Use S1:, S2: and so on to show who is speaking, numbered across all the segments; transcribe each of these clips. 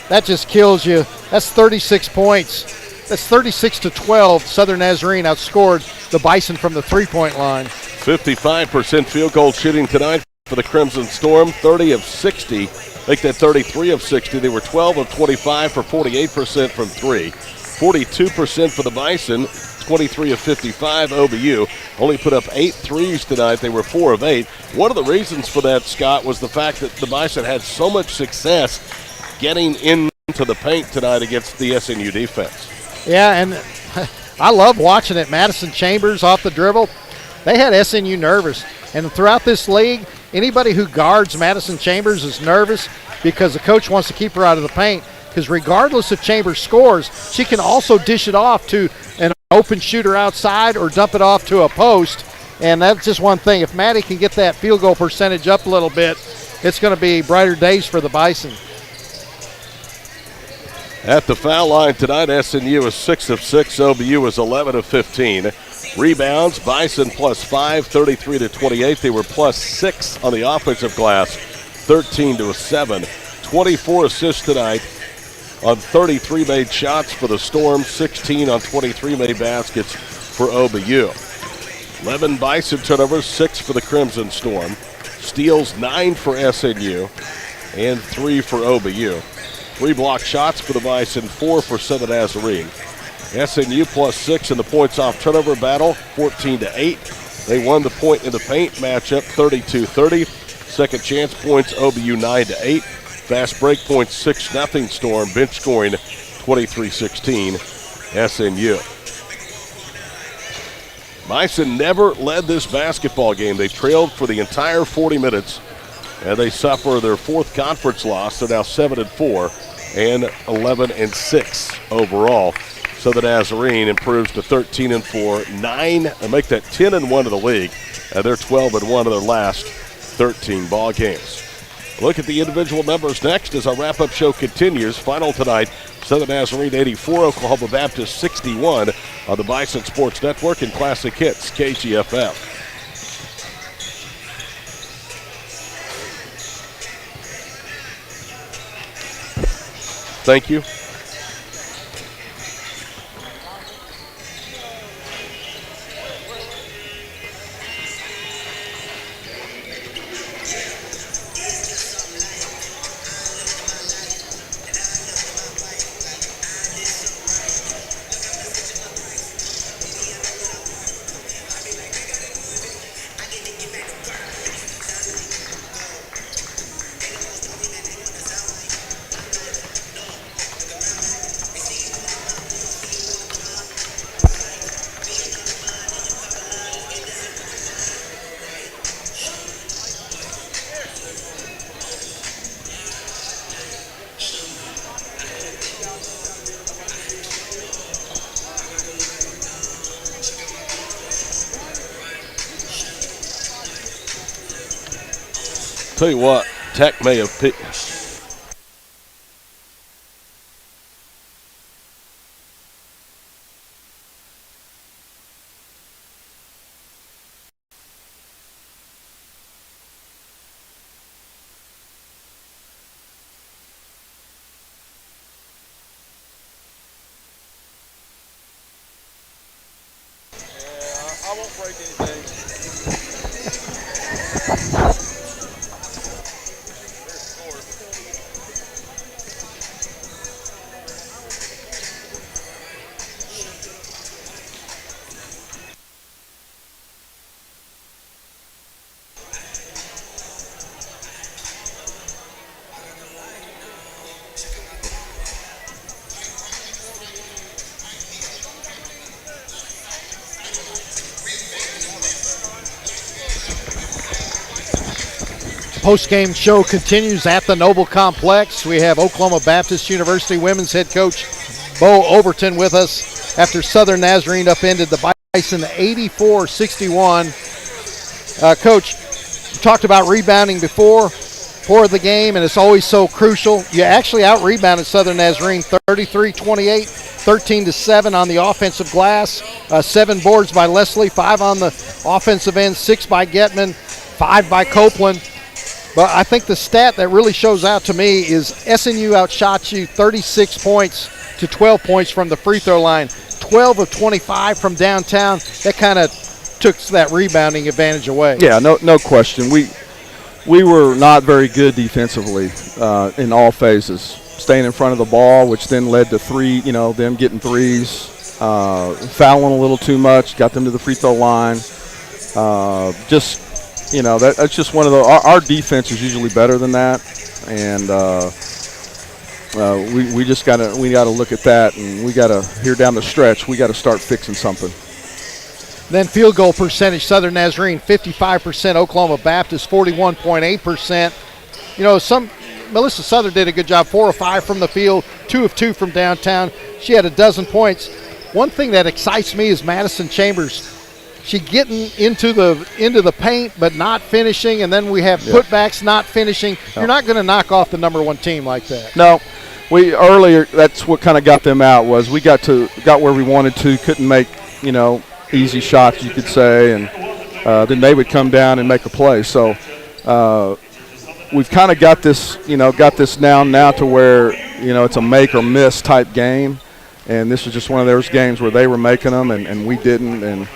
S1: That just kills you. That's 36 points. That's 36-12. Southern Nazarene outscored the Bison from the three-point line.
S2: 55% field goal shooting tonight for the Crimson Storm, 30 of 60. Make that 33 of 60. They were 12 of 25 for 48% from three. 42% for the Bison, 23 of 55. OBU only put up 8 threes tonight. They were 4 of 8. One of the reasons for that, Scott, was the fact that the Bison had so much success getting into the paint tonight against the SNU defense.
S1: Yeah, and I love watching it. Madison Chambers off the dribble. They had SNU nervous. And throughout this league, anybody who guards Madison Chambers is nervous because the coach wants to keep her out of the paint. Because regardless if Chambers scores, she can also dish it off to an open shooter outside or dump it off to a post. And that's just one thing. If Maddie can get that field goal percentage up a little bit, it's going to be brighter days for the Bison.
S2: At the foul line tonight, SNU is 6 of 6. OBU is 11 of 15. Rebounds, Bison +5, 33-28. They were +6 on the offensive glass, 13-7. 24 assists tonight on 33 made shots for the Storm, 16 on 23 made baskets for OBU. 11 Bison turnovers, 6 for the Crimson Storm. Steals, 9 for SNU and 3 for OBU. 3 block shots for the Bison, 4 for Southern Nazarene. SNU +6 in the points off turnover battle, 14-8. They won the point in the paint matchup, 32-30. Second chance points, OBU 9-8. Fast break points, 6-0 Storm. Bench scoring, 23-16 SNU. Bison never led this basketball game. They trailed for the entire 40 minutes, and they suffer their 4th conference loss. They're now 7-4 and 11-6 overall. So the Nazarene improves to 13-4, 9, and make that 10-1 of the league. And they're 12-1 of their last 13 ball games. Look at the individual numbers next as our wrap-up show continues. Final tonight, Southern Nazarene 84, Oklahoma Baptist 61 on the Bison Sports Network and Classic Hits KGFF. Thank you. Tell you what, Tech may have picked.
S3: I won't break anything.
S1: Post-game show continues at the Noble Complex. We have Oklahoma Baptist University women's head coach Bo Overton with us after Southern Nazarene upended the Bison 84-61. Coach, you talked about rebounding before the game, and it's always so crucial. You actually out-rebounded Southern Nazarene 33-28, 13-7 on the offensive glass, 7 boards by Leslie, 5 on the offensive end, 6 by Getman, 5 by Copeland. But I think the stat that really shows out to me is SNU outshot you 36 points to 12 points from the free throw line, 12 of 25 from downtown. That kind of took that rebounding advantage away.
S4: Yeah, no question. We were not very good defensively in all phases. Staying in front of the ball, which then led to them getting threes, fouling a little too much, got them to the free throw line. That's just one of the. Our defense is usually better than that, and we gotta look at that, and we gotta here down the stretch we gotta start fixing something.
S1: Then field goal percentage, Southern Nazarene 55%, Oklahoma Baptist 41.8%. Melissa Southern did a good job, 4 of 5 from the field, 2 of 2 from downtown. She had a dozen points. One thing that excites me is Madison Chambers. She getting into the paint but not finishing, and then we have putbacks not finishing. You're not going to knock off the number one team like that.
S4: No. Earlier that's what kind of got them out was we got where we wanted to, couldn't make, easy shots, you could say, and then they would come down and make a play. So we've kind of got this now to where, it's a make or miss type game. And this was just one of those games where they were making them and we didn't. And,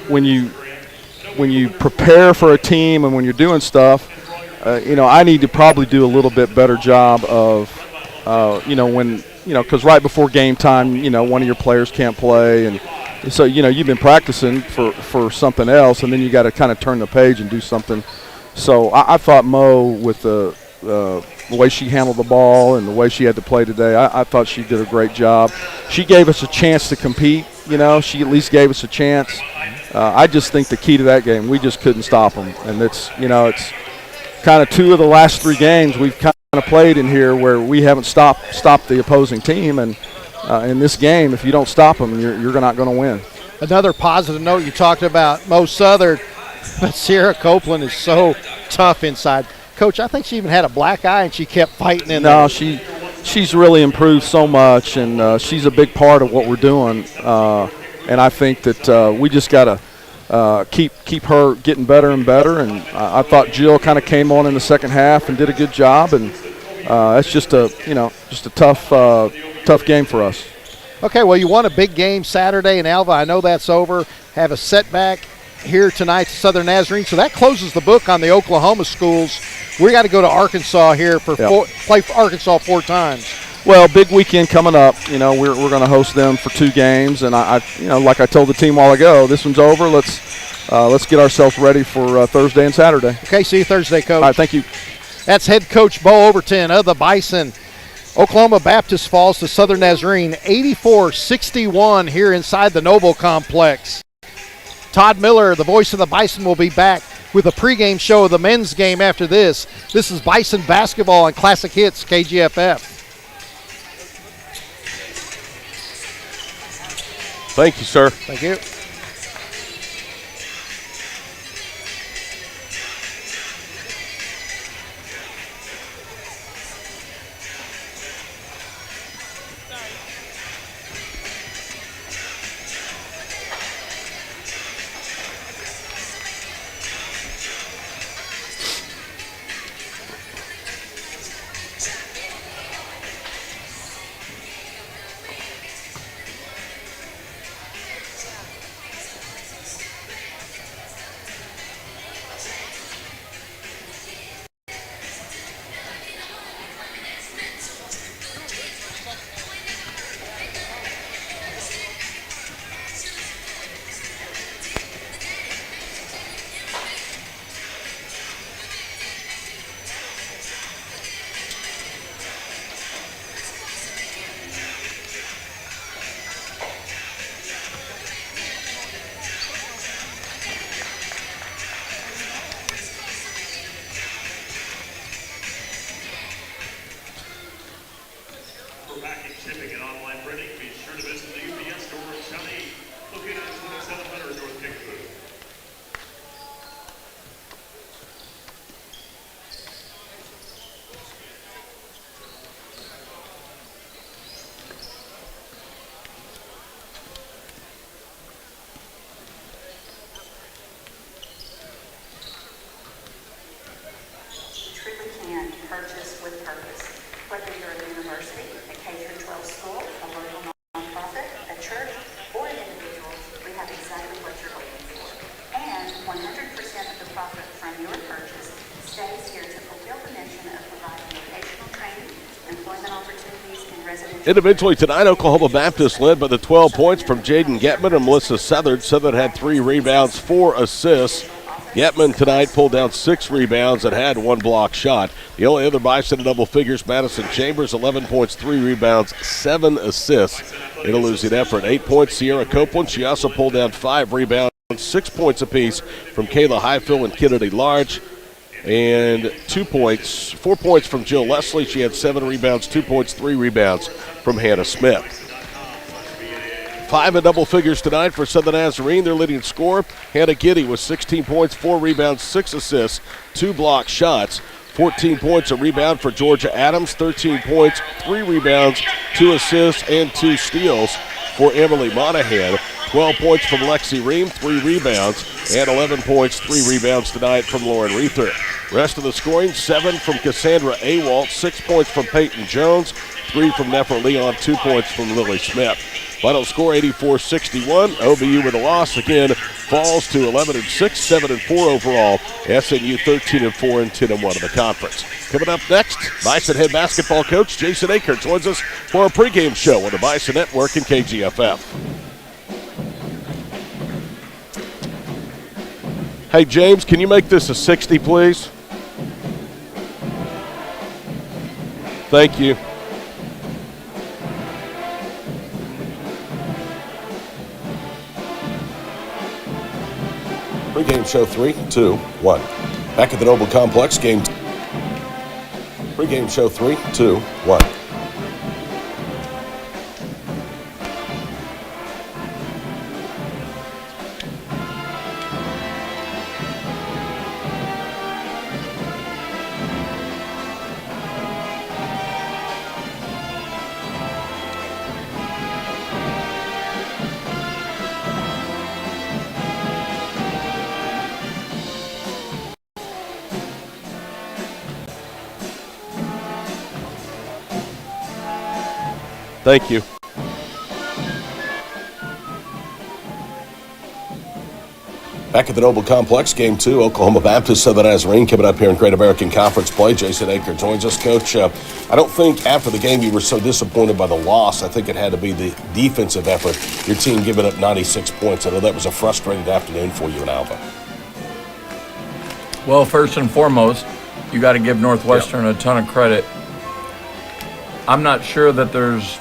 S4: when you prepare for a team and when you're doing stuff, I need to probably do a little bit better job of, because right before game time, one of your players can't play. And so, you've been practicing for something else, and then you got to kind of turn the page and do something. So I thought Mo, with the way she handled the ball and the way she had to play today, I thought she did a great job. She gave us a chance to compete. She at least gave us a chance. I just think the key to that game, we just couldn't stop them. And it's kind of 2 of the last 3 games we've kind of played in here where we haven't stopped the opposing team. And in this game, if you don't stop them, you're not going to win.
S1: Another positive note, you talked about Mo Southern, but Sierra Copeland is so tough inside. Coach, I think she even had a black eye and she kept fighting in there.
S4: No, she's really improved so much, and she's a big part of what we're doing. And I think that we just got to keep her getting better and better. And I thought Jill kind of came on in the second half and did a good job. And it's just a tough game for us.
S1: Okay, well, you won a big game Saturday in Alva. I know that's over. Have a setback here tonight to Southern Nazarene. So that closes the book on the Oklahoma schools. We got to go to Arkansas here for play for Arkansas 4 times.
S4: Well, big weekend coming up. We're going to host them for 2 games, and I like I told the team a while ago, this one's over. Let's get ourselves ready for Thursday and Saturday.
S1: Okay, see you Thursday, Coach.
S4: All right, thank you.
S1: That's head coach Bo Overton of the Bison. Oklahoma Baptist falls to Southern Nazarene 84-61 here inside the Noble Complex. Todd Miller, the voice of the Bison, will be back with a pregame show of the men's game after this. This is Bison basketball on Classic Hits KGFF.
S2: Thank you, sir.
S1: Thank you.
S5: purchase with purpose. Whether you're at a university, a K-12 school, a local nonprofit, a church, or an individual, we have exactly what you're looking for. And 100% of the profit from your purchase stays here to fulfill the mission of providing vocational training, employment opportunities, and residential.
S2: Individually tonight, Oklahoma Baptist led by the 12 points from Jaden Getman and Melissa Southard. Southard had 3 rebounds, 4 assists. Getman tonight pulled down 6 rebounds and had 1 block shot. The only other Bison in double figures, Madison Chambers, 11 points, 3 rebounds, 7 assists in a losing effort. 8 points, Sierra Copeland. She also pulled down 5 rebounds, 6 points apiece from Kayla Highfill and Kennedy Large. And 4 points from Jill Leslie. She had 7 rebounds, 2 points, 3 rebounds from Hannah Smith. 5 in double figures tonight for Southern Nazarene. Their leading scorer, Hannah Giddy, with 16 points, 4 rebounds, 6 assists, 2 block shots. 14 points, a rebound for Georgia Adams. 13 points, 3 rebounds, 2 assists, and 2 steals for Emily Monahan. 12 points from Lexi Ream, 3 rebounds, and 11 points, 3 rebounds tonight from Lauren Reether. Rest of the scoring, 7 from Cassandra Awalt, 6 points from Peyton Jones, 3 from Nefer Leon, 2 points from Lily Smith. Final score 84-61. OBU with a loss again falls to 11-6, 7-4 overall. SNU 13-4 and 10-1 in the conference. Coming up next, Bison head basketball coach Jason Aker joins us for a pregame show on the Bison Network and KGFF. Hey James, can you make this a 60, please? Thank you. Pregame show 3, 2, 1. Back at the Noble Complex, game. Pregame show 3, 2, 1. Thank you. Back at the Noble Complex, game 2, Oklahoma Baptist, Southern Nazarene coming up here in Great American Conference play. Jason Aker joins us. Coach, I don't think after the game you were so disappointed by the loss. I think it had to be the defensive effort. Your team giving up 96 points. I know that was a frustrating afternoon for you in Alva.
S6: Well, first and foremost, you got to give Northwestern a ton of credit. I'm not sure that there's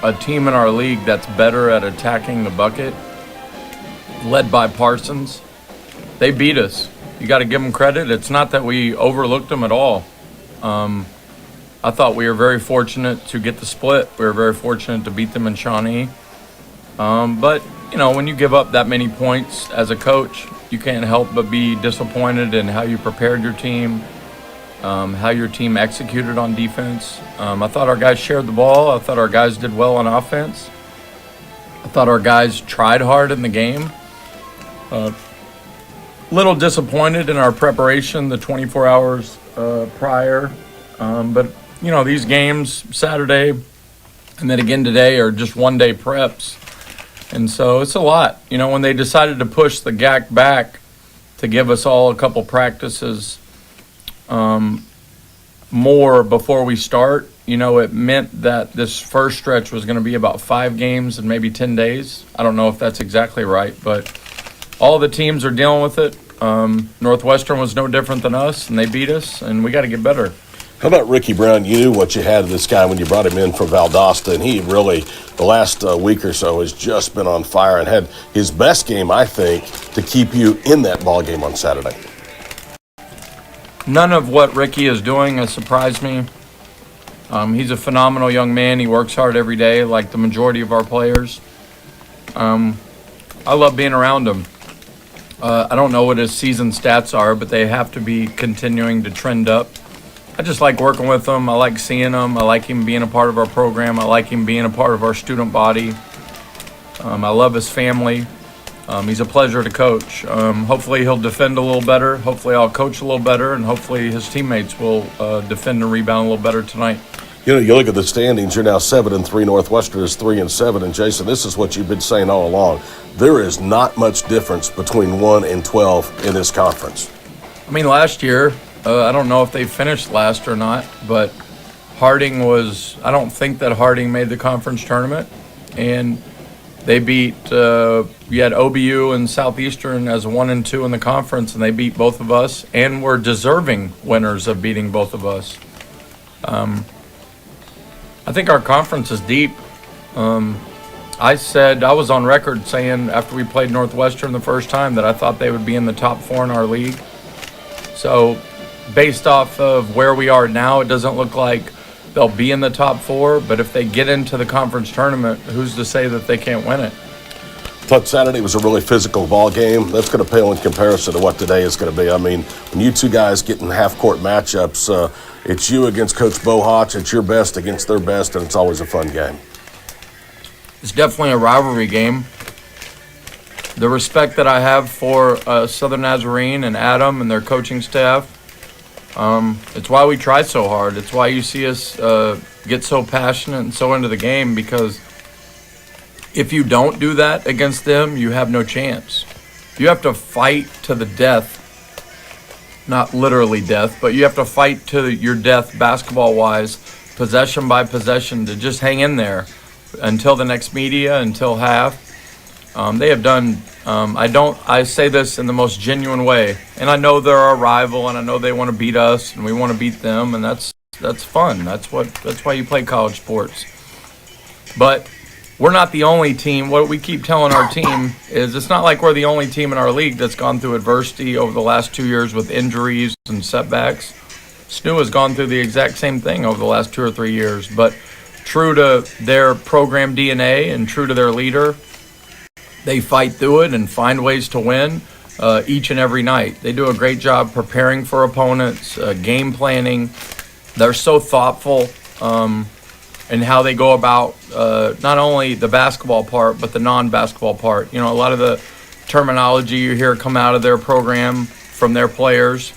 S6: a team in our league that's better at attacking the bucket, led by Parsons. They beat us. You got to give them credit. It's not that we overlooked them at all. I thought we were very fortunate to get the split. We were very fortunate to beat them in Shawnee. But, you know, when you give up that many points as a coach, you can't help but be disappointed in how you prepared your team, how your team executed on defense. I thought our guys shared the ball. I thought our guys did well on offense. I thought our guys tried hard in the game. Little disappointed in our preparation the 24 hours prior. But, you know, these games, Saturday and then again today, are just one-day preps. And so it's a lot. You know, when they decided to push the GAC back to give us all a couple practices more before we start, you know, it meant that this first stretch was going to be about 5 games and maybe 10 days. I don't know if that's exactly right, but all the teams are dealing with it. Northwestern was no different than us, and they beat us, and we got to get better.
S2: How about Ricky Brown? You knew what you had of this guy when you brought him in from Valdosta, and he really, the last week or so, has just been on fire and had his best game, I think, to keep you in that ball game on Saturday.
S6: None of what Ricky is doing has surprised me. He's a phenomenal young man. He works hard every day, like the majority of our players. I love being around him. I don't know what his season stats are, but they have to be continuing to trend up. I just like working with him. I like seeing him. I like him being a part of our program. I like him being a part of our student body. I love his family. He's a pleasure to coach. Hopefully he'll defend a little better. Hopefully I'll coach a little better, and hopefully his teammates will defend and rebound a little better tonight.
S2: You know, you look at the standings, you're now 7-3. Northwestern is 3-7. And Jason, this is what you've been saying all along. There is not much difference between 1 and 12 in this conference.
S6: I mean, last year, I don't know if they finished last or not, but Harding I don't think that Harding made the conference tournament. And they beat, you had OBU and Southeastern as 1 and 2 in the conference, and they beat both of us, and were deserving winners of beating both of us. I think our conference is deep. I was on record saying after we played Northwestern the first time that I thought they would be in the top 4 in our league. So based off of where we are now, it doesn't look like they'll be in the top 4, but if they get into the conference tournament, who's to say that they can't win it?
S2: Thought Saturday was a really physical ball game. That's going to pale in comparison to what today is going to be. I mean, when you two guys get in half-court matchups, it's you against Coach Bohotz, it's your best against their best, and it's always a fun game. It's
S6: definitely a rivalry game. The respect that I have for Southern Nazarene and Adam and their coaching staff, it's why we try so hard. It's why you see us get so passionate and so into the game, because if you don't do that against them, you have no chance. You have to fight to the death, not literally death, but you have to fight to your death basketball-wise, possession by possession, to just hang in there until the next media, until half. They have done, I say this in the most genuine way, and I know they're our rival, and I know they want to beat us, and we want to beat them, and that's fun. That's why you play college sports. But we're not the only team. What we keep telling our team is it's not like we're the only team in our league that's gone through adversity over the last 2 years with injuries and setbacks. SNU has gone through the exact same thing over the last 2 or 3 years, but true to their program DNA and true to their leader, they fight through it and find ways to win each and every night. They do a great job preparing for opponents, game planning. They're so thoughtful in how they go about not only the basketball part, but the non-basketball part. You know, a lot of the terminology you hear come out of their program from their players,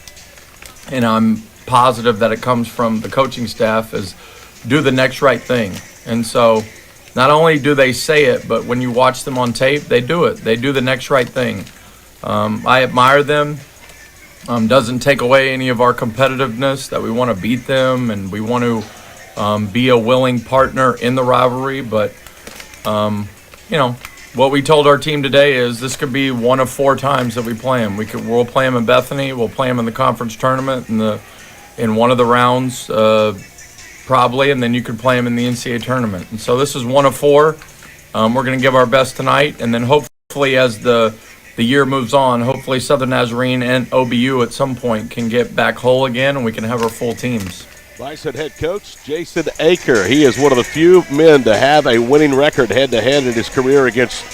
S6: and I'm positive that it comes from the coaching staff, is do the next right thing. And so not only do they say it, but when you watch them on tape, they do it. They do the next right thing. I admire them. Doesn't take away any of our competitiveness, that we want to beat them and we want to be a willing partner in the rivalry. But, you know, what we told our team today is this could be 1 of 4 times that we play them. We'll play them in Bethany. We'll play them in the conference tournament in one of the rounds, probably, and then you could play them in the NCAA tournament. And so this is 1 of 4. We're going to give our best tonight, and then hopefully as the year moves on, hopefully Southern Nazarene and OBU at some point can get back whole again, and we can have our full teams.
S2: Bison head coach Jason Aker. He is one of the few men to have a winning record head-to-head in his career against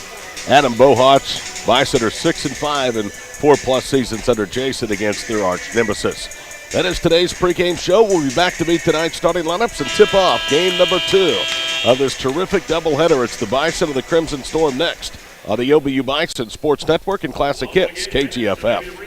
S2: Adam Bohotz. Bison are 6-5 in 4+ seasons under Jason against their arch nemesis. That is today's pregame show. We'll be back to meet tonight's starting lineups and tip off game number 2 of this terrific doubleheader. It's the Bison and the Crimson Storm next on the OBU Bison Sports Network and Classic Hits, KGFF.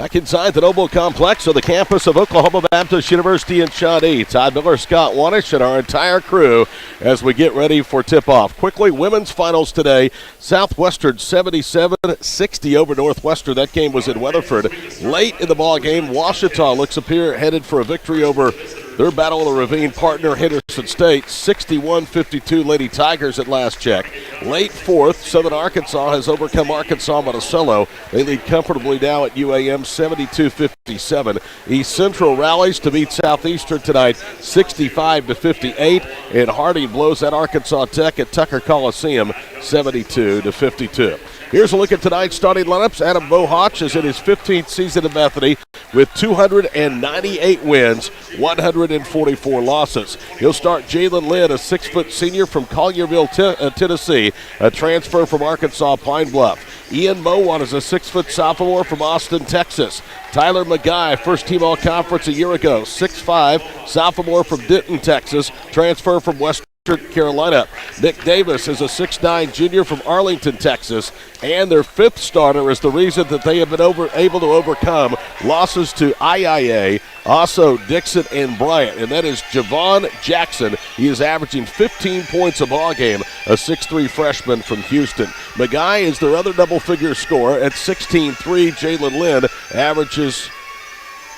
S2: Back inside the Noble Complex of the campus of Oklahoma Baptist University in Shawnee. Todd Miller, Scott Wanish, and our entire crew as we get ready for tip-off. Quickly, women's finals today. Southwestern 77-60 over Northwestern. That game was in Weatherford. Late in the ball game, Washita looks appear headed for a victory over their Battle of the Ravine partner, Henderson State, 61-52 Lady Tigers at last check. Late fourth, Southern Arkansas has overcome Arkansas Monticello. They lead comfortably now at UAM, 72-57. East Central rallies to beat Southeastern tonight, 65-58. And Harding blows out Arkansas Tech at Tucker Coliseum, 72-52. Here's a look at tonight's starting lineups. Adam Bohach is in his 15th season at Bethany with 298 wins, 144 losses. He'll start Jalen Lynn, a 6-foot senior from Collierville, Tennessee, a transfer from Arkansas Pine Bluff. Ian Mowan is a 6-foot sophomore from Austin, Texas. Tyler McGuy, first-team All-Conference a year ago, 6'5", sophomore from Denton, Texas, transfer from Western Carolina. Nick Davis is a 6'9" junior from Arlington, Texas, and their fifth starter is the reason that they have been able to overcome losses to IIA, also Dixon and Bryant, and that is Javon Jackson. He is averaging 15 points a ball game, a 6'3" freshman from Houston. McGuy is their other double-figure scorer at 16'3". Jalen Lynn averages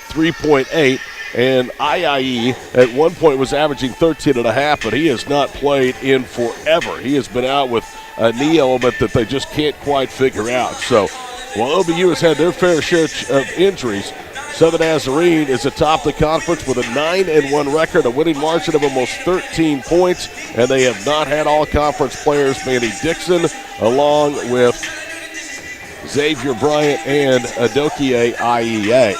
S2: 3.8. And IIE at one point was averaging 13.5, but he has not played in forever. He has been out with a knee element that they just can't quite figure out. So while OBU has had their fair share of injuries, Southern Nazarene is atop the conference with a 9-1 record, a winning margin of almost 13 points, and they have not had all-conference players, Manny Dixon, along with Xavier Bryant and Adokie IEA.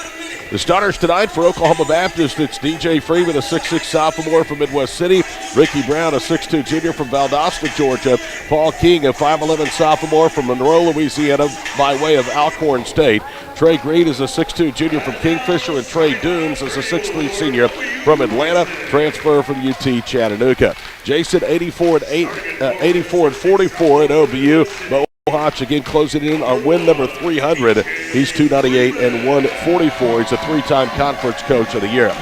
S2: The starters tonight for Oklahoma Baptist, it's DJ Freeman, a 6'6" sophomore from Midwest City. Ricky Brown, a 6'2" junior from Valdosta, Georgia. Paul King, a 5'11" sophomore from Monroe, Louisiana, by way of Alcorn State. Trey Green is a 6'2" junior from Kingfisher, and Trey Dooms is a 6'3" senior from Atlanta, transfer from UT Chattanooga. Jason, 84 and 44 at OBU. But Bohach again closing in on win number 300. He's 298 and 144. He's a 3-time conference coach of the year.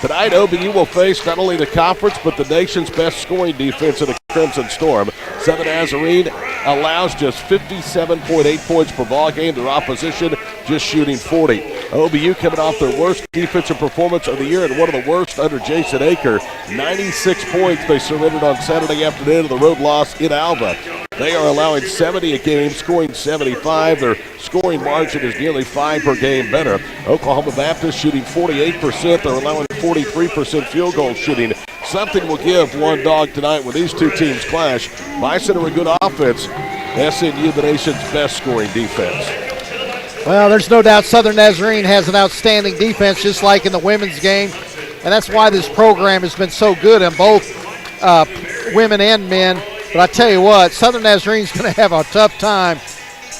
S2: Tonight, OBU will face not only the conference but the nation's best scoring defense in the Crimson Storm. Southern Nazarene allows just 57.8 points per ball game. Their opposition just shooting 40. OBU coming off their worst defensive performance of the year and one of the worst under Jason Aker. 96 points they surrendered on Saturday afternoon of the road loss in Alva. They are allowing 70 a game, scoring 75. Their scoring margin is nearly 5 per game better. Oklahoma Baptist shooting 48%. They're allowing 43% field goal shooting. Something will give one dog tonight when these two teams clash. Bison are a good offense. SNU, the nation's best scoring defense.
S1: Well, there's no doubt Southern Nazarene has an outstanding defense, just like in the women's game. And that's why this program has been so good in both women and men. But I tell you what, Southern Nazarene's going to have a tough time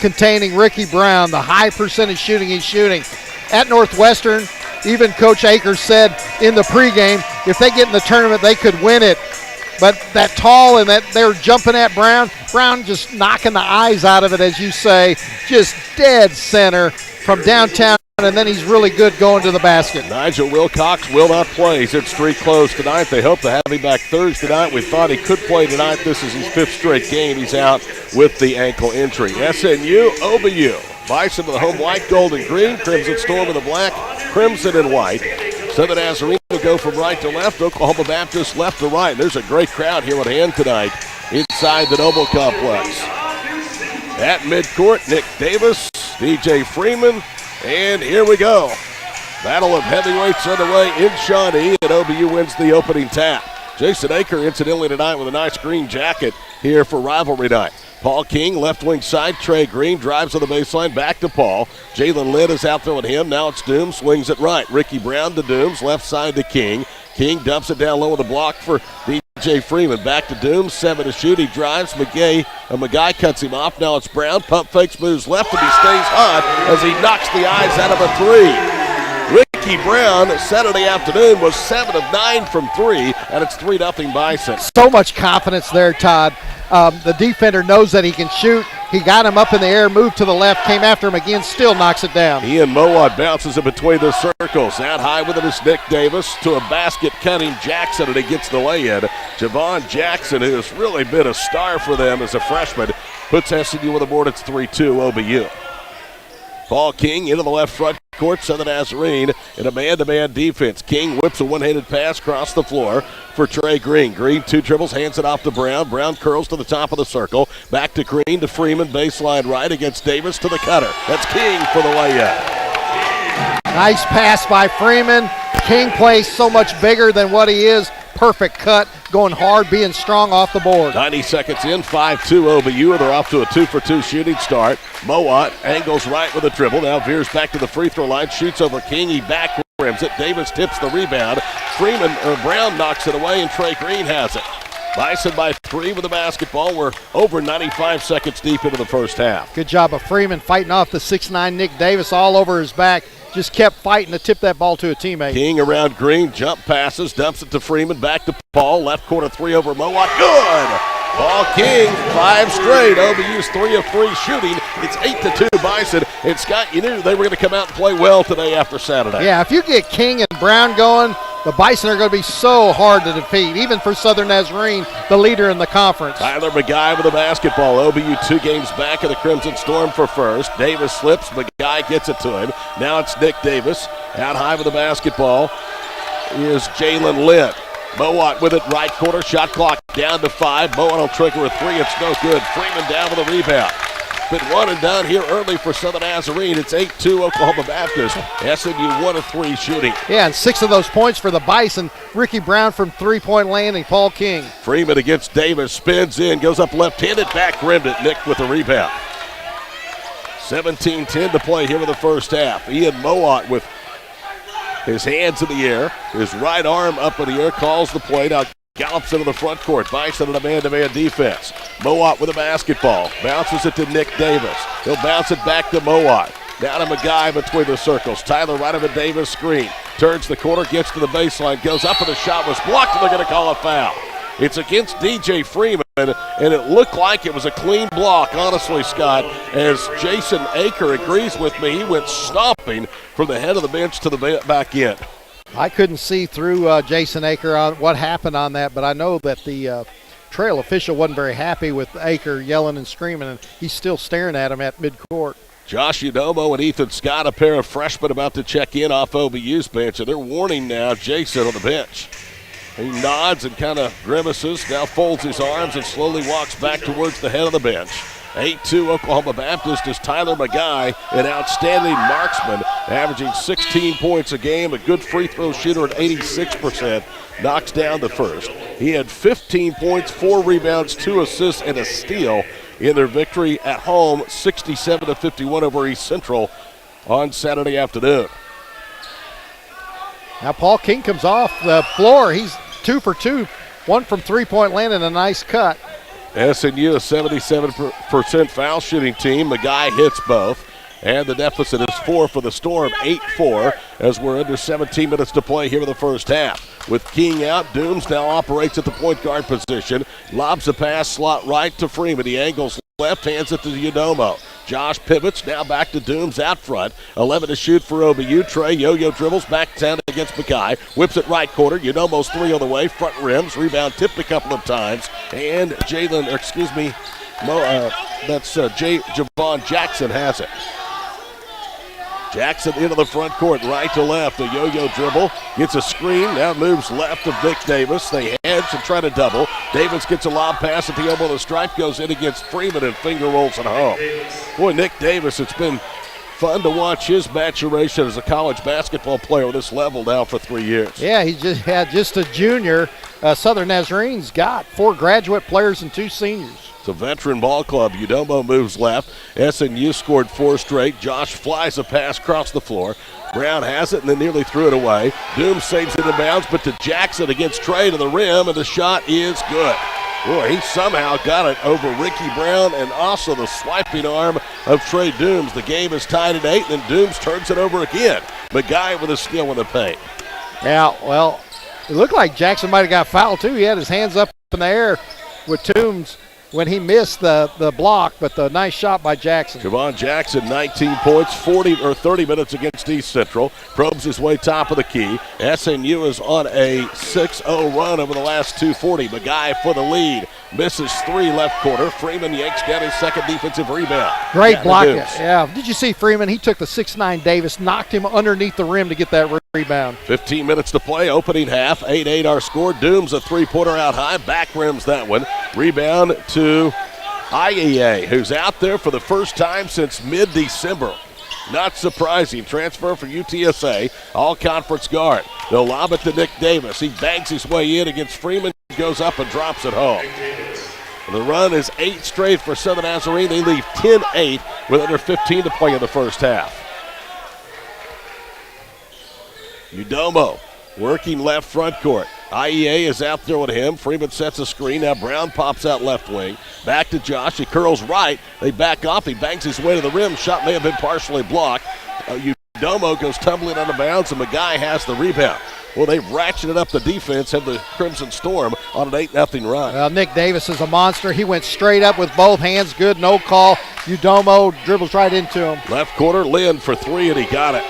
S1: containing Ricky Brown, the high percentage shooting he's shooting. At Northwestern, even Coach Aker said in the pregame, if they get in the tournament, they could win it. But that tall and that they're jumping at Brown just knocking the eyes out of it, as you say, just dead center from downtown, and then he's really good going to the basket.
S2: Nigel Wilcox will not play. He's at street close tonight. They hope to have him back Thursday night. We thought he could play tonight. This is his 5th straight game. He's out with the ankle injury. SNU, OBU. Bison with the home white, gold, and green. Crimson Storm in the black, crimson and white. Southern Nazarene will go from right to left. Oklahoma Baptist left to right. There's a great crowd here at hand tonight inside the Noble Complex. At midcourt, Nick Davis, DJ Freeman, and here we go. Battle of heavyweights underway in Shawnee, and OBU wins the opening tap. Jason Aker, incidentally, tonight with a nice green jacket here for rivalry night. Paul King, left wing side. Trey Green drives on the baseline, back to Paul. Jalen Lynn is out there with him. Now it's Dooms, swings it right. Ricky Brown to Dooms, left side to King. King dumps it down low with a block for DJ Freeman. Back to Dooms, 7 to shoot. He drives. McGuy cuts him off. Now it's Brown. Pump fakes, moves left, and he stays hot as he knocks the eyes out of a 3. Ricky Brown, Saturday afternoon, was 7 of 9 from 3, and it's 3-0 Bison.
S1: So much confidence there, Todd. The defender knows that he can shoot He got him up in the air, moved to the left, came after him again, still knocks it down.
S2: Ian Mowat bounces in between the circles. Out high with it is Nick Davis to a basket cutting Jackson, and he gets the lay-in. Javon Jackson, who has really been a star for them as a freshman, puts SNU on the board. It's 3-2 OBU. Paul King into the left front court, Southern Nazarene in a man-to-man defense. King whips a one-handed pass across the floor for Trey Green. Green, 2 dribbles, hands it off to Brown. Brown curls to the top of the circle. Back to Green to Freeman, baseline right against Davis to the cutter. That's King for the layup.
S1: Nice pass by Freeman. King plays so much bigger than what he is. Perfect cut, going hard, being strong off the board.
S2: 90 seconds in, 5-2 OBU. They're off to a 2-for-2 shooting start. Mowat angles right with a dribble. Now veers back to the free throw line, shoots over King. He back rims it. Davis tips the rebound. Brown knocks it away, and Trey Green has it. Bison by 3 with the basketball. We're over 95 seconds deep into the first half.
S1: Good job of Freeman fighting off the 6'9" Nick Davis all over his back. Just kept fighting to tip that ball to a teammate.
S2: King around Green, jump passes, dumps it to Freeman, back to Paul. Left corner 3 over Mowat. Good! Paul King, 5 straight. OBU's 3 of 3 shooting. It's 8-2 Bison. And Scott, you knew they were going to come out and play well today after Saturday.
S1: Yeah, if you get King and Brown going, the Bison are going to be so hard to defeat, even for Southern Nazarene, the leader in the conference.
S2: Tyler McGuy with the basketball. OBU 2 games back of the Crimson Storm for first. Davis slips. McGuy gets it to him. Now it's Nick Davis. Out high with the basketball is Jalen Litt. Mowat with it, right corner. Shot clock down to 5. Mowat will trigger a 3. It's no good. Freeman down with a rebound. Been one and done here early for Southern Nazarene. It's 8-2 Oklahoma Baptist. SNU 1 of 3 shooting.
S1: Yeah, and 6 of those points for the Bison. Ricky Brown from three-point landing. Paul King.
S2: Freeman against Davis. Spins in, goes up left-handed, back rimmed it. Nick with the rebound. 17-10 to play here in the first half. Ian Mowat with his hands in the air. His right arm up in the air, calls the play. Now gallops into the front court. Bison in a man-to-man defense. Mowat with a basketball. Bounces it to Nick Davis. He'll bounce it back to Mowat. Down to McGuy between the circles. Tyler right of a Davis screen. Turns the corner, gets to the baseline, goes up, and the shot was blocked, and they're going to call a foul. It's against DJ Freeman, and it looked like it was a clean block, honestly, Scott, as Jason Aker agrees with me. He went stomping from the head of the bench to the back end.
S1: I couldn't see through Jason Aker on what happened on that, but I know that the trail official wasn't very happy with Aker yelling and screaming, and he's still staring at him at midcourt.
S2: Josh Udomo and Ethan Scott, a pair of freshmen about to check in off OBU's bench, and they're warning now Jason on the bench. He nods and kind of grimaces, now folds his arms and slowly walks back towards the head of the bench. 8-2 Oklahoma Baptist is Tyler McGuy, an outstanding marksman, averaging 16 points a game, a good free throw shooter at 86%, knocks down the first. He had 15 points, 4 rebounds, 2 assists, and a steal in their victory at home, 67-51 over East Central on Saturday afternoon.
S1: Now Paul King comes off the floor. He's 2 for 2, 1 from three-point land and a nice cut.
S2: SNU, a 77% foul shooting team. McGuy hits both. And the deficit is 4 for the Storm, 8-4, as we're under 17 minutes to play here in the first half. With King out, Dooms now operates at the point guard position. Lobs a pass, slot right to Freeman. He angles left, hands it to Udomo. Josh pivots, now back to Dooms out front. 11 to shoot for OBU. Trey yo-yo dribbles back 10 against McKay. Whips it right corner. Udomo's 3 on the way. Front rims. Rebound tipped a couple of times. And Javon Jackson has it. Jackson into the front court, right to left. A yo-yo dribble. Gets a screen. Now moves left of Nick Davis. They hedge and try to double. Davis gets a lob pass at the elbow of the stripe. Goes in against Freeman and finger rolls it home. Boy, Nick Davis, it's been fun to watch his maturation as a college basketball player at this level now for 3 years.
S1: Yeah, he just had just a junior. Southern Nazarene's got 4 graduate players and 2 seniors.
S2: It's a veteran ball club. Udomo moves left. SNU scored 4 straight. Josh flies a pass across the floor. Brown has it and then nearly threw it away. Doom saves it in bounds, but to Jackson against Trey to the rim, and the shot is good. Boy, he somehow got it over Ricky Brown and also the swiping arm of Trey Dooms. The game is tied at 8, and Dooms turns it over again. McGuy with a steal in the paint.
S1: Yeah, well, it looked like Jackson might have got fouled too. He had his hands up in the air with Dooms when he missed the block, but the nice shot by Jackson.
S2: Javon Jackson, 19 points, 30 minutes against East Central. Probes his way top of the key. SNU is on a 6-0 run over the last 2:40. McGuy for the lead. Misses 3 left corner. Freeman yanks down his second defensive rebound.
S1: Great block. Yeah. Did you see Freeman? He took the 6'9" Davis, knocked him underneath the rim to get that rebound.
S2: 15 minutes to play, opening half. 8-8 our score. Dooms a three-pointer out high. Back rims that one. Rebound to IEA, who's out there for the first time since mid-December. Not surprising. Transfer from UTSA. All-conference guard. They'll lob it to Nick Davis. He bangs his way in against Freeman. Goes up and drops it home. The run is 8 straight for Southern Nazarene. They leave 10-8 with under 15 to play in the first half. Udomo working left front court. IEA is out there with him. Freeman sets a screen. Now Brown pops out left wing. Back to Josh. He curls right. They back off. He bangs his way to the rim. Shot may have been partially blocked. Udomo goes tumbling out of bounds, and McGuy has the rebound. Well, they've ratcheted up the defense, have the Crimson Storm on an 8-0 run.
S1: Well, Nick Davis is a monster. He went straight up with both hands. Good, no call. Udomo dribbles right into him.
S2: Left corner, Lynn for 3, and he got it.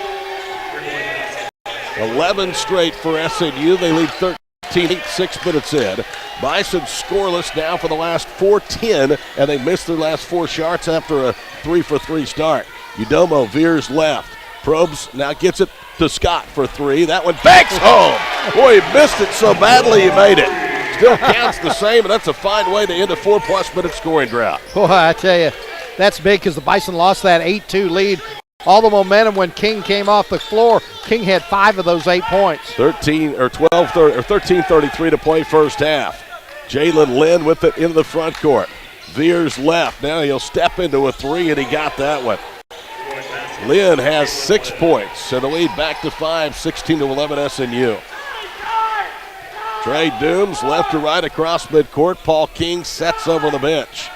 S2: 11 straight for SNU. They lead 13-8, 6 minutes in. Bison scoreless now for the last 4-10, and they missed their last 4 shots after a 3-for-3 start. Udomo veers left. Probes now gets it to Scott for 3. That one banks home. Boy, he missed it so badly he made it. Still counts the same, and that's a fine way to end a 4+ minute scoring drought.
S1: Boy, I tell you, that's big because the Bison lost that 8-2 lead. All the momentum when King came off the floor. King had 5 of those 8 points.
S2: 13:33 to play first half. Jalen Lynn with it into the front court. Veers left. Now he'll step into a 3, and he got that one. Lynn has 6 points, and the lead back to 5, 16-11 SNU. Trey Dooms left to right across midcourt. Paul King sets over the bench.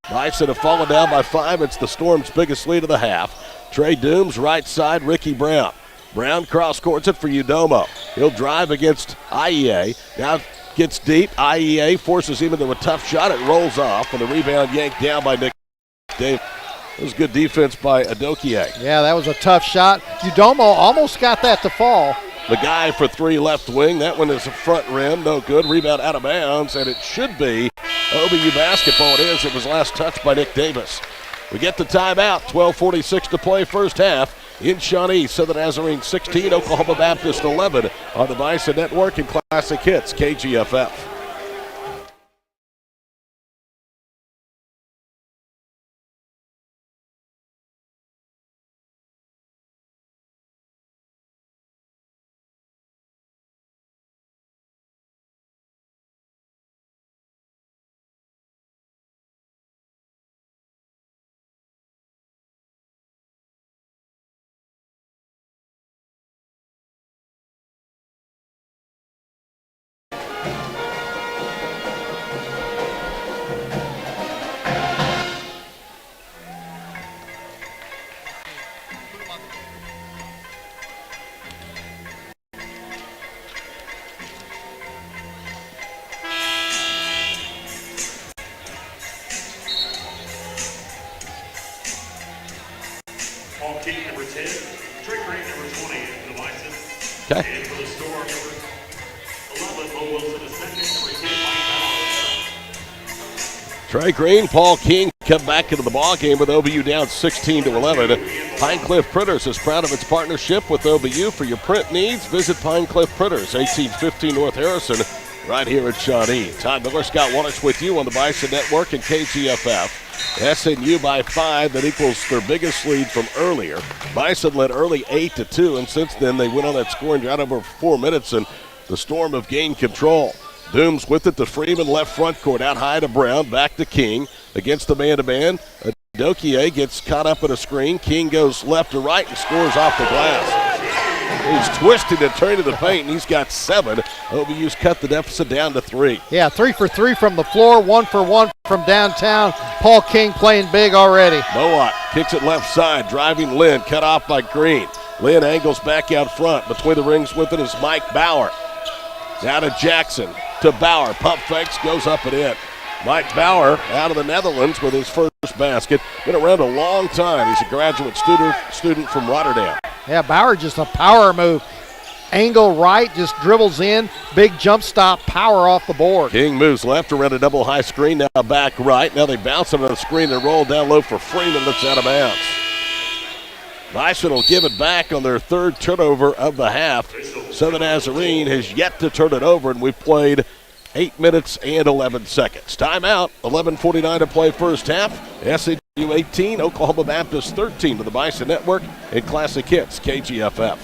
S2: Bison have fallen down by 5. It's the Storm's biggest lead of the half. Trey Dooms right side, Ricky Brown. Brown cross courts it for Udomo. He'll drive against IEA. Now gets deep. IEA forces him into a tough shot. It rolls off, and the rebound yanked down by Nick Davis. It was good defense by Adokie.
S1: Yeah, that was a tough shot. Udomo almost got that to fall.
S2: The guy for 3 left wing. That one is a front rim. No good. Rebound out of bounds, and it should be OBU basketball. It is. It was last touched by Nick Davis. We get the timeout. 12:46 to play first half. In Shawnee, Southern Nazarene 16, Oklahoma Baptist 11 on the Bison Network and Classic Hits, KGFF.
S7: Paul King, number 10. Trey Green, number 20, the Bison.
S2: Okay.
S7: And for the Storm, number 11, Mo Wilson, the second, number 10, Mike Bauer.
S2: Trey Green, Paul King come back into the ball game with OBU down 16-11. Pinecliff Printers is proud of its partnership with OBU. For your print needs, visit Pinecliff Printers, 1815 North Harrison, right here at Shawnee. Todd Miller, Scott Waters with you on the Bison Network and KGFF. SNU by 5. That equals their biggest lead from earlier. Bison led early 8-2, and since then they went on that scoring drought over 4 minutes, and the Storm have gained control. Dooms with it to Freeman, left front court, out high to Brown, back to King against the man-to-man. Adokie gets caught up in a screen. King goes left to right and scores off the glass. He's twisted and turned to the paint, and he's got 7. OBU's cut the deficit down to 3.
S1: Yeah, 3 for 3 from the floor, 1 for 1 from downtown. Paul King playing big already.
S2: Mowat kicks it left side, driving Lynn, cut off by Green. Lynn angles back out front. Between the rings with it is Mike Bauer. Now to Jackson, to Bauer. Pump fakes, goes up and in. Mike Bauer out of the Netherlands with his first basket. Been around a long time. He's a graduate student from Rotterdam.
S1: Yeah, Bauer just a power move. Angle right, just dribbles in. Big jump stop, power off the board.
S2: King moves left around a double high screen, now back right. Now they bounce it on the screen and roll down low for Freeman. That's out of bounds. Bison will give it back on their third turnover of the half. Southern Nazarene has yet to turn it over, and we've played 8 minutes and 11 seconds. Timeout, 11:49 to play first half. SAU 18, Oklahoma Baptist 13 to the Bison Network and Classic Hits, KGFF.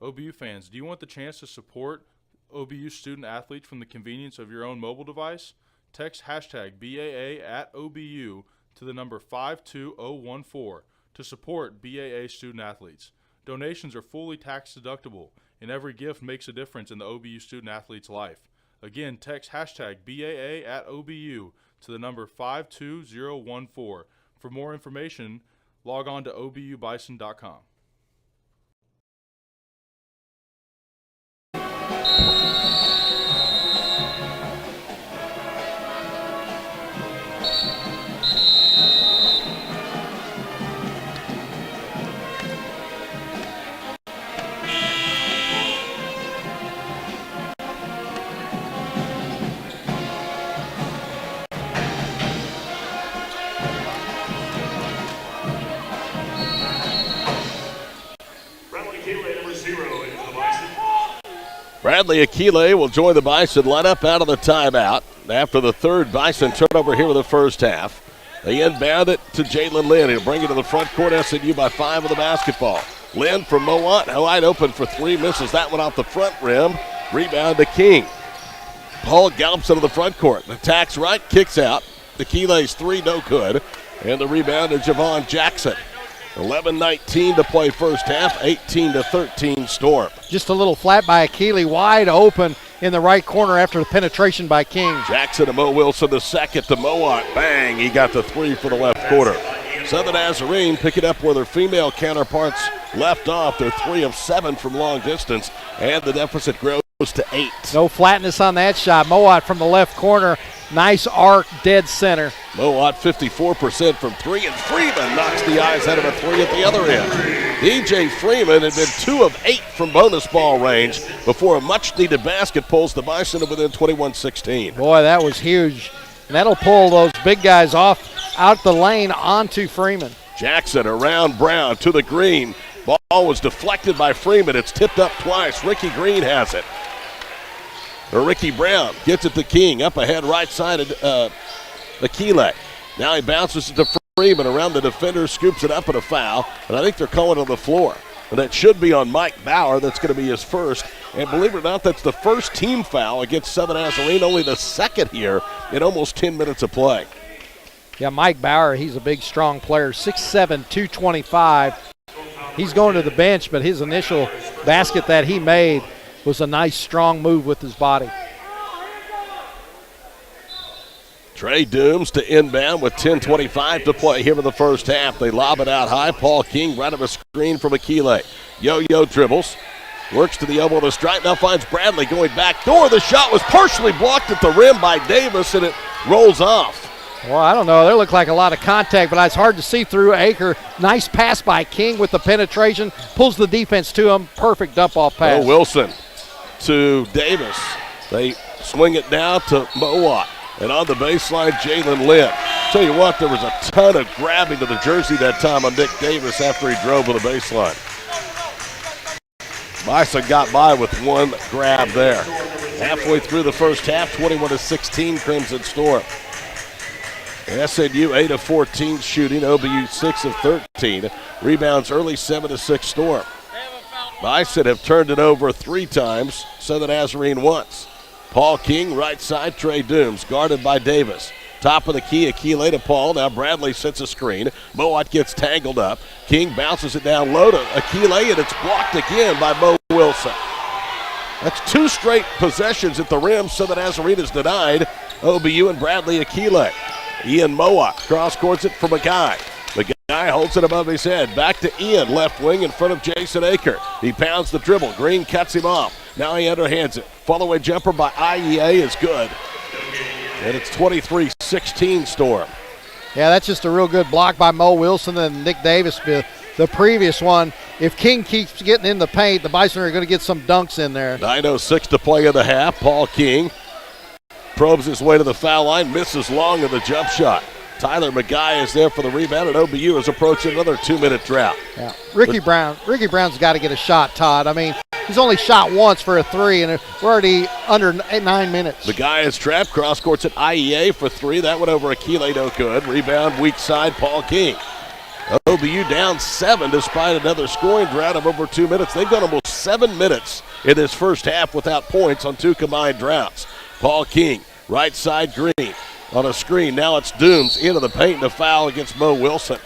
S8: OBU fans, do you want the chance to support OBU student athletes from the convenience of your own mobile device? Text hashtag BAA at OBU to the number 52014 to support BAA student athletes. Donations are fully tax deductible, and every gift makes a difference in the OBU student athlete's life. Again, text hashtag BAA at OBU to the number 52014. For more information, log on to obubison.com.
S2: Bradley Akile will join the Bison lineup out of the timeout after the third Bison turnover here in the first half. They inbound it to Jalen Lynn. He'll bring it to the front court. SNU by 5 with the basketball. Lynn from Mowat, wide open for 3, misses that one off the front rim. Rebound to King. Paul gallops into the front court. Attacks right, kicks out. Akile's 3, no good. And the rebound to Javon Jackson. 11:19 to play first half, 18-13 Storm.
S1: Just a little flat by Akile, wide open in the right corner after the penetration by King.
S2: Jackson to Mo Wilson, the second to Mowat. Bang, he got the 3 for the left quarter. Southern Nazarene pick it up where their female counterparts left off. They're 3 of 7 from long distance, and the deficit grows to 8.
S1: No flatness on that shot. Mowat from the left corner. Nice arc, dead center.
S2: Mowat 54% from 3, and Freeman knocks the eyes out of a 3 at the other end. DJ Freeman had been 2 of 8 from bonus ball range before a much-needed basket pulls the Bison to within 21-16.
S1: Boy, that was huge. And that'll pull those big guys off out the lane onto Freeman.
S2: Jackson around Brown to the green. Ball was deflected by Freeman. It's tipped up twice. Ricky Green has it. Ricky Brown gets it to King. Up ahead, right side of Akile. Now he bounces it to Freeman around the defender, scoops it up and a foul. And I think they're calling on the floor. And that should be on Mike Bauer. That's going to be his first. And believe it or not, that's the first team foul against Southern Nazarene, only the second here in almost 10 minutes of play.
S1: Yeah, Mike Bauer, he's a big, strong player, 6'7", 225. He's going to the bench, but his initial basket that he made was a nice, strong move with his body.
S2: Trey Dooms to inbound with 10:25 to play here in the first half. They lob it out high. Paul King right of a screen from Akile. Yo-yo dribbles. Works to the elbow of the stripe. Now finds Bradley going back door. The shot was partially blocked at the rim by Davis, and it rolls off.
S1: Well, I don't know. There looked like a lot of contact, but it's hard to see through. Aker, nice pass by King with the penetration. Pulls the defense to him. Perfect dump-off pass.
S2: Oh, Wilson to Davis. They swing it down to Mowat. And on the baseline, Jalen Lynn. Tell you what, there was a ton of grabbing to the jersey that time on Nick Davis after he drove to the baseline. Bison got by with one grab there. Halfway through the first half, 21-16 Crimson Storm. SNU 8 of 14 shooting, OBU 6 of 13. Rebounds early, 7-6 Storm. Bison have turned it over 3 times, Southern Nazarene once. Paul King, right side, Trey Dooms, guarded by Davis. Top of the key, Akile to Paul. Now Bradley sets a screen. Mowat gets tangled up. King bounces it down low to Akile, and it's blocked again by Mo Wilson. That's 2 straight possessions at the rim. Southern Nazarene is denied. OBU and Bradley Akile. Ian Mowat cross-courts it from Mackay. Mackay Guy holds it above his head. Back to Ian, left wing in front of Jason Aker. He pounds the dribble. Green cuts him off. Now he underhands it. Follow-away jumper by IEA is good. And it's 23-16 Storm.
S1: Yeah, that's just a real good block by Mo Wilson and Nick Davis. The previous one, if King keeps getting in the paint, the Bison are going to get some dunks in there.
S2: 9:06 to play in the half. Paul King probes his way to the foul line, misses long of the jump shot. Tyler McGuy is there for the rebound, and OBU is approaching another 2-minute drought.
S1: Yeah, Ricky Brown's got to get a shot, Todd. I mean, he's only shot once for a three, and we're already under 9 minutes.
S2: McGuy is trapped, cross courts at IEA for three. That went over Akile, no good. Rebound, weak side, Paul King. OBU down 7 despite another scoring drought of over 2 minutes. They've gone almost 7 minutes in this first half without points on 2 combined droughts. Paul King, right side Green. On a screen, now it's Dooms into the paint and a foul against Mo Wilson.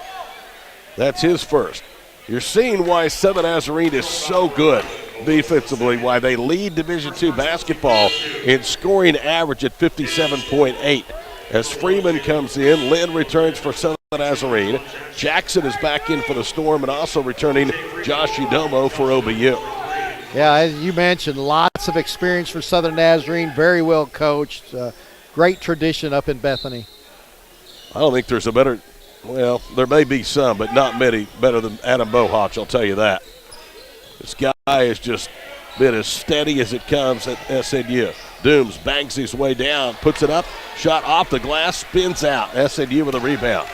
S2: That's his first. You're seeing why Southern Nazarene is so good defensively, why they lead Division II basketball in scoring average at 57.8. As Freeman comes in, Lynn returns for Southern Nazarene. Jackson is back in for the Storm and also returning Josh Udomo for OBU.
S1: Yeah, as you mentioned, lots of experience for Southern Nazarene, very well coached. Great tradition up in Bethany.
S2: I don't think there's a better, well, there may be some, but not many better than Adam Bohach, I'll tell you that. This guy has just been as steady as it comes at SNU. Dooms bangs his way down, puts it up, shot off the glass, spins out. SNU with a rebound.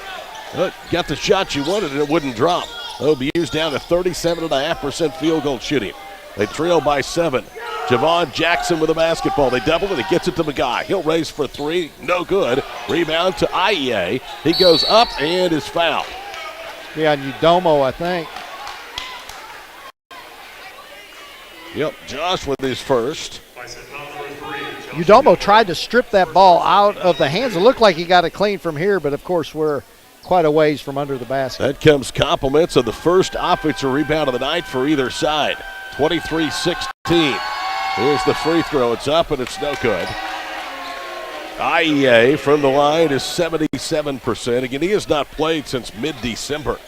S2: Got the shot you wanted and it wouldn't drop. OBU's down to 37.5% field goal shooting. They trail by 7. Javon Jackson with a basketball. They double it. He gets it to McGuy. He'll raise for 3. No good. Rebound to IEA. He goes up and is fouled.
S1: Yeah, Udomo, I think.
S2: Yep, Josh with his first.
S1: Udomo tried to strip that ball out of the hands. It looked like he got it clean from here, but of course we're quite a ways from under the basket.
S2: That comes compliments of the first offensive rebound of the night for either side. 23-16. Here's the free throw. It's up and it's no good. IEA from the line is 77%. Again, he has not played since mid-December.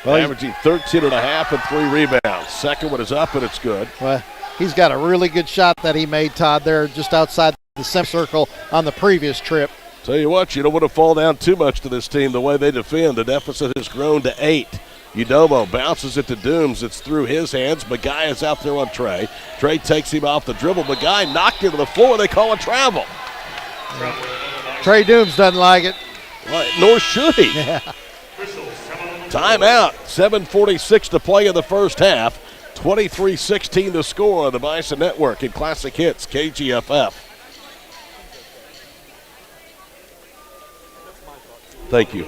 S2: Well, averaging 13.5 and 3 rebounds. Second one is up and it's good.
S1: Well, he's got a really good shot that he made, Todd, there just outside the semicircle on the previous trip.
S2: Tell you what, you don't want to fall down too much to this team the way they defend. The deficit has grown to 8. Udomo bounces it to Dooms. It's through his hands. McGuy is out there on Trey. Trey takes him off the dribble. McGuy knocked him to the floor. They call a travel.
S1: Trey Dooms doesn't like it.
S2: Well, nor should he.
S1: Yeah.
S2: Timeout. 7:46 to play in the first half. 23-16 to score on the Bison Network in Classic Hits KGFF. Thank you.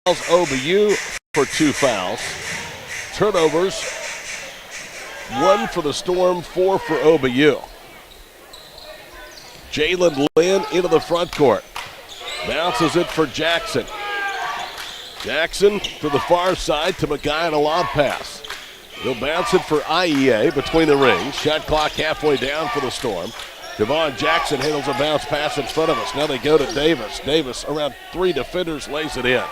S2: OBU for 2 fouls. Turnovers, 1 for the Storm, 4 for OBU. Jalen Lynn into the front court. Bounces it for Jackson. Jackson to the far side to McGuy and a lob pass. He'll bounce it for IEA between the rings. Shot clock halfway down for the Storm. Javon Jackson handles a bounce pass in front of us. Now they go to Davis. Davis around 3 defenders lays it in.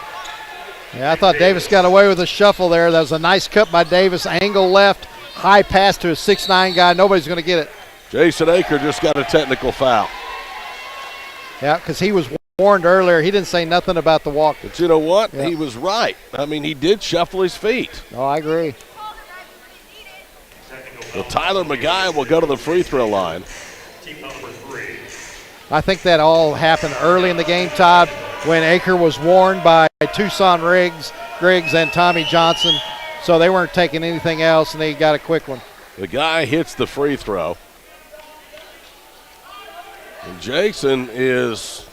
S1: Yeah, I thought Davis got away with a shuffle there. That was a nice cut by Davis. Angle left, high pass to a 6'9" guy. Nobody's going to get it.
S2: Jason Aker just got a technical foul.
S1: Yeah, because he was warned earlier. He didn't say nothing about the walk.
S2: But you know what?
S1: Yeah.
S2: He was right. I mean, he did shuffle his feet.
S1: Oh, I agree.
S2: Well, Tyler McGuy will go to the free throw line.
S7: Team number 3.
S1: I think that all happened early in the game, Todd, when Aker was warned by Tucson Griggs and Tommy Johnson, so they weren't taking anything else, and they got a quick one.
S2: The guy hits the free throw. And Jason is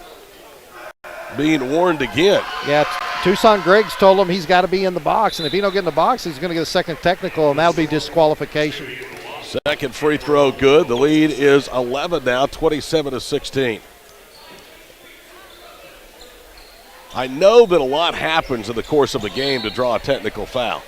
S2: being warned again.
S1: Yeah, Tucson Griggs told him he's got to be in the box, and if he don't get in the box, he's going to get a second technical, and that'll be disqualification.
S2: Second free throw good. The lead is 11 now, 27-16. I know that a lot happens in the course of a game to draw a technical foul,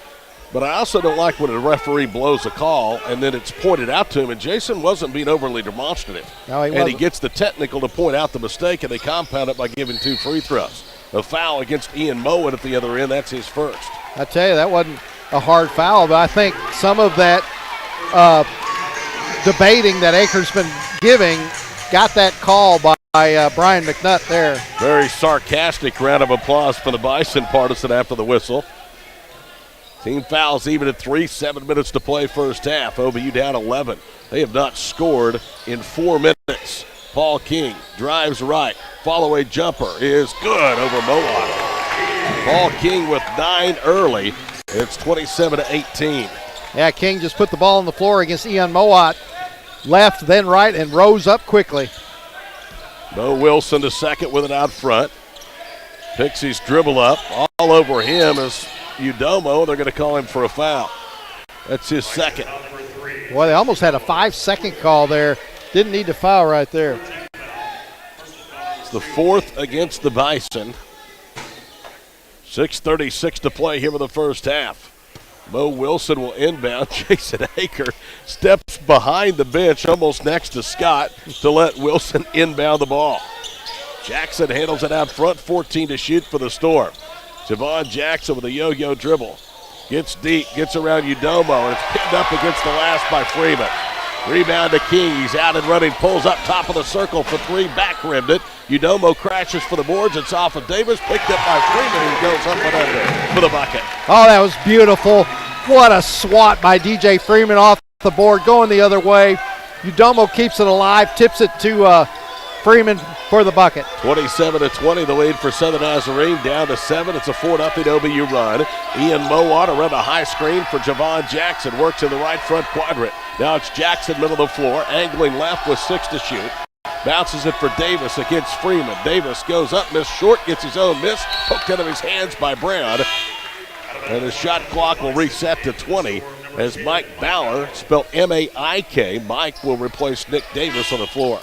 S2: but I also don't like when a referee blows a call and then it's pointed out to him, and Jason wasn't being overly demonstrative.
S1: No, he
S2: and
S1: wasn't.
S2: he gets the technical to point out the mistake, and they compound it by giving 2 free throws. A foul against Ian Moen at the other end, that's his first.
S1: I tell you, that wasn't a hard foul, but I think some of that debating that Aker's been giving got that call by Brian McNutt there.
S2: Very sarcastic round of applause for the Bison partisan after the whistle. Team fouls even at 3, 7 minutes to play first half. OBU down 11. They have not scored in 4 minutes. Paul King drives right. Follow-away jumper is good over Mowat. Paul King with 9 early. It's 27-18.
S1: Yeah, King just put the ball on the floor against Ian Mowat. Left, then right, and rose up quickly.
S2: Mo Wilson to second with it out front. Picks his dribble up. All over him is Udomo. They're going to call him for a foul. That's his second.
S1: Boy, they almost had a 5-second call there. Didn't need to foul right there.
S2: It's the 4th against the Bison. 6:36 to play here in the first half. Mo Wilson will inbound. Jason Aker steps behind the bench almost next to Scott to let Wilson inbound the ball. Jackson handles it out front, 14 to shoot for the Storm. Javon Jackson with a yo-yo dribble. Gets deep, gets around Udomo, and it's pinned up against the last by Freeman. Rebound to King. He's out and running, pulls up top of the circle for 3, back-rimmed it. Udomo crashes for the boards. It's off of Davis, picked up by Freeman, who goes up and under for the bucket.
S1: Oh, that was beautiful. What a swat by DJ Freeman off the board, going the other way. Udomo keeps it alive, tips it to Freeman for the bucket.
S2: 27-20, the lead for Southern Nazarene, down to 7. It's a 4-0 OBU run. Ian Mowat around a high screen for Javon Jackson, works in the right front quadrant. Now it's Jackson, middle of the floor, angling left with 6 to shoot. Bounces it for Davis against Freeman. Davis goes up, missed short, gets his own miss, poked out of his hands by Brown. And the shot clock will reset to 20 as Mike Bauer, spelled M-A-I-K. Mike will replace Nick Davis on the floor.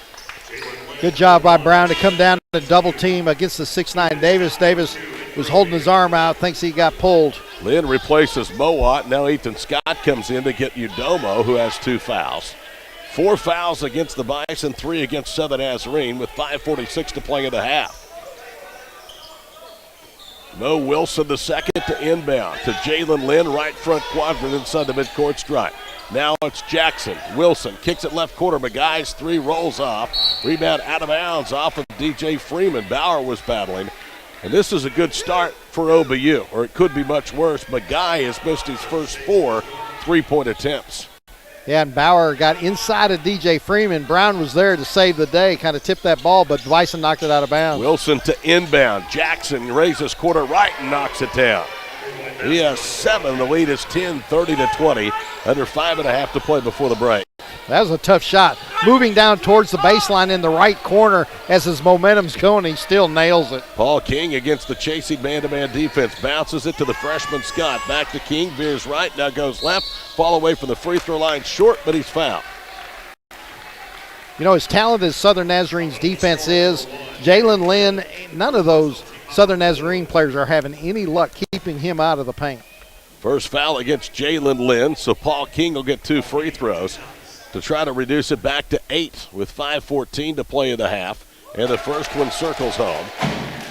S1: Good job by Brown to come down and double team against the 6'9" Davis. Davis was holding his arm out, thinks he got pulled.
S2: Lynn replaces Mowat. Now Ethan Scott comes in to get Udomo, who has 2 fouls. 4 fouls against the Bison, 3 against Southern Nazarene with 5:46 to play in the half. Mo Wilson the second to inbound to Jalen Lynn, right front quadrant inside the midcourt stripe. Now it's Jackson. Wilson kicks it left corner. McGuy's 3 rolls off. Rebound out of bounds off of DJ Freeman. Bauer was battling. And this is a good start for OBU, or it could be much worse. McGuy has missed his first 4 3-point attempts.
S1: Yeah, and Bauer got inside of DJ Freeman. Brown was there to save the day, kind of tipped that ball, but Bison knocked it out of bounds.
S2: Wilson to inbound. Jackson raises quarter right and knocks it down. He has 7. The lead is 10, 30-20. Under 5.5 to play before the break.
S1: That was a tough shot. Moving down towards the baseline in the right corner as his momentum's going, he still nails it.
S2: Paul King against the chasing man-to-man defense. Bounces it to the freshman Scott. Back to King, veers right, now goes left. Fall away from the free throw line, short, but he's fouled.
S1: You know, as talented as Southern Nazarene's defense is, Jalen Lynn, none of those Southern Nazarene players are having any luck keeping him out of the paint.
S2: First foul against Jalen Lynn, so Paul King will get 2 free throws to try to reduce it back to 8 with 5:14 to play in the half. And the first one circles home.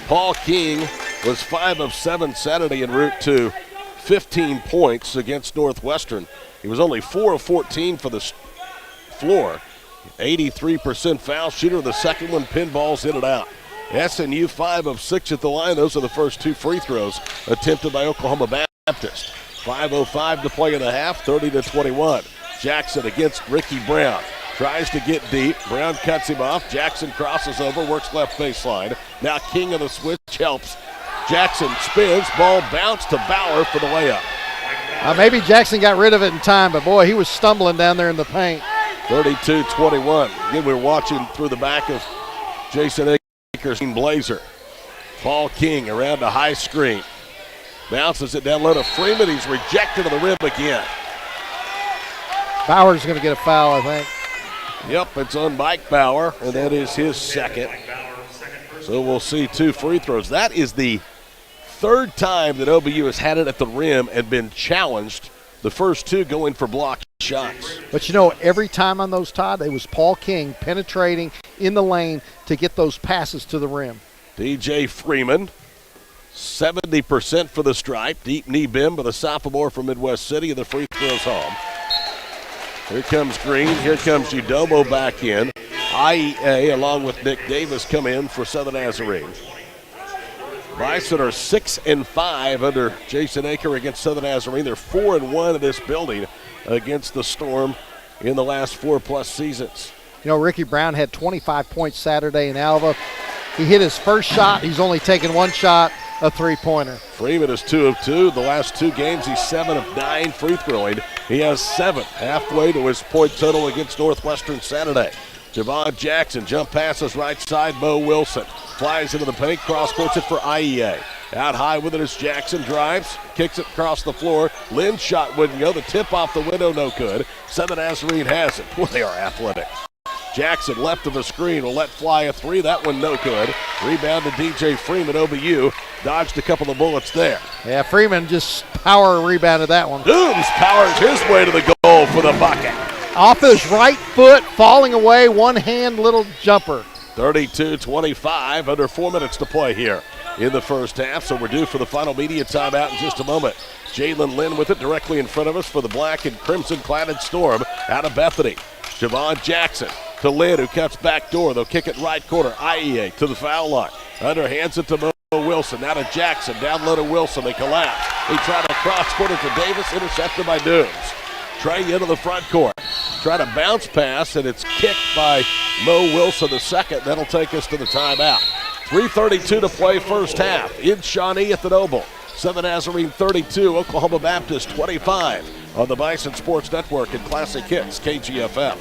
S2: Paul King was 5 of 7 Saturday en route to 15 points against Northwestern. He was only 4 of 14 for the floor. 83% foul shooter. The second one, pinballs in and out. SNU 5 of 6 at the line. Those are the first 2 free throws attempted by Oklahoma Baptist. 5:05 to play in the half, 30-21. Jackson against Ricky Brown. Tries to get deep. Brown cuts him off. Jackson crosses over, works left baseline. Now King of the switch helps. Jackson spins. Ball bounced to Bauer for the layup.
S1: Maybe Jackson got rid of it in time, but boy, he was stumbling down there in the paint.
S2: 32-21. Again, we're watching through the back of Jason Aker's Blazer. Paul King around the high screen. Bounces it down low to Freeman. He's rejected on the rim again.
S1: Bauer's going to get a foul, I think.
S2: Yep, it's on Mike Bauer, and that is his second. So we'll see 2 free throws. That is the 3rd time that OBU has had it at the rim and been challenged. The first 2 going for blocked shots.
S1: But you know, every time on those, Todd, it was Paul King penetrating in the lane to get those passes to the rim.
S2: DJ Freeman, 70% for the stripe. Deep knee bend by the sophomore from Midwest City, and the free throws home. Here comes Green. Here comes Udomo back in. IEA along with Nick Davis come in for Southern Nazarene. Bison are 6-5 under Jason Aker against Southern Nazarene. They're 4-1 in this building against the Storm in the last 4+ seasons.
S1: You know, Ricky Brown had 25 points Saturday in Alva. He hit his first shot. He's only taken 1 shot, a 3-pointer.
S2: Freeman is 2 of 2. The last 2 games, he's 7 of 9 free throwing. He has 7, halfway to his point total against Northwestern Saturday. Javon Jackson, jump passes right side, Mo Wilson. Flies into the paint, cross-courts it for IEA. Out high with it as Jackson drives, kicks it across the floor. Lynn's shot wouldn't go. The tip off the window, no good. Southern Nazarene has it. Boy, they are athletic. Jackson left of the screen will let fly a 3. That one no good. Rebound to DJ Freeman. OBU dodged a couple of bullets there.
S1: Yeah, Freeman just power rebounded that one.
S2: Dooms powers his way to the goal for the bucket.
S1: Off his right foot, falling away, one-hand little jumper.
S2: 32-25, under 4 minutes to play here in the first half, so we're due for the final media timeout in just a moment. Jalen Lynn with it directly in front of us for the black and crimson-cladded Storm out of Bethany. Javon Jackson to Lynn, who cuts back door. They'll kick it right corner. IEA to the foul line. Underhands it to Mo Wilson. Now to Jackson. Down low to Wilson. They collapse. He tried to cross corner to Davis. Intercepted by Dooms. Trey into the front court. Try to bounce pass, and it's kicked by Mo Wilson the second. That'll take us to the timeout. 3:32 to play first half in Shawnee at the Noble. Southern Nazarene 32, Oklahoma Baptist 25 on the Bison Sports Network and Classic Hits KGFF.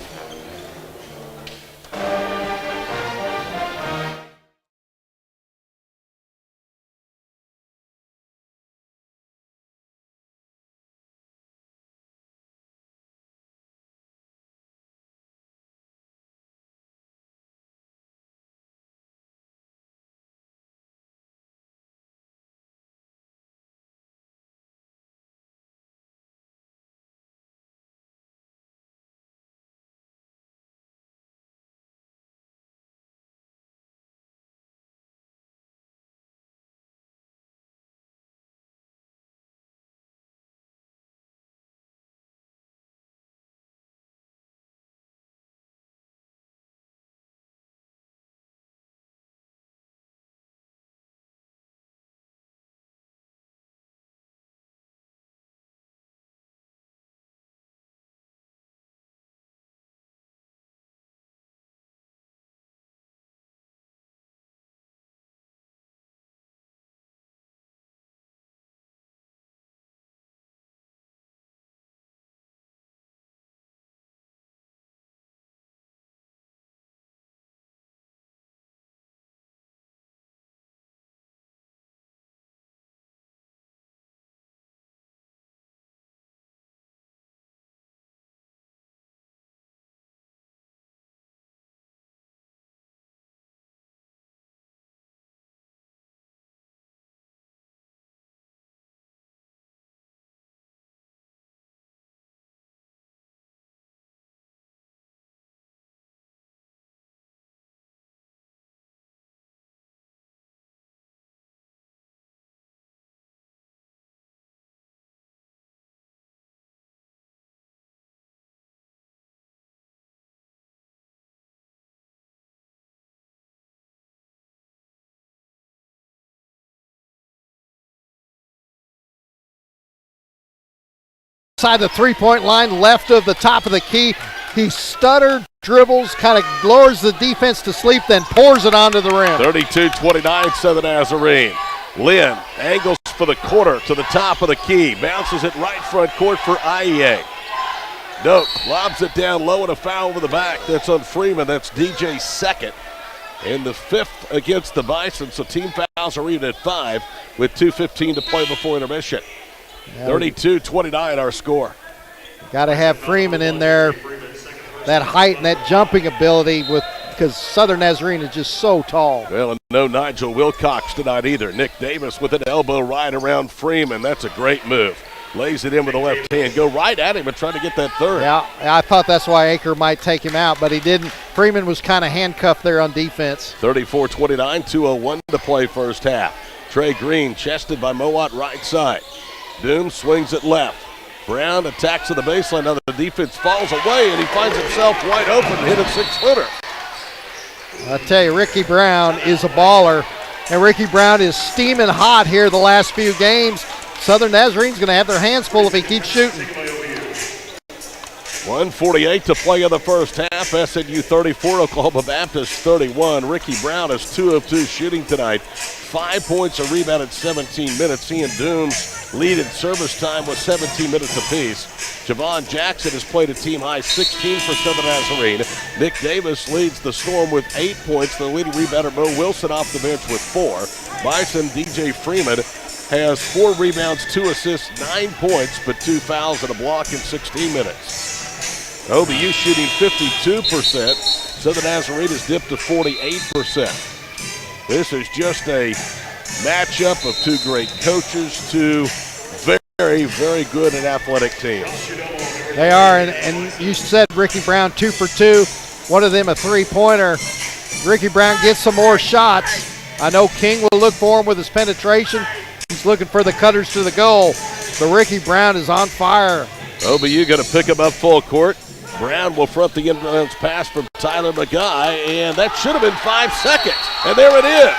S1: outside the three-point line, left of the top of the key. He stuttered, dribbles, kind of lowers the defense to sleep, then pours it onto the rim.
S2: 32-29, Southern Nazarene. Lynn angles for the corner to the top of the key. Bounces it right front court for IEA. Note lobs it down low and a foul over the back. That's on Freeman. That's DJ's second. And the fifth against the Bison. So team fouls are even at 5 with 2:15 to play before intermission. 32-29 our score.
S1: Got to have Freeman in there. That height and that jumping ability because Southern Nazarene is just so tall.
S2: Well, and no Nigel Wilcox tonight either. Nick Davis with an elbow right around Freeman. That's a great move. Lays it in with the left hand. Go right at him and try to get that third.
S1: Yeah, I thought that's why Aker might take him out, but he didn't. Freeman was kind of handcuffed there on defense.
S2: 34-29, 2:01 to play first half. Trey Green chested by Mowat right side. Doom swings it left. Brown attacks to the baseline. Now the defense falls away, and he finds himself wide open and hit a 6-footer.
S1: I tell you, Ricky Brown is a baller, and Ricky Brown is steaming hot here the last few games. Southern Nazarene's going to have their hands full if he keeps shooting.
S2: 1:48 to play in the first half. SNU 34, Oklahoma Baptist 31. Ricky Brown is 2 of 2 shooting tonight. 5 points, a rebound in 17 minutes. He and Dooms lead in service time with 17 minutes apiece. Javon Jackson has played a team-high 16 for Southern Nazarene. Nick Davis leads the Storm with 8 points. The leading rebounder, Mo Wilson, off the bench with 4. Bison DJ Freeman has 4 rebounds, 2 assists, 9 points, but 2 fouls and a block in 16 minutes. OBU shooting 52%. Southern Nazarene has dipped to 48%. This is just a matchup of 2 great coaches, 2 very, very good and athletic teams.
S1: They are, and you said Ricky Brown 2 for 2. One of them a three-pointer. Ricky Brown gets some more shots. I know King will look for him with his penetration. He's looking for the cutters to the goal. But Ricky Brown is on fire.
S2: OBU going to pick him up full court. Brown will front the inbounds pass from Tyler McGuy, and that should have been 5 seconds. And there it is.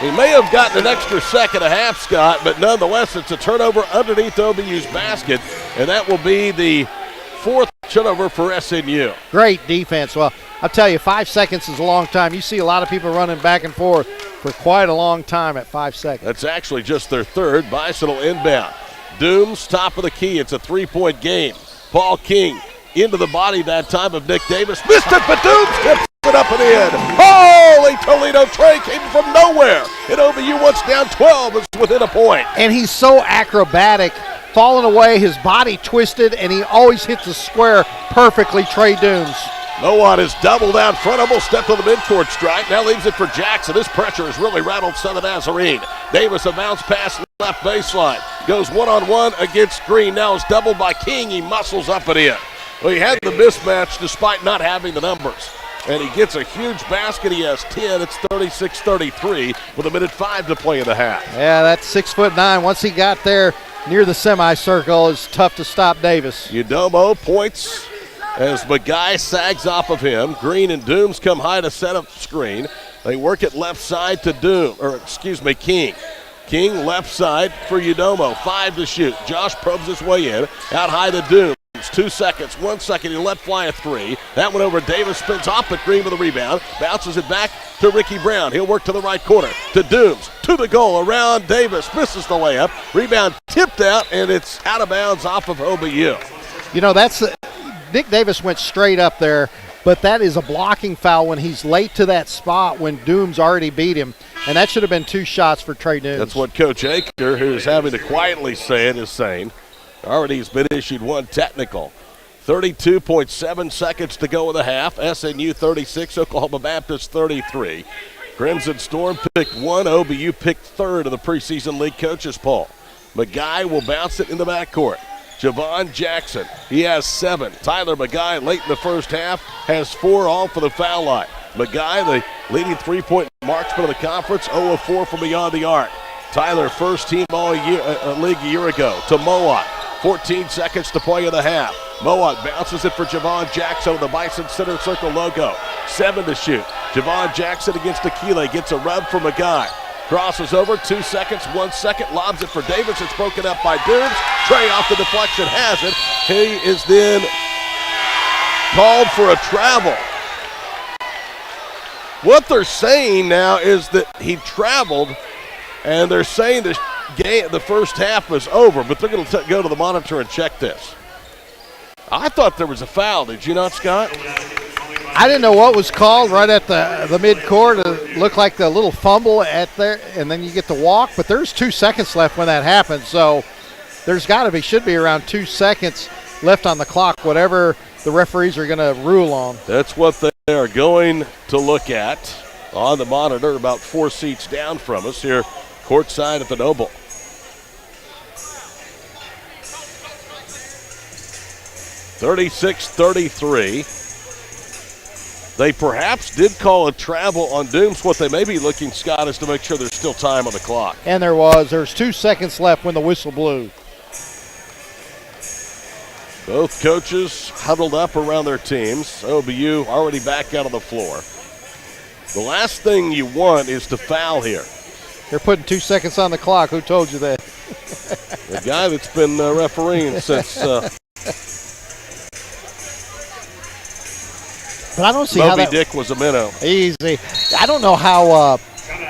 S2: He may have gotten an extra second and a half, Scott, but nonetheless, it's a turnover underneath OBU's basket, and that will be the 4th turnover for SNU.
S1: Great defense. Well, I'll tell you, 5 seconds is a long time. You see a lot of people running back and forth for quite a long time at 5 seconds.
S2: That's actually just their 3rd. Bison will inbound. Dooms, top of the key. It's a 3-point game. Paul King into the body that time of Nick Davis. Missed it, but Dooms tips it up and in. Holy Toledo! Trey came from nowhere. And OBU once down 12 is within a point.
S1: And he's so acrobatic, falling away, his body twisted, and he always hits the square perfectly, Trey Dooms.
S2: Mowat is doubled out front, almost stepped on the midcourt strike. Now leaves it for Jackson. This pressure has really rattled Southern Nazarene. Davis, a bounce pass left baseline. Goes one-on-one against Green. Now is doubled by King. He muscles up and in. Well, he had the mismatch despite not having the numbers. And he gets a huge basket. He has 10. It's 36-33 with 1:05 to play in the half.
S1: Yeah, that's 6'9". Once he got there near the semicircle, it's tough to stop Davis.
S2: Udomo points as McGuy sags off of him. Green and Dooms come high to set up screen. They work it left side to King. King left side for Udomo. 5 to shoot. Josh probes his way in. Out high to Dooms. 2 seconds. 1 second. He let fly a 3. That one over. Davis spins off at Green with a rebound. Bounces it back to Ricky Brown. He'll work to the right corner. To Dooms. To the goal. Around Davis. Misses the layup. Rebound tipped out, and it's out of bounds off of OBU.
S1: You know, Nick Davis went straight up there, but that is a blocking foul when he's late to that spot when Dooms already beat him. And that should have been 2 shots for Trey Dooms.
S2: That's what Coach Aker, who's having to quietly say it, is saying. Already has been issued 1 technical. 32.7 seconds to go in the half. SNU 36, Oklahoma Baptist 33. Crimson Storm picked 1. OBU picked 3rd of the preseason league coaches poll. McGuy will bounce it in the backcourt. Javon Jackson, he has 7. Tyler McGuy, late in the first half, has 4, all for the foul line. McGuy, the leading 3-point marksman of the conference, 0 of 4 from beyond the arc. Tyler, first team all league a year ago, to Mowat. 14 seconds to play in the half. Mowat bounces it for Javon Jackson with the Bison center circle logo. 7 to shoot. Javon Jackson against Aquila gets a rub from McGuy. Crosses over, 2 seconds, 1 second, lobs it for Davis. It's broken up by Dooms. Trey off the deflection has it. He is then called for a travel. What they're saying now is that he traveled, and they're saying the first half was over, but they're going to go to the monitor and check this. I thought there was a foul. Did you not, Scott?
S1: I didn't know what was called right at the midcourt. It looked like the little fumble at there, and then you get the walk. But there's 2 seconds left when that happened, so there's should be around 2 seconds left on the clock, whatever the referees are going to rule on.
S2: That's what they are going to look at on the monitor, about 4 seats down from us here, courtside at the Noble. (36-33). They perhaps did call a travel on Dooms. What they may be looking, Scott, is to make sure there's still time on the clock.
S1: And there's 2 seconds left when the whistle blew.
S2: Both coaches huddled up around their teams. OBU already back out on the floor. The last thing you want is to foul here.
S1: They're putting 2 seconds on the clock. Who told you that?
S2: The guy that's been refereeing since
S1: but I don't see how
S2: Moby Dick was a minnow.
S1: Easy. I don't know how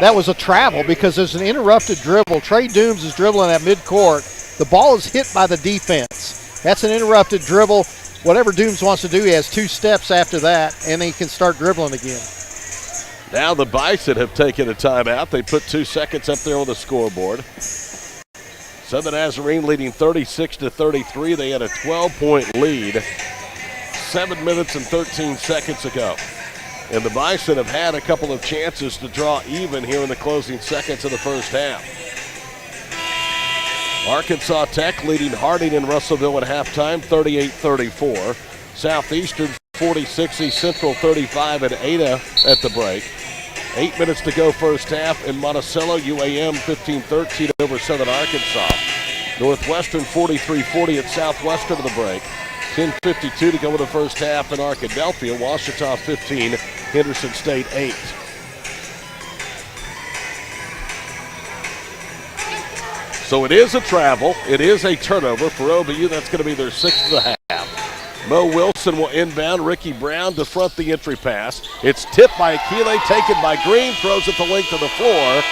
S1: that was a travel because there's an interrupted dribble. Trey Dooms is dribbling at midcourt. The ball is hit by the defense. That's an interrupted dribble. Whatever Dooms wants to do, he has 2 steps after that, and he can start dribbling again.
S2: Now the Bison have taken a timeout. They put 2 seconds up there on the scoreboard. Southern Nazarene leading 36-33. They had a 12-point lead 7 minutes and 13 seconds ago. And the Bison have had a couple of chances to draw even here in the closing seconds of the first half. Arkansas Tech leading Harding and Russellville at halftime, 38-34. Southeastern 46, East Central 35 at Ada at the break. 8 minutes to go first half in Monticello, UAM 15-13 over Southern Arkansas. Northwestern 43-40 at Southwestern to the break. 10:52 to go in the first half in Arkadelphia. Washita 15, Henderson State 8. So it is a travel. It is a turnover for OBU. That's going to be their 6th of the half. Mo Wilson will inbound. Ricky Brown to front the entry pass. It's tipped by Akile, taken by Green, throws it the length of the floor,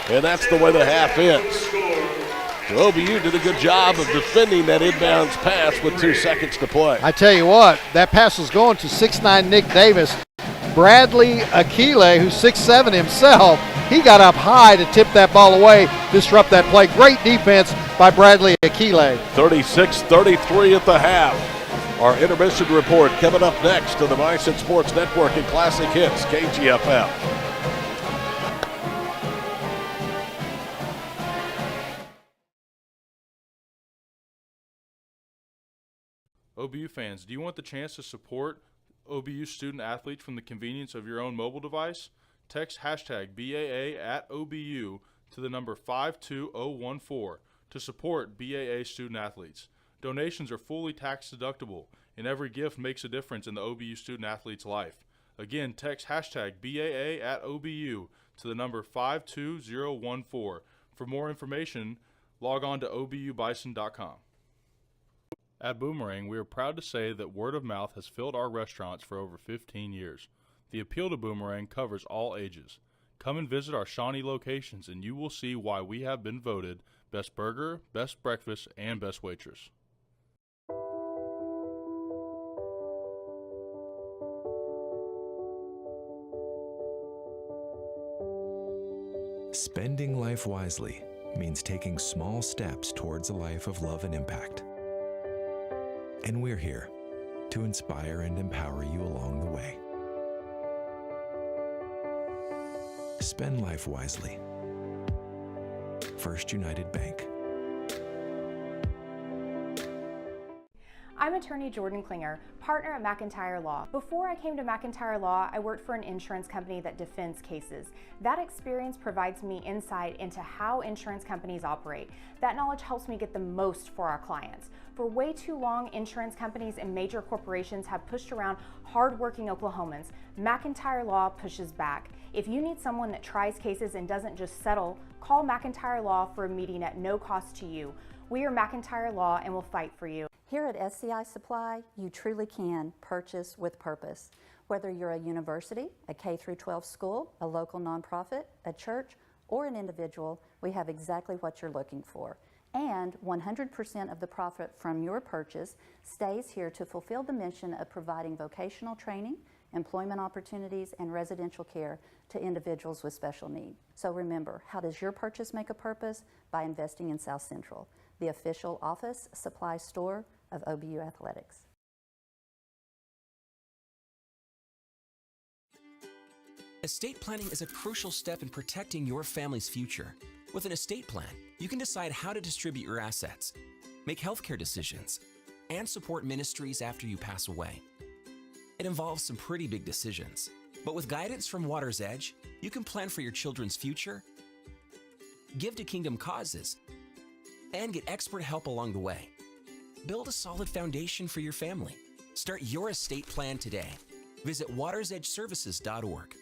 S2: and that's the way the half ends. So OBU did a good job of defending that inbounds pass with 2 seconds to play.
S1: I tell you what, that pass was going to 6'9" Nick Davis. Bradley Akile, who's 6'7" himself, he got up high to tip that ball away, disrupt that play. Great defense by Bradley Akile.
S2: 36-33 at the half. Our intermission report coming up next to the Bison Sports Network and Classic Hits, KGFL.
S8: OBU fans, do you want the chance to support OBU student athletes from the convenience of your own mobile device? Text hashtag BAA at OBU to the number 52014 to support BAA student athletes. Donations are fully tax deductible, and every gift makes a difference in the OBU student athlete's life. Again, text hashtag BAA at OBU to the number 52014. For more information, log on to obubison.com. At Boomerang, we are proud to say that word of mouth has filled our restaurants for over 15 years. The appeal to Boomerang covers all ages. Come and visit our Shawnee locations and you will see why we have been voted Best Burger, Best Breakfast, and Best Waitress.
S9: Spending life wisely means taking small steps towards a life of love and impact. And we're here to inspire and empower you along the way. Spend life wisely. First United Bank.
S10: I'm attorney Jordan Klinger, partner at McIntyre Law. Before I came to McIntyre Law, I worked for an insurance company that defends cases. That experience provides me insight into how insurance companies operate. That knowledge helps me get the most for our clients. For way too long, insurance companies and major corporations have pushed around hard-working Oklahomans. McIntyre Law pushes back. If you need someone that tries cases and doesn't just settle, call McIntyre Law for a meeting at no cost to you. We are McIntyre Law and will fight for you.
S5: Here at SCI Supply, you truly can purchase with purpose. Whether you're a university, a K-12 school, a local nonprofit, a church, or an individual, we have exactly what you're looking for. And 100% of the profit from your purchase stays here to fulfill the mission of providing vocational training, employment opportunities, and residential care to individuals with special need. So remember, how does your purchase make a purpose? By investing in South Central, the official office supply store of OBU Athletics.
S11: Estate planning is a crucial step in protecting your family's future. With an estate plan, you can decide how to distribute your assets, make healthcare decisions, and support ministries after you pass away. It involves some pretty big decisions, but with guidance from Water's Edge, you can plan for your children's future, give to kingdom causes, and get expert help along the way. Build a solid foundation for your family. Start your estate plan today. Visit watersedgeservices.org.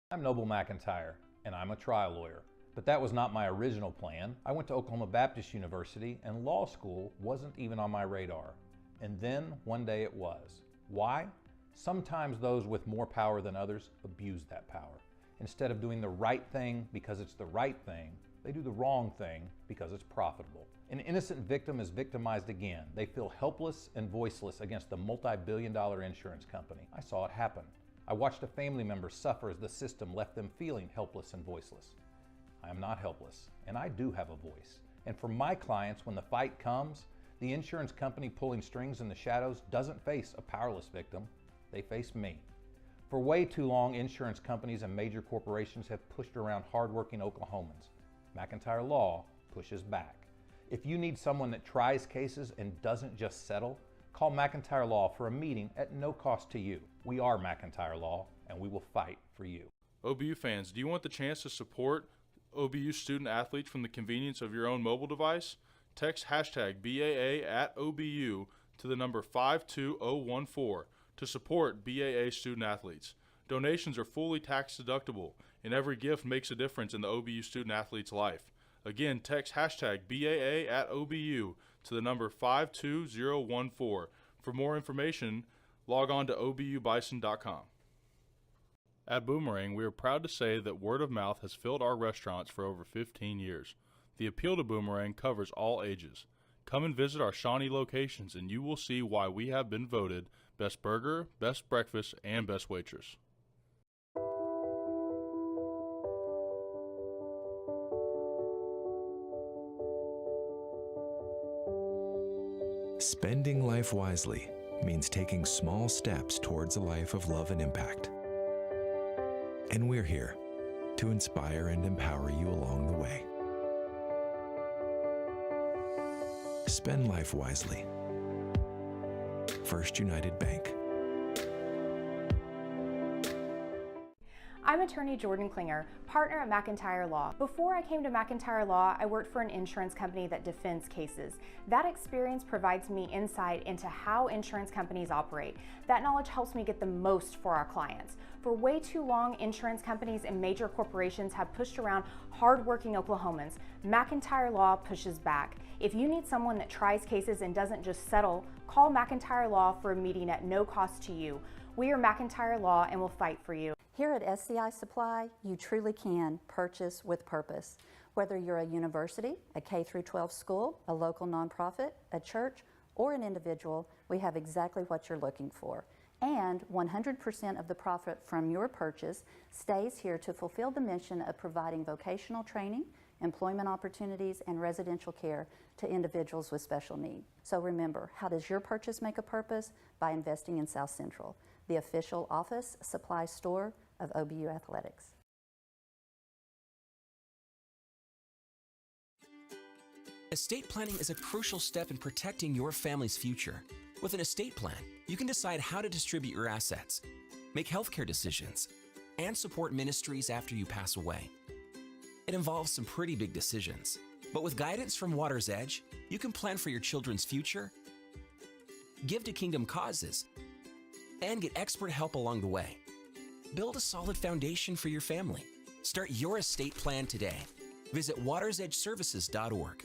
S12: I'm Noble McIntyre, and I'm a trial lawyer. But that was not my original plan. I went to Oklahoma Baptist University, and law school wasn't even on my radar. And then, one day it was. Why? Sometimes those with more power than others abuse that power. Instead of doing the right thing because it's the right thing, they do the wrong thing because it's profitable. An innocent victim is victimized again. They feel helpless and voiceless against the multi-billion-dollar insurance company. I saw it happen. I watched a family member suffer as the system left them feeling helpless and voiceless. I am not helpless, and I do have a voice. And for my clients, when the fight comes, the insurance company pulling strings in the shadows doesn't face a powerless victim, they face me. For way too long, insurance companies and major corporations have pushed around hardworking Oklahomans. McIntyre Law pushes back. If you need someone that tries cases and doesn't just settle, call McIntyre Law for a meeting at no cost to you. We are McIntyre Law, and we will fight for you.
S8: OBU fans, do you want the chance to support OBU student athletes from the convenience of your own mobile device? Text hashtag BAA at OBU to the number 52014 to support BAA student athletes. Donations are fully tax deductible, and every gift makes a difference in the OBU student athlete's life. Again, text hashtag BAA at OBU to the number 52014. For more information, log on to obubison.com. At Boomerang, we are proud to say that word of mouth has filled our restaurants for over 15 years. The appeal to Boomerang covers all ages. Come and visit our Shawnee locations and you will see why we have been voted Best Burger, Best Breakfast, and Best Waitress.
S9: Spending life wisely means taking small steps towards a life of love and impact. And we're here to inspire and empower you along the way. Spend life wisely. First United Bank.
S10: I'm attorney Jordan Klinger, partner at McIntyre Law. Before I came to McIntyre Law, I worked for an insurance company that defends cases. That experience provides me insight into how insurance companies operate. That knowledge helps me get the most for our clients. For For way too long, insurance companies and major corporations have pushed around hardworking Oklahomans. McIntyre Law pushes back. If you need someone that tries cases and doesn't just settle, call McIntyre Law for a meeting at no cost to you. We are McIntyre Law and will fight for you.
S5: Here at SCI Supply, you truly can purchase with purpose. Whether you're a university, a K-12 school, a local nonprofit, a church, or an individual, we have exactly what you're looking for. And 100% of the profit from your purchase stays here to fulfill the mission of providing vocational training, employment opportunities, and residential care to individuals with special need. So remember, how does your purchase make a purpose? By investing in South Central, the official office supply store of OBU Athletics.
S11: Estate planning is a crucial step in protecting your family's future. With an estate plan, you can decide how to distribute your assets, make healthcare decisions, and support ministries after you pass away. It involves some pretty big decisions, but with guidance from Water's Edge, you can plan for your children's future, give to kingdom causes, and get expert help along the way. Build a solid foundation for your family. Start your estate plan today. Visit watersedgeservices.org.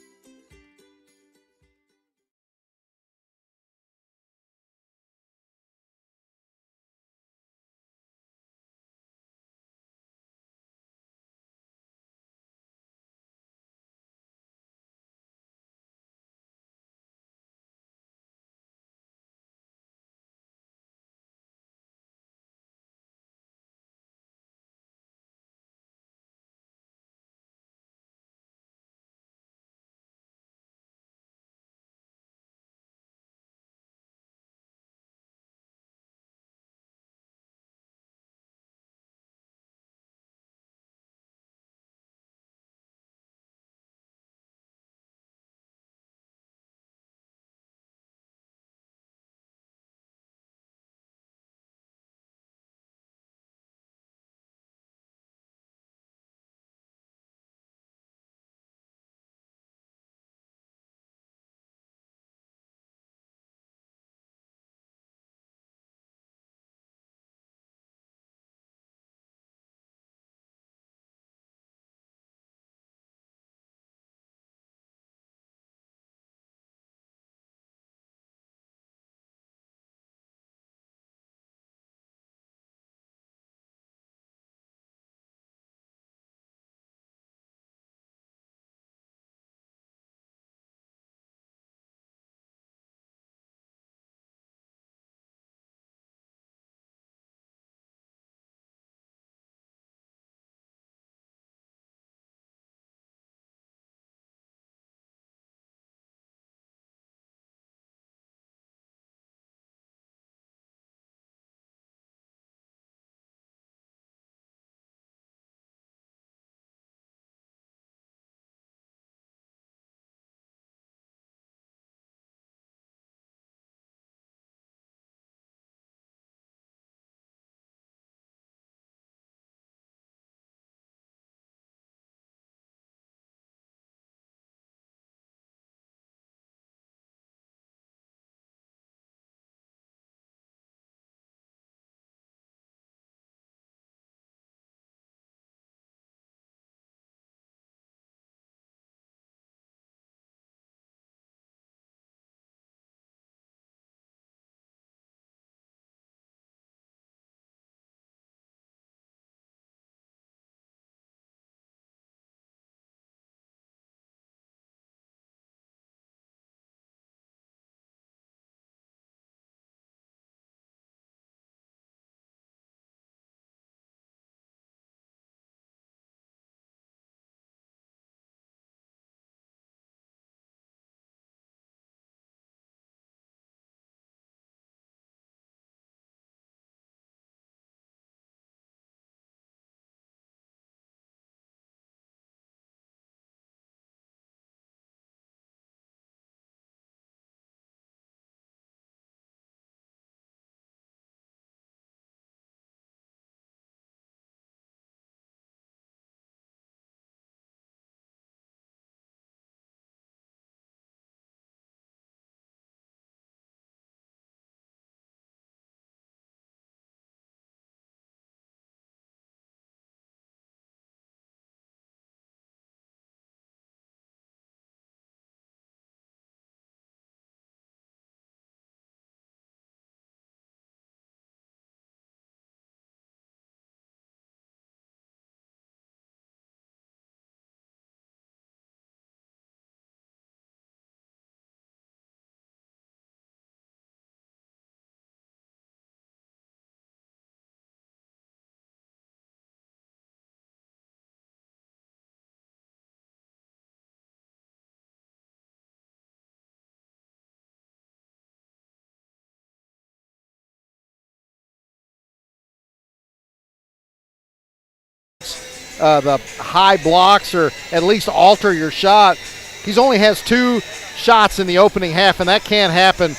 S1: the high blocks or at least alter your shot. He's only has 2 shots in the opening half, and that can't happen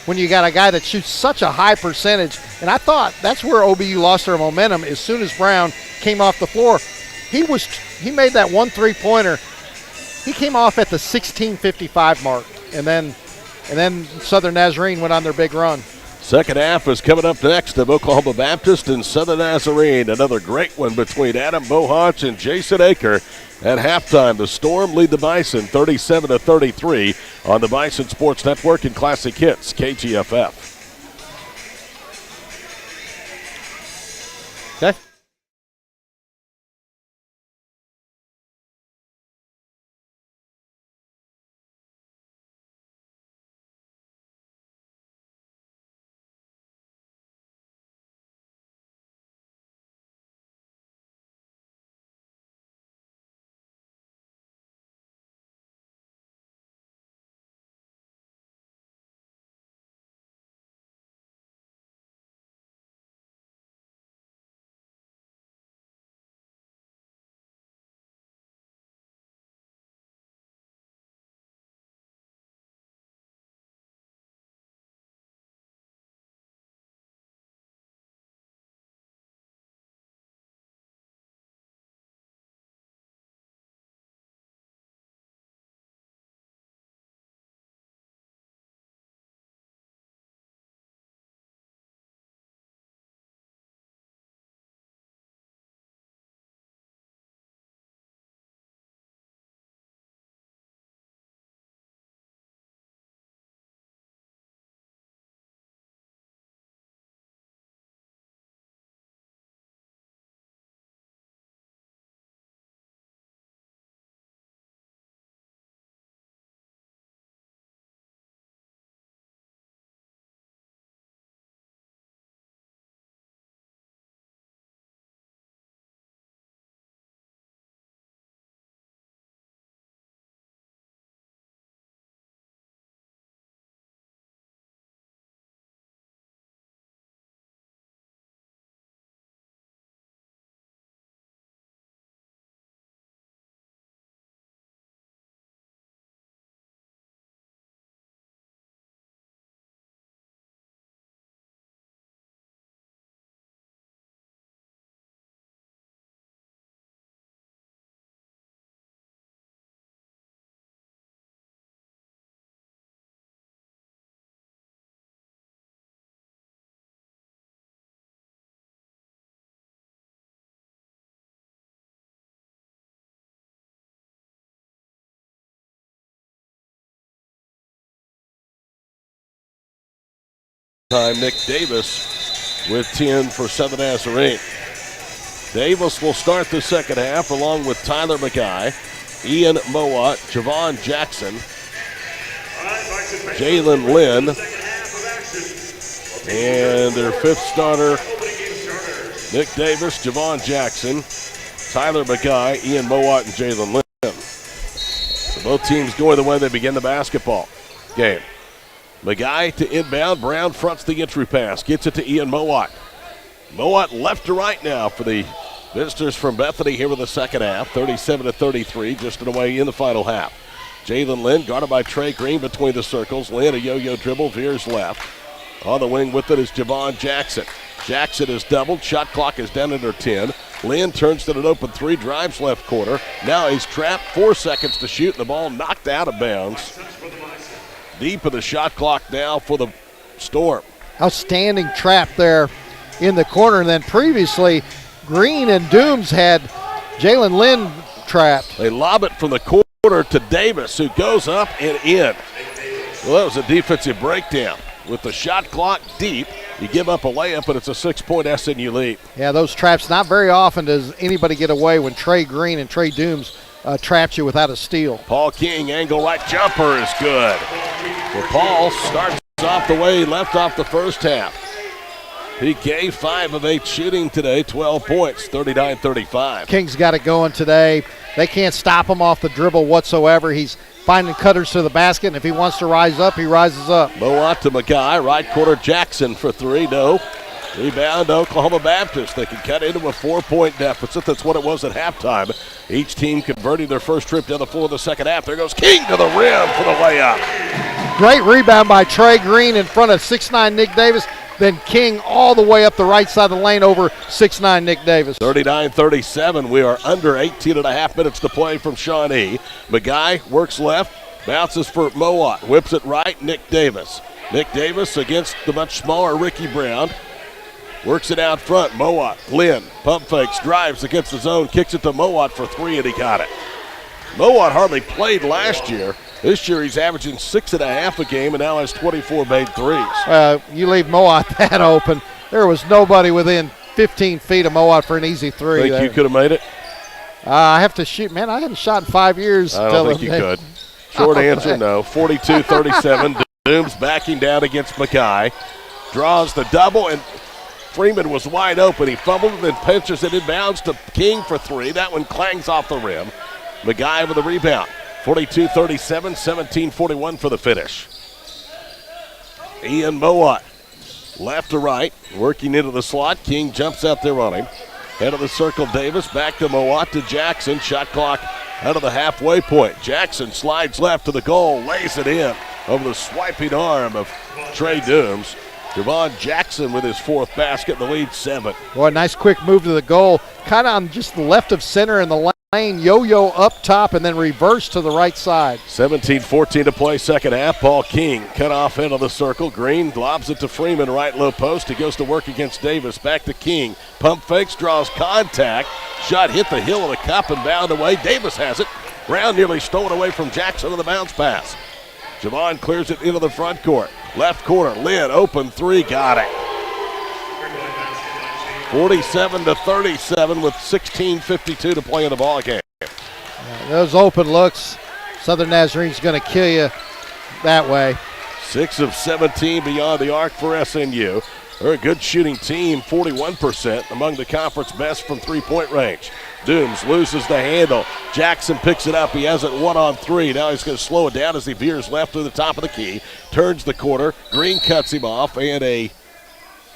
S1: when you got a guy that shoots such a high percentage. And I thought that's where OBU lost their momentum as soon as Brown came off the floor. He made that 1 3-pointer. He came off at the 16:55 mark, and then Southern Nazarene went on their big run.
S2: Second half is coming up next of Oklahoma Baptist and Southern Nazarene. Another great one between Adam Bohach and Jason Aker. At halftime, the Storm lead the Bison 37-33 on the Bison Sports Network and Classic Hits, KGFF.
S1: Okay.
S2: Time, Nick Davis with 10 for Southern Nazarene. Davis will start the second half along with Tyler McGuy, Ian Mowat, Javon Jackson, Jalen Lynn, and their fifth starter, Nick Davis, Javon Jackson, Tyler McGuy, Ian Mowat, and Jalen Lynn. So both teams going the way they begin the basketball game. McGuy to inbound. Brown fronts the entry pass. Gets it to Ian Mowat. Mowat left to right now for the visitors from Bethany here in the second half. 37-33, just and away in the final half. Jalen Lynn guarded by Trey Green between the circles. Lynn, a yo-yo dribble, veers left. On the wing with it is Javon Jackson. Jackson is doubled. Shot clock is down under 10. Lynn turns to an open three, drives left corner. Now he's trapped. 4 seconds to shoot, and the ball knocked out of bounds. Deep in the shot clock now for the Storm.
S1: Outstanding trap there in the corner. And then previously, Green and Dooms had Jalen Lynn trapped.
S2: They lob it from the corner to Davis, who goes up and in. Well, that was a defensive breakdown. With the shot clock deep, you give up a layup, and it's a 6-point SNU lead.
S1: Yeah, those traps, not very often does anybody get away when Trey Green and Trey Dooms traps you without a steal.
S2: Paul King, angle right jumper is good. Well, Paul starts off the way he left off the first half. He gave 5 of 8 shooting today, 12 points, 39-35.
S1: King's got it going today. They can't stop him off the dribble whatsoever. He's finding cutters to the basket, and if he wants to rise up, he rises up.
S2: Mowat to McGuy, right corner Jackson for 3, no. Rebound Oklahoma Baptist. They can cut into a 4-point deficit. That's what it was at halftime. Each team converting their first trip down the floor of the second half. There goes King to the rim for the layup.
S1: Great rebound by Trey Green in front of 6'9" Nick Davis. Then King all the way up the right side of the lane over 6'9" Nick Davis.
S2: 39-37. We are under 18 and a half minutes to play from Shawnee. McGuy works left, bounces for Mowat, whips it right, Nick Davis. Nick Davis against the much smaller Ricky Brown. Works it out front. Mowat, Lynn, pump fakes, drives against the zone, kicks it to Mowat for three, and he got it. Mowat hardly played last year. This year he's averaging 6.5 a game and now has 24 made threes.
S1: You leave Mowat that open. There was nobody within 15 feet of Mowat for an easy three.
S2: Think you could have made it?
S1: I have to shoot. Man, I hadn't shot in 5 years.
S2: I don't think you could. Short answer, no. 42-37. Dooms backing down against McKay. Draws the double, and Freeman was wide open. He fumbled and then pinches it inbounds to King for three. That one clangs off the rim. McGuy with the rebound. 42-37, 17-41 for the finish. Ian Mowat, left to right, working into the slot. King jumps out there on him. Head of the circle, Davis, back to Mowat to Jackson. Shot clock out of the halfway point. Jackson slides left to the goal, lays it in over the swiping arm of Trey Dooms. Javon Jackson with his fourth basket, the lead 7.
S1: Boy, nice quick move to the goal. Kind of on just the left of center in the lane, yo-yo up top and then reverse to the right side.
S2: 17-14 to play second half. Paul King cut off into the circle. Green lobs it to Freeman, right low post. He goes to work against Davis. Back to King. Pump fakes, draws contact. Shot hit the heel of the cup and bound away. Davis has it. Brown nearly stolen away from Jackson on the bounce pass. Javon clears it into the front court. Left corner, Lynn, open three, got it. 47-37 with 16:52 to play in the ball game.
S1: Those open looks, Southern Nazarene's going to kill you that way.
S2: 6 of 17 beyond the arc for SNU. They're a good shooting team, 41%, among the conference best from three-point range. Dooms loses the handle. Jackson picks it up. He has it 1-on-3. Now he's going to slow it down as he veers left to the top of the key. Turns the corner. Green cuts him off, and a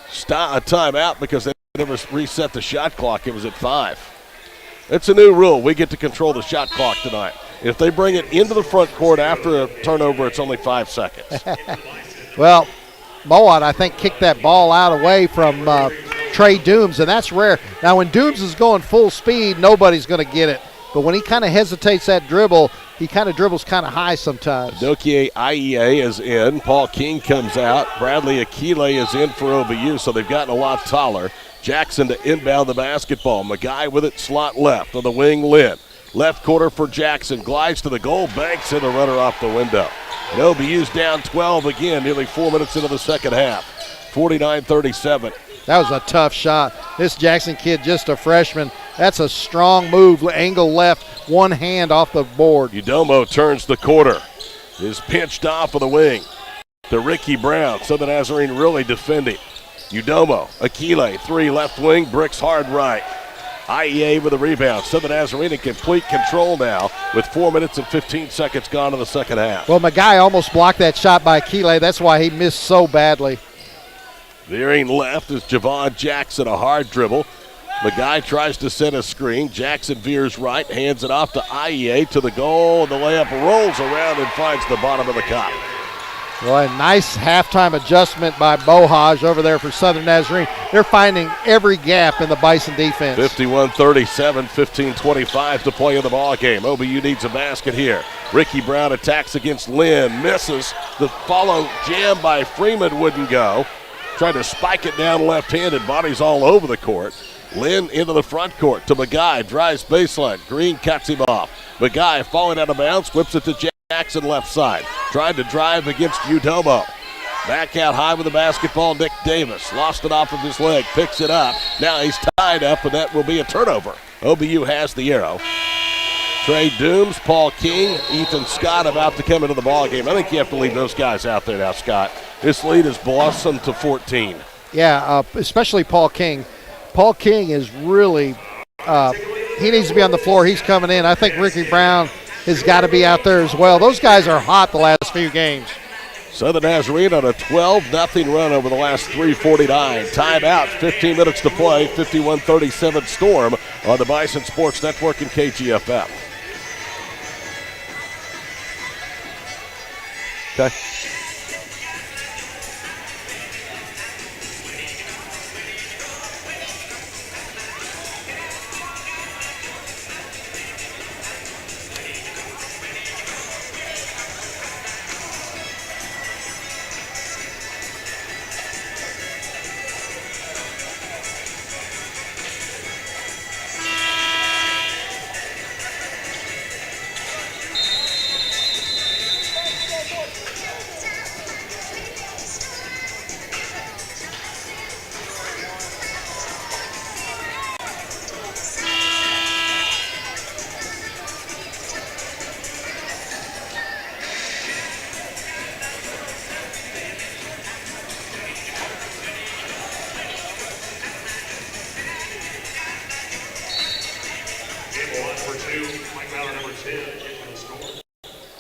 S2: timeout because they never reset the shot clock. It was at 5. It's a new rule. We get to control the shot clock tonight. If they bring it into the front court after a turnover, it's only 5 seconds.
S1: Well, Mowat, I think, kicked that ball out away from Trey Dooms, and that's rare. Now, when Dooms is going full speed, nobody's going to get it. But when he kind of hesitates that dribble, he kind of dribbles kind of high sometimes.
S2: Dokie IEA is in. Paul King comes out. Bradley Akile is in for OBU, so they've gotten a lot taller. Jackson to inbound the basketball. McGuy with it, slot left on the wing, Lynn. Left corner for Jackson. Glides to the goal, banks in the runner off the window. And OBU's down 12 again, nearly 4 minutes into the second half. 49-37.
S1: That was a tough shot. This Jackson kid, just a freshman. That's a strong move. Angle left, one hand off the board.
S2: Udomo turns the corner. Is pinched off of the wing to Ricky Brown. Southern Nazarene really defending. Udomo, Akile, 3 left wing, bricks hard right. IEA with a rebound. Southern Nazarene in complete control now with 4 minutes and 15 seconds gone in the second half.
S1: Well, McGuy almost blocked that shot by Akile. That's why he missed so badly.
S2: Veering left is Javon Jackson, a hard dribble. McGuy tries to set a screen. Jackson veers right, hands it off to IEA to the goal, and the layup rolls around and finds the bottom of the cup.
S1: Well, a nice halftime adjustment by Bohaj over there for Southern Nazarene. They're finding every gap in the Bison defense.
S2: 51-37, 15-25 to play in the ball game. OBU needs a basket here. Ricky Brown attacks against Lynn, misses. The follow jam by Freeman wouldn't go. Tried to spike it down left-handed, bodies all over the court. Lynn into the front court to McGuy, drives baseline. Green cuts him off. McGuy falling out of bounds, whips it to Jackson left side. Tried to drive against Udomo. Back out high with the basketball, Nick Davis. Lost it off of his leg, picks it up. Now he's tied up, and that will be a turnover. OBU has the arrow. Trey Dooms, Paul King, Ethan Scott about to come into the ball game. I think you have to leave those guys out there now, Scott. This lead has blossomed to 14.
S1: Yeah, especially Paul King. Paul King is really he needs to be on the floor. He's coming in. I think Ricky Brown has got to be out there as well. Those guys are hot the last few games.
S2: Southern Nazarene on a 12-0 run over the last 3:49. Timeout, 15 minutes to play, 51-37 Storm on the Bison Sports Network and KGFF. Okay.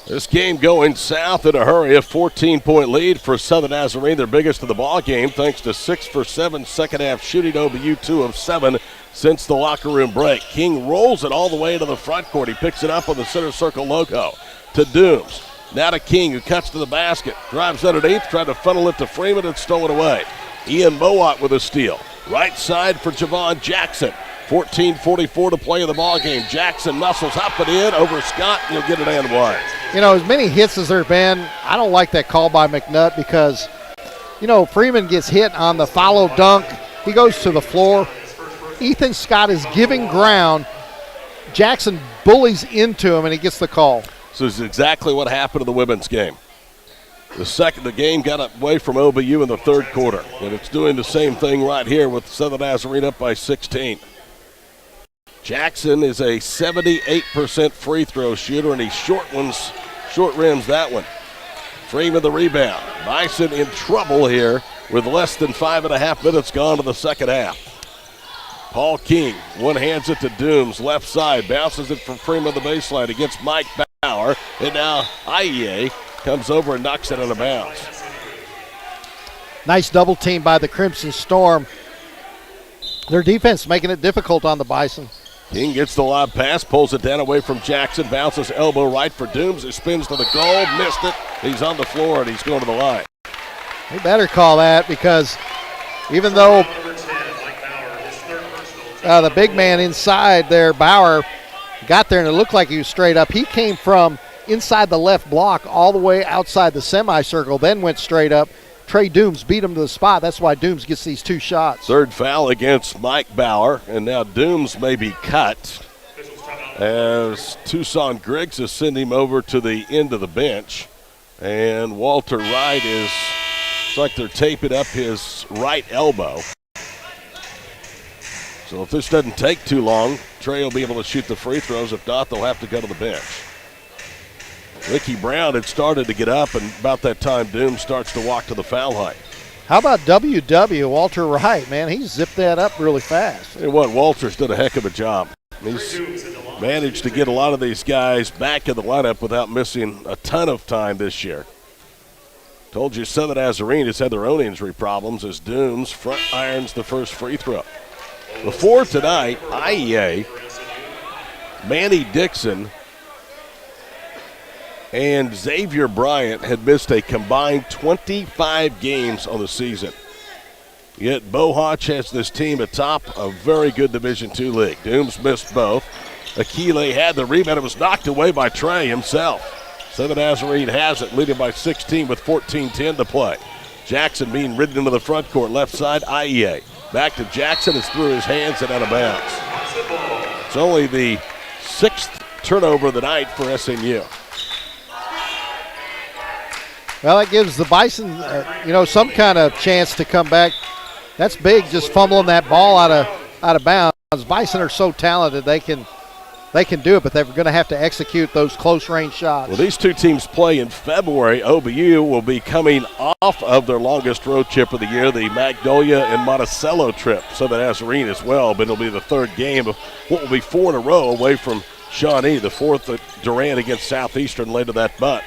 S2: This game going south in a hurry. A 14-point lead for Southern Nazarene, their biggest of the ball game, thanks to 6 for 7 second-half shooting. OBU 2 of 7 since the locker room break. King rolls it all the way to the front court. He picks it up on the center circle logo to Dooms. Now to King, who cuts to the basket, drives underneath, tried to funnel it to Freeman and stole it away. Ian Mowat with a steal. Right side for Javon Jackson. 14:44 to play in the ball game. Jackson muscles up and in over Scott, and he'll get it and one.
S1: You know, as many hits as there have been, I don't like that call by McNutt because, you know, Freeman gets hit on the follow dunk. He goes to the floor. Ethan Scott is giving ground. Jackson bullies into him, and he gets the call.
S2: So this is exactly what happened in the women's game. The game got away from OBU in the third quarter, and it's doing the same thing right here with Southern Nazarene up by 16. Jackson is a 78% free throw shooter, and he short rims that one. Freeman the rebound. Bison in trouble here with less than 5.5 minutes gone to the second half. Paul King one-hands it to Dooms, left side, bounces it from Freeman the baseline against Mike Bauer, and now IEA comes over and knocks it out of bounds.
S1: Nice double team by the Crimson Storm. Their defense making it difficult on the Bison.
S2: King gets the lob pass, pulls it down away from Jackson, bounces elbow right for Dooms. It spins to the goal, missed it. He's on the floor, and he's going to the line.
S1: They better call that because even though the big man inside there, Bauer, got there and it looked like he was straight up, he came from inside the left block all the way outside the semicircle, then went straight up. Trey Dooms beat him to the spot. That's why Dooms gets these 2 shots.
S2: Third foul against Mike Bauer, and now Dooms may be cut as Tucson Griggs is sending him over to the end of the bench. And Walter Wright it's like they're taping up his right elbow. So if this doesn't take too long, Trey will be able to shoot the free throws. If not, they'll have to go to the bench. Ricky Brown had started to get up, and about that time, Doom starts to walk to the foul line.
S1: How about WW, Walter Wright, man? He zipped that up really fast.
S2: And what, Walter's done a heck of a job. He's managed to get a lot of these guys back in the lineup without missing a ton of time this year. Told you Southern Nazarene has had their own injury problems as Dooms front irons the first free throw. Before tonight, IEA, Manny Dixon, and Xavier Bryant had missed a combined 25 games on the season. Yet Bo Hodge has this team atop a very good Division II league. Dooms missed both. Akile had the rebound. It was knocked away by Trey himself. Southern Nazarene has it, leading by 16 with 14:10 to play. Jackson being ridden into the front court, left side, IEA. Back to Jackson, it's through his hands and out of bounds. It's only the 6th turnover of the night for SNU.
S1: Well, that gives the Bison, some kind of chance to come back. That's big, just fumbling that ball out of bounds. Bison are so talented, they can do it, but they're going to have to execute those close-range shots.
S2: Well, these two teams play in February. OBU will be coming off of their longest road trip of the year, the Magnolia and Monticello trip. Southern Nazarene as well, but it'll be the 3rd game of what will be 4 in a row away from Shawnee, the 4th at Durant against Southeastern later that month.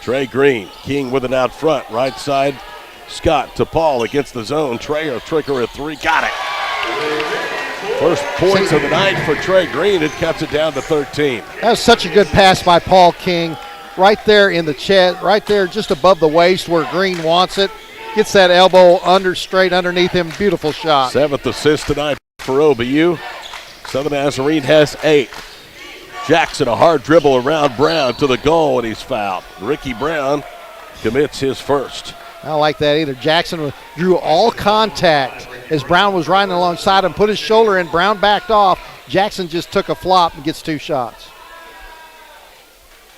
S2: Trey Green, King with it out front. Right side, Scott to Paul against the zone. Trey, a trigger at 3. Got it. First points of the night for Trey Green. It cuts it down to 13.
S1: That was such a good pass by Paul King. Right there in the chest, right there just above the waist where Green wants it. Gets that elbow straight underneath him. Beautiful shot.
S2: 7th assist tonight for OBU. Southern Nazarene has 8. Jackson, a hard dribble around Brown to the goal, and he's fouled. Ricky Brown commits his first.
S1: I don't like that either. Jackson drew all contact as Brown was riding alongside him, put his shoulder in. Brown backed off. Jackson just took a flop and gets 2 shots.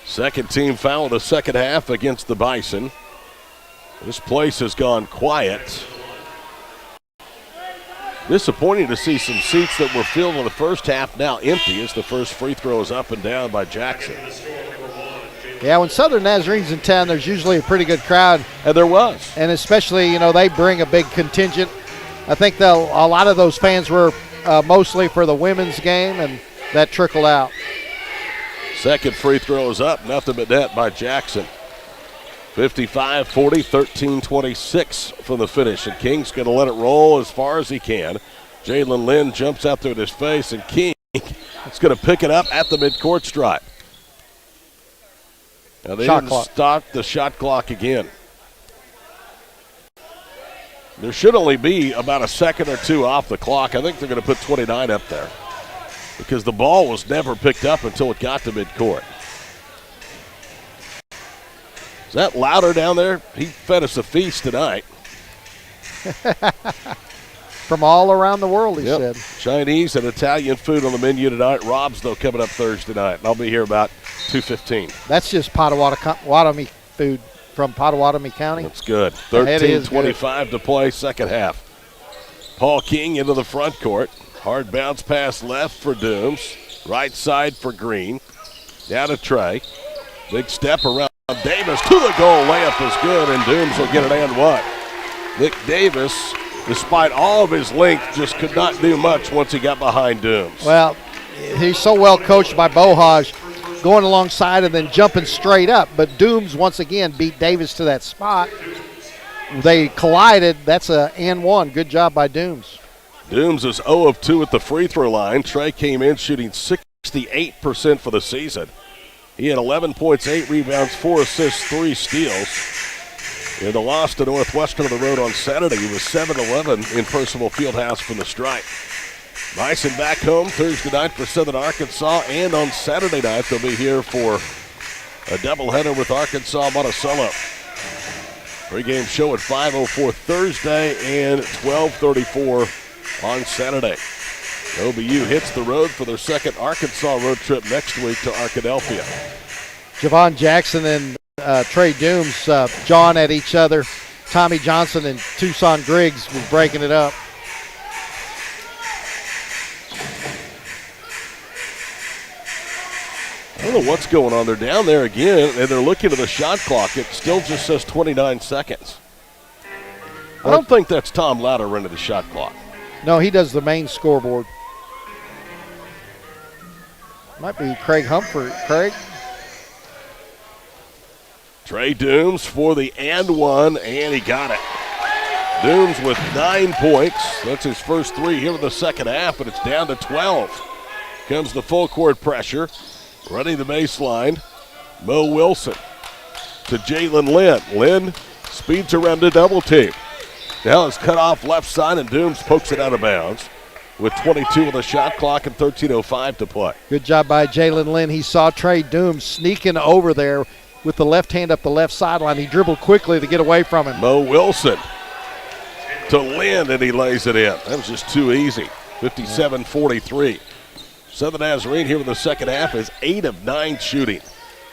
S2: Second team foul in the second half against the Bison. This place has gone quiet. Disappointing to see some seats that were filled in the first half now empty as the first free throw is up and down by Jackson.
S1: Yeah, when Southern Nazarene's in town, there's usually a pretty good crowd.
S2: And there was.
S1: And especially, they bring a big contingent. I think a lot of those fans were mostly for the women's game, and that trickled out.
S2: Second free throw is up, nothing but net by Jackson. 55-40, 13-26 from the finish, and King's going to let it roll as far as he can. Jalen Lynn jumps out there at his face, and King is going to pick it up at the midcourt stripe. Now they didn't start the shot clock again. There should only be about a second or 2 off the clock. I think they're going to put 29 up there because the ball was never picked up until it got to midcourt. Is that louder down there? He fed us a feast tonight.
S1: From all around the world, he said.
S2: Chinese and Italian food on the menu tonight. Rob's, though, coming up Thursday night. And I'll be here about 2:15.
S1: That's just Pottawatomie food from Pottawatomie County.
S2: That's good. 13-25 to play, second half. Paul King into the front court. Hard bounce pass left for Dooms. Right side for Green. Down to Trey. Big step around Davis to the goal. Layup is good, and Dooms will get it and what? Nick Davis, despite all of his length, just could not do much once he got behind Dooms.
S1: Well, he's so well coached by Bohaj, going alongside and then jumping straight up. But Dooms, once again, beat Davis to that spot. They collided. That's a and one. Good job by Dooms.
S2: Dooms is 0 of 2 at the free throw line. Trey came in shooting 68% for the season. He had 11 points, 8 rebounds, 4 assists, 3 steals. In the loss to Northwestern on the road on Saturday, he was 7-11 in Percival Fieldhouse from the stripe. Bison back home Thursday night for Southern Arkansas, and on Saturday night they'll be here for a doubleheader with Arkansas Monticello. Pre-game show at 5:04 Thursday and 12:34 on Saturday. OBU hits the road for their second Arkansas road trip next week to Arkadelphia.
S1: Javon Jackson and Trey Dooms jawing at each other. Tommy Johnson and Tucson Griggs was breaking it up.
S2: I don't know what's going on. They're down there again, and they're looking at the shot clock. It still just says 29 seconds. I don't think that's Tom Lauder running the shot clock.
S1: No, he does the main scoreboard. Might be Craig Humphrey. Craig?
S2: Trey Dooms for the and one, and he got it. Dooms with 9 points. That's his first 3 here in the second half, but it's down to 12. Comes the full court pressure. Running the baseline, Mo Wilson to Jalen Lynn. Lynn speeds around the double team. Now it's cut off left side, and Dooms pokes it out of bounds with 22 on the shot clock and 13:05 to play.
S1: Good job by Jalen Lynn. He saw Trey Dooms sneaking over there with the left hand up the left sideline. He dribbled quickly to get away from him.
S2: Mo Wilson to Lynn, and he lays it in. That was just too easy. 57-43. Southern Nazarene here in the second half is 8 of 9 shooting.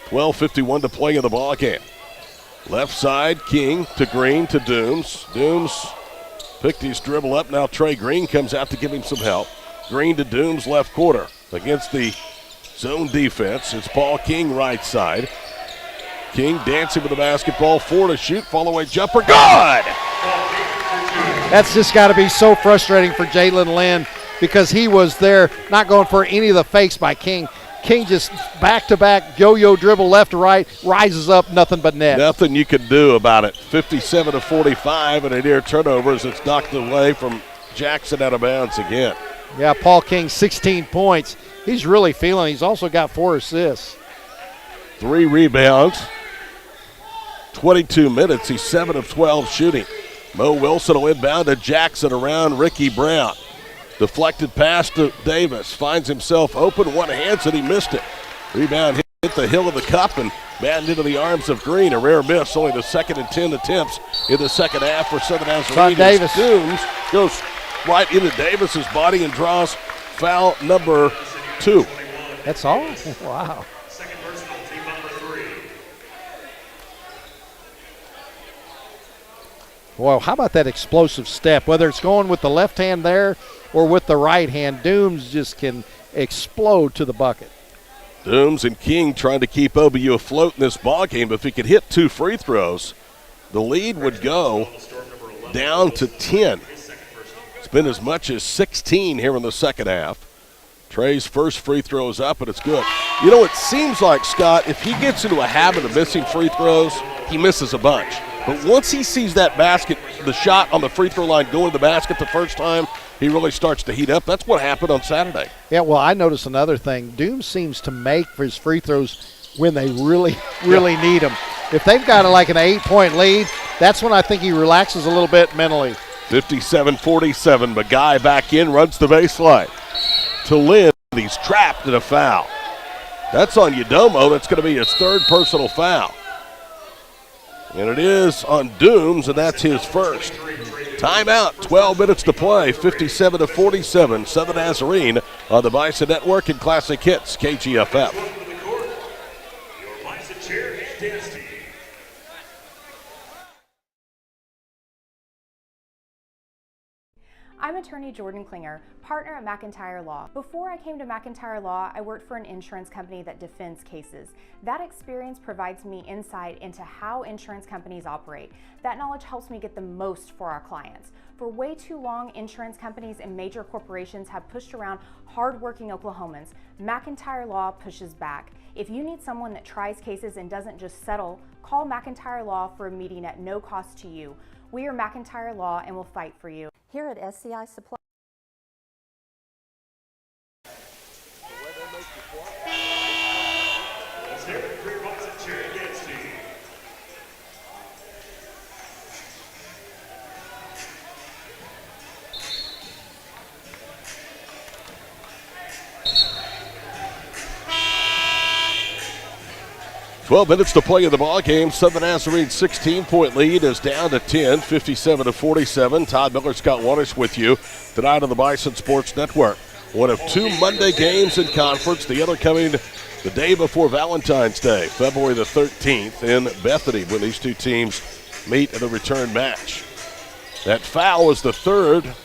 S2: 12:51 to play in the ball game. Left side, King to Green to Dooms. Dooms picked his dribble up. Now Trey Green comes out to give him some help. Green to Dooms left quarter against the zone defense. It's Paul King right side. King dancing with the basketball, 4 to shoot, fall away jumper, good!
S1: That's just got to be so frustrating for Jalen Lynn, because he was there not going for any of the fakes by King. King just back-to-back yo-yo dribble left to right, rises up, nothing but net.
S2: Nothing you can do about it. 57-45, and a near turnover as it's knocked away from Jackson out of bounds again.
S1: Yeah, Paul King, 16 points. He's really feeling it. He's also got 4 assists.
S2: 3 rebounds. 22 minutes. He's 7 of 12 shooting. Mo Wilson will inbound to Jackson around Ricky Brown. Deflected pass to Davis. Finds himself open. One hands it. He missed it. Rebound hit the heel of the cup and batted into the arms of Green. A rare miss. Only the second and 10 attempts in the second half for Southern Nazarene.
S1: Davis.
S2: Dooms goes right into Davis's body and draws foul number 2.
S1: That's all? Wow.
S7: Second personal, team number 3.
S1: Well, how about that explosive step? Whether it's going with the left hand there or with the right hand, Dooms just can explode to the bucket.
S2: Dooms and King trying to keep OBU afloat in this ball game. If he could hit 2 free throws, the lead would go down to 10. It's been as much as 16 here in the second half. Trey's first free throw is up, and it's good. You know, it seems like, Scott, if he gets into a habit of missing free throws, he misses a bunch. But once he sees that basket, the shot on the free throw line going to the basket the first time, he really starts to heat up. That's what happened on Saturday.
S1: Yeah, well, I noticed another thing. Dooms seems to make his free throws when they really need them. If they've got like an 8-point lead, that's when I think he relaxes a little bit mentally.
S2: 57-47, Maguire back in, runs the baseline. To Lynn, he's trapped in a foul. That's on Udomo. That's going to be his 3rd personal foul. And it is on Dooms, and that's his first. Timeout, 12 minutes to play, 57-47. Southern Nazarene on the Bison Network and Classic Hits, KGFF.
S7: Your Bison Chair and Dance Team.
S10: I'm attorney Jordan Klinger, partner at McIntyre Law. Before I came to McIntyre Law, I worked for an insurance company that defends cases. That experience provides me insight into how insurance companies operate. That knowledge helps me get the most for our clients. For way too long, insurance companies and major corporations have pushed around hardworking Oklahomans. McIntyre Law pushes back. If you need someone that tries cases and doesn't just settle, call McIntyre Law for a meeting at no cost to you. We are McIntyre Law and will fight for you. Here at SCI Supply.
S7: Let's hear it for your Bison Chair and Dance Team.
S2: Twelve minutes to play in the ball game. Southern Nazarene's 16-point lead is down to 10, 57-47. Todd Miller, Scott Waters with you tonight on the Bison Sports Network. One of 2 Monday games in conference, the other coming the day before Valentine's Day, February the 13th in Bethany, when these 2 teams meet in the return match. That foul was the 3rd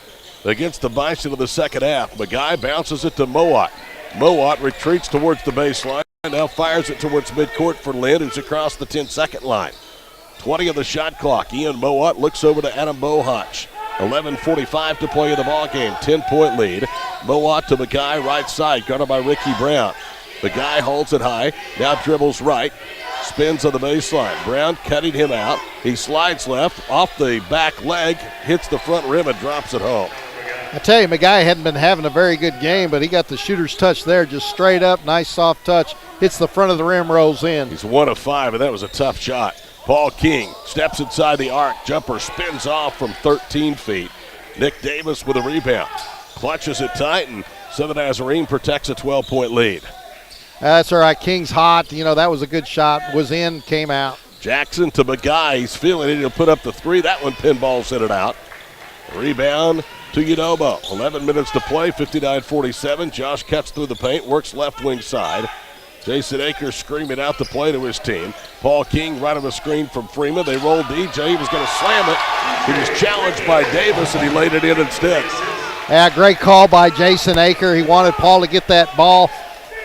S2: against the Bison in the second half. Maguire bounces it to Mowat. Mowat retreats towards the baseline. Now fires it towards midcourt for Lynn, who's across the 10-second line. 20 of the shot clock. Ian Mowat looks over to Adam Bohach. 11:45 to play in the ballgame. 10-point lead. Mowat to the guy right side, guarded by Ricky Brown. The guy holds it high. Now dribbles right. Spins on the baseline. Brown cutting him out. He slides left off the back leg, hits the front rim and drops it home.
S1: I tell you, Maguire hadn't been having a very good game, but he got the shooter's touch there, just straight up, nice soft touch, hits the front of the rim, rolls in.
S2: He's 1 of 5, and that was a tough shot. Paul King steps inside the arc, jumper spins off from 13 feet. Nick Davis with a rebound. Clutches it tight, and Southern Nazarene protects a 12-point lead.
S1: That's all right, King's hot. You know, that was a good shot, was in, came out.
S2: Jackson to Maguire, he's feeling it, he'll put up the 3. That one pinballs in and out. Rebound to Udomo. 11 minutes to play, 59-47. Josh cuts through the paint, works left wing side. Jason Aker screaming out the play to his team. Paul King right of a screen from Freeman. They roll DJ. He was going to slam it. He was challenged by Davis, and he laid it in instead.
S1: Yeah, great call by Jason Aker. He wanted Paul to get that ball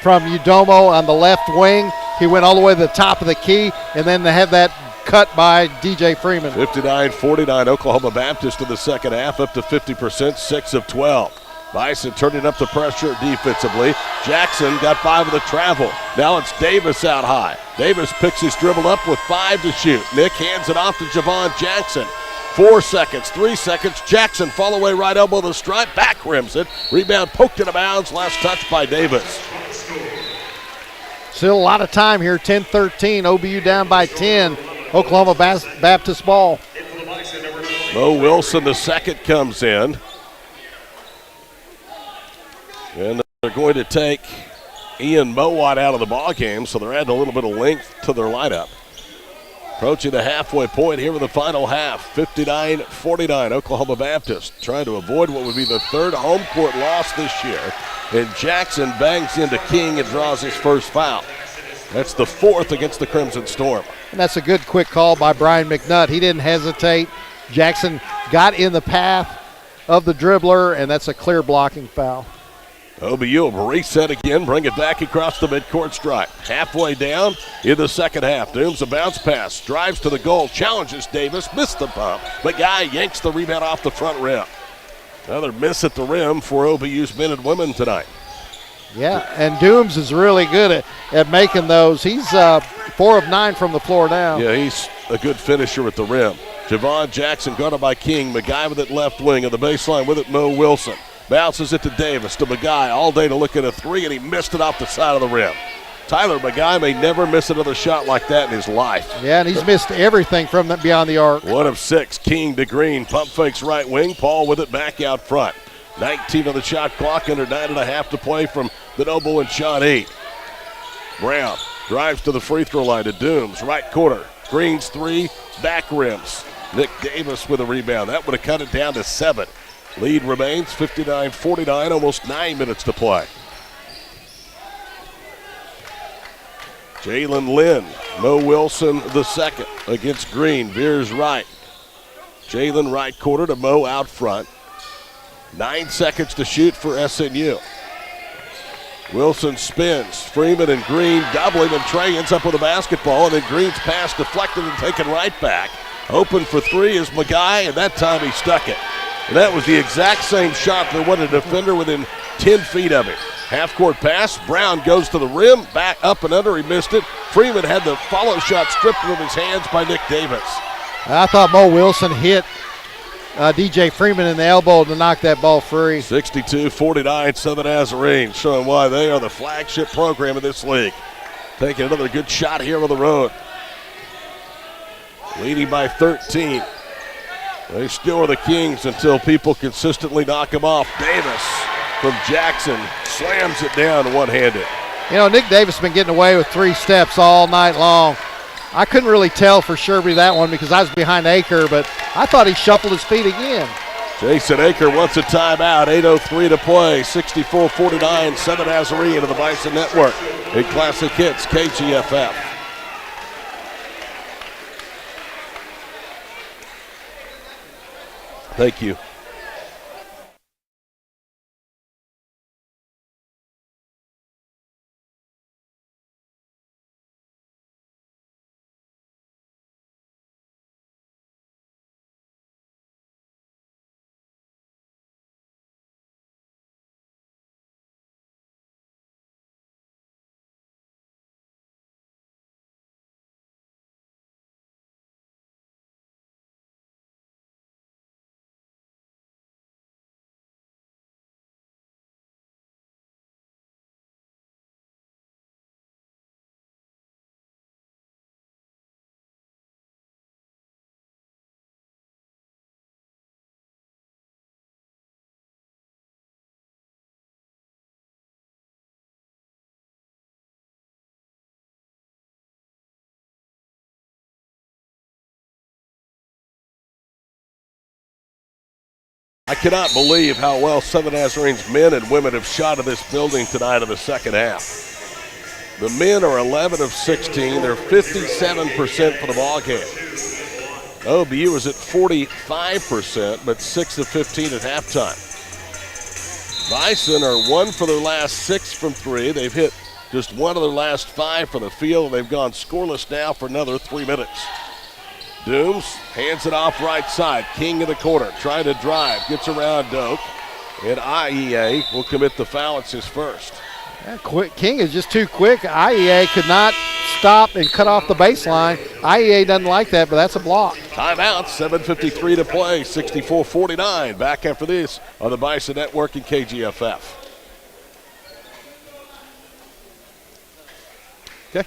S1: from Udomo on the left wing. He went all the way to the top of the key, and then they have that cut by DJ Freeman.
S2: 59-49, Oklahoma Baptist in the second half, up to 50%, 6 of 12. Bison turning up the pressure defensively. Jackson got by with a travel. Now it's Davis out high. Davis picks his dribble up with 5 to shoot. Nick hands it off to Javon Jackson. 4 seconds, 3 seconds. Jackson fall away right elbow of the stripe. Back rims it. Rebound poked into bounds. Last touch by Davis.
S1: Still a lot of time here. 10-13. OBU down by 10. Oklahoma Baptist ball.
S2: Mo Wilson, the second, comes in. And they're going to take Ian Mowat out of the ball game, so they're adding a little bit of length to their lineup. Approaching the halfway point here in the final half, 59-49, Oklahoma Baptist trying to avoid what would be the third home court loss this year. And Jackson bangs into King and draws his first foul. That's the 4th against the Crimson Storm.
S1: And that's a good quick call by Brian McNutt. He didn't hesitate. Jackson got in the path of the dribbler, and that's a clear blocking foul.
S2: OBU will reset again, bring it back across the midcourt stripe. Halfway down in the second half. Dooms a bounce pass, drives to the goal, challenges Davis, missed the pump. But Guy yanks the rebound off the front rim. Another miss at the rim for OBU's men and women tonight.
S1: Yeah, and Dooms is really good at making those. He's 4 of 9 from the floor now.
S2: Yeah, he's a good finisher at the rim. Javon Jackson guarded by King. McGuy with it left wing. On the baseline with it, Mo Wilson. Bounces it to Davis, to McGuy, all day to look at a 3, and he missed it off the side of the rim. Tyler McGuy may never miss another shot like that in his life.
S1: Yeah, and he's missed everything from beyond the arc.
S2: 1 of 6, King to Green, pump fakes right wing, Paul with it back out front. 19 on the shot clock, under 9.5 to play from the Noble and shot 8. Brown drives to the free throw line to Dooms, right corner. Green's 3, back rims. Nick Davis with a rebound. That would have cut it down to 7. Lead remains 59-49, almost 9 minutes to play. Jalen Lynn, Mo Wilson the second against Green. Veers right. Jalen right quarter to Mo out front. 9 seconds to shoot for SNU. Wilson spins. Freeman and Green doubling, and Trey ends up with a basketball, and then Green's pass deflected and taken right back. Open for 3 is McGuy, and that time he stuck it. And that was the exact same shot that went a defender within 10 feet of him. Half-court pass. Brown goes to the rim, back up and under. He missed it. Freeman had the follow shot stripped from his hands by Nick Davis.
S1: I thought Mo Wilson hit DJ Freeman in the elbow to knock that ball free.
S2: 62-49, Southern Nazarene, showing why they are the flagship program in this league. Taking another good shot here on the road. Leading by 13. They still are the Kings until people consistently knock them off. Davis from Jackson slams it down one-handed.
S1: You know, Nick Davis has been getting away with 3 steps all night long. I couldn't really tell for sure with that one because I was behind Aker, but I thought he shuffled his feet again.
S2: Jason Aker wants a timeout. 8:03 to play. 64-49, Southern Nazarene of the Bison Network in Classic Hits KGFF. Thank you. I cannot believe how well Southern Nazarene's men and women have shot at this building tonight in the second half. The men are 11 of 16. They're 57% for the ball game. OBU is at 45%, but 6 of 15 at halftime. Bison are 1 for their last 6 from 3. They've hit just 1 of their last 5 from the field, and they've gone scoreless now for another 3 minutes. Dooms hands it off right side. King in the corner, trying to drive, gets around Doak. And IEA will commit the foul. It's his first.
S1: Yeah, King is just too quick. IEA could not stop and cut off the baseline. IEA doesn't like that, but that's a block.
S2: Timeout, 7:53 to play, 64-49. Back after this on the Bison Network and KGFF.
S1: Okay.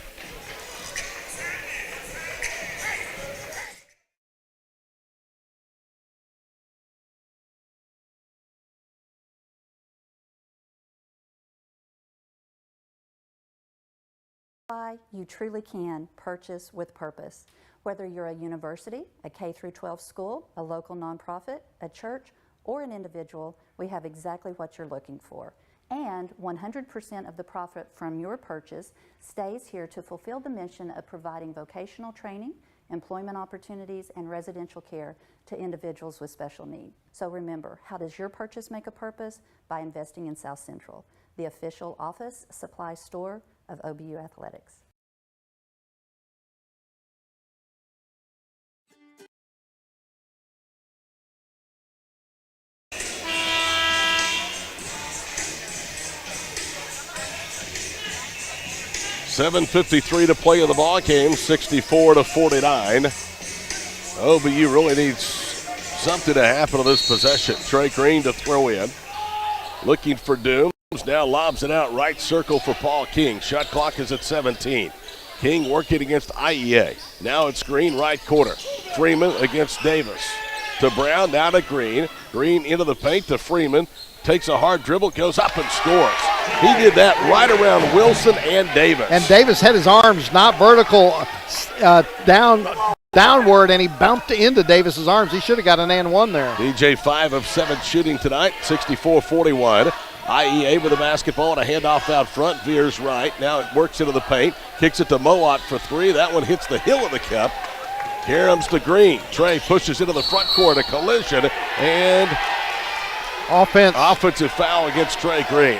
S5: You truly can purchase with purpose. Whether you're a university, a K-12 school, a local nonprofit, a church, or an individual, we have exactly what you're looking for. And 100% of the profit from your purchase stays here to fulfill the mission of providing vocational training, employment opportunities, and residential care to individuals with special need. So remember, how does your purchase make a purpose? By investing in South Central, the official office supply store of OBU Athletics.
S2: $7:53 to play in the ball game, 64-49. OBU really needs something to happen on this possession. Trey Green to throw in. Looking for Dooms. Now lobs it out right circle for Paul King. Shot clock is at 17. King working against IEA. Now it's Green right corner. Freeman against Davis. To Brown, now to Green. Green into the paint to Freeman. Takes a hard dribble, goes up and scores. He did that right around Wilson and Davis.
S1: And Davis had his arms not vertical downward, and he bumped into Davis's arms. He should have got an and one there.
S2: DJ 5 of 7 shooting tonight, 64-41. IEA with the basketball and a handoff out front. Veers right. Now it works into the paint. Kicks it to Mowat for three. That one hits the heel of the cup. Karams to Green. Trey pushes into the front court. A collision and offensive foul against Trey Green.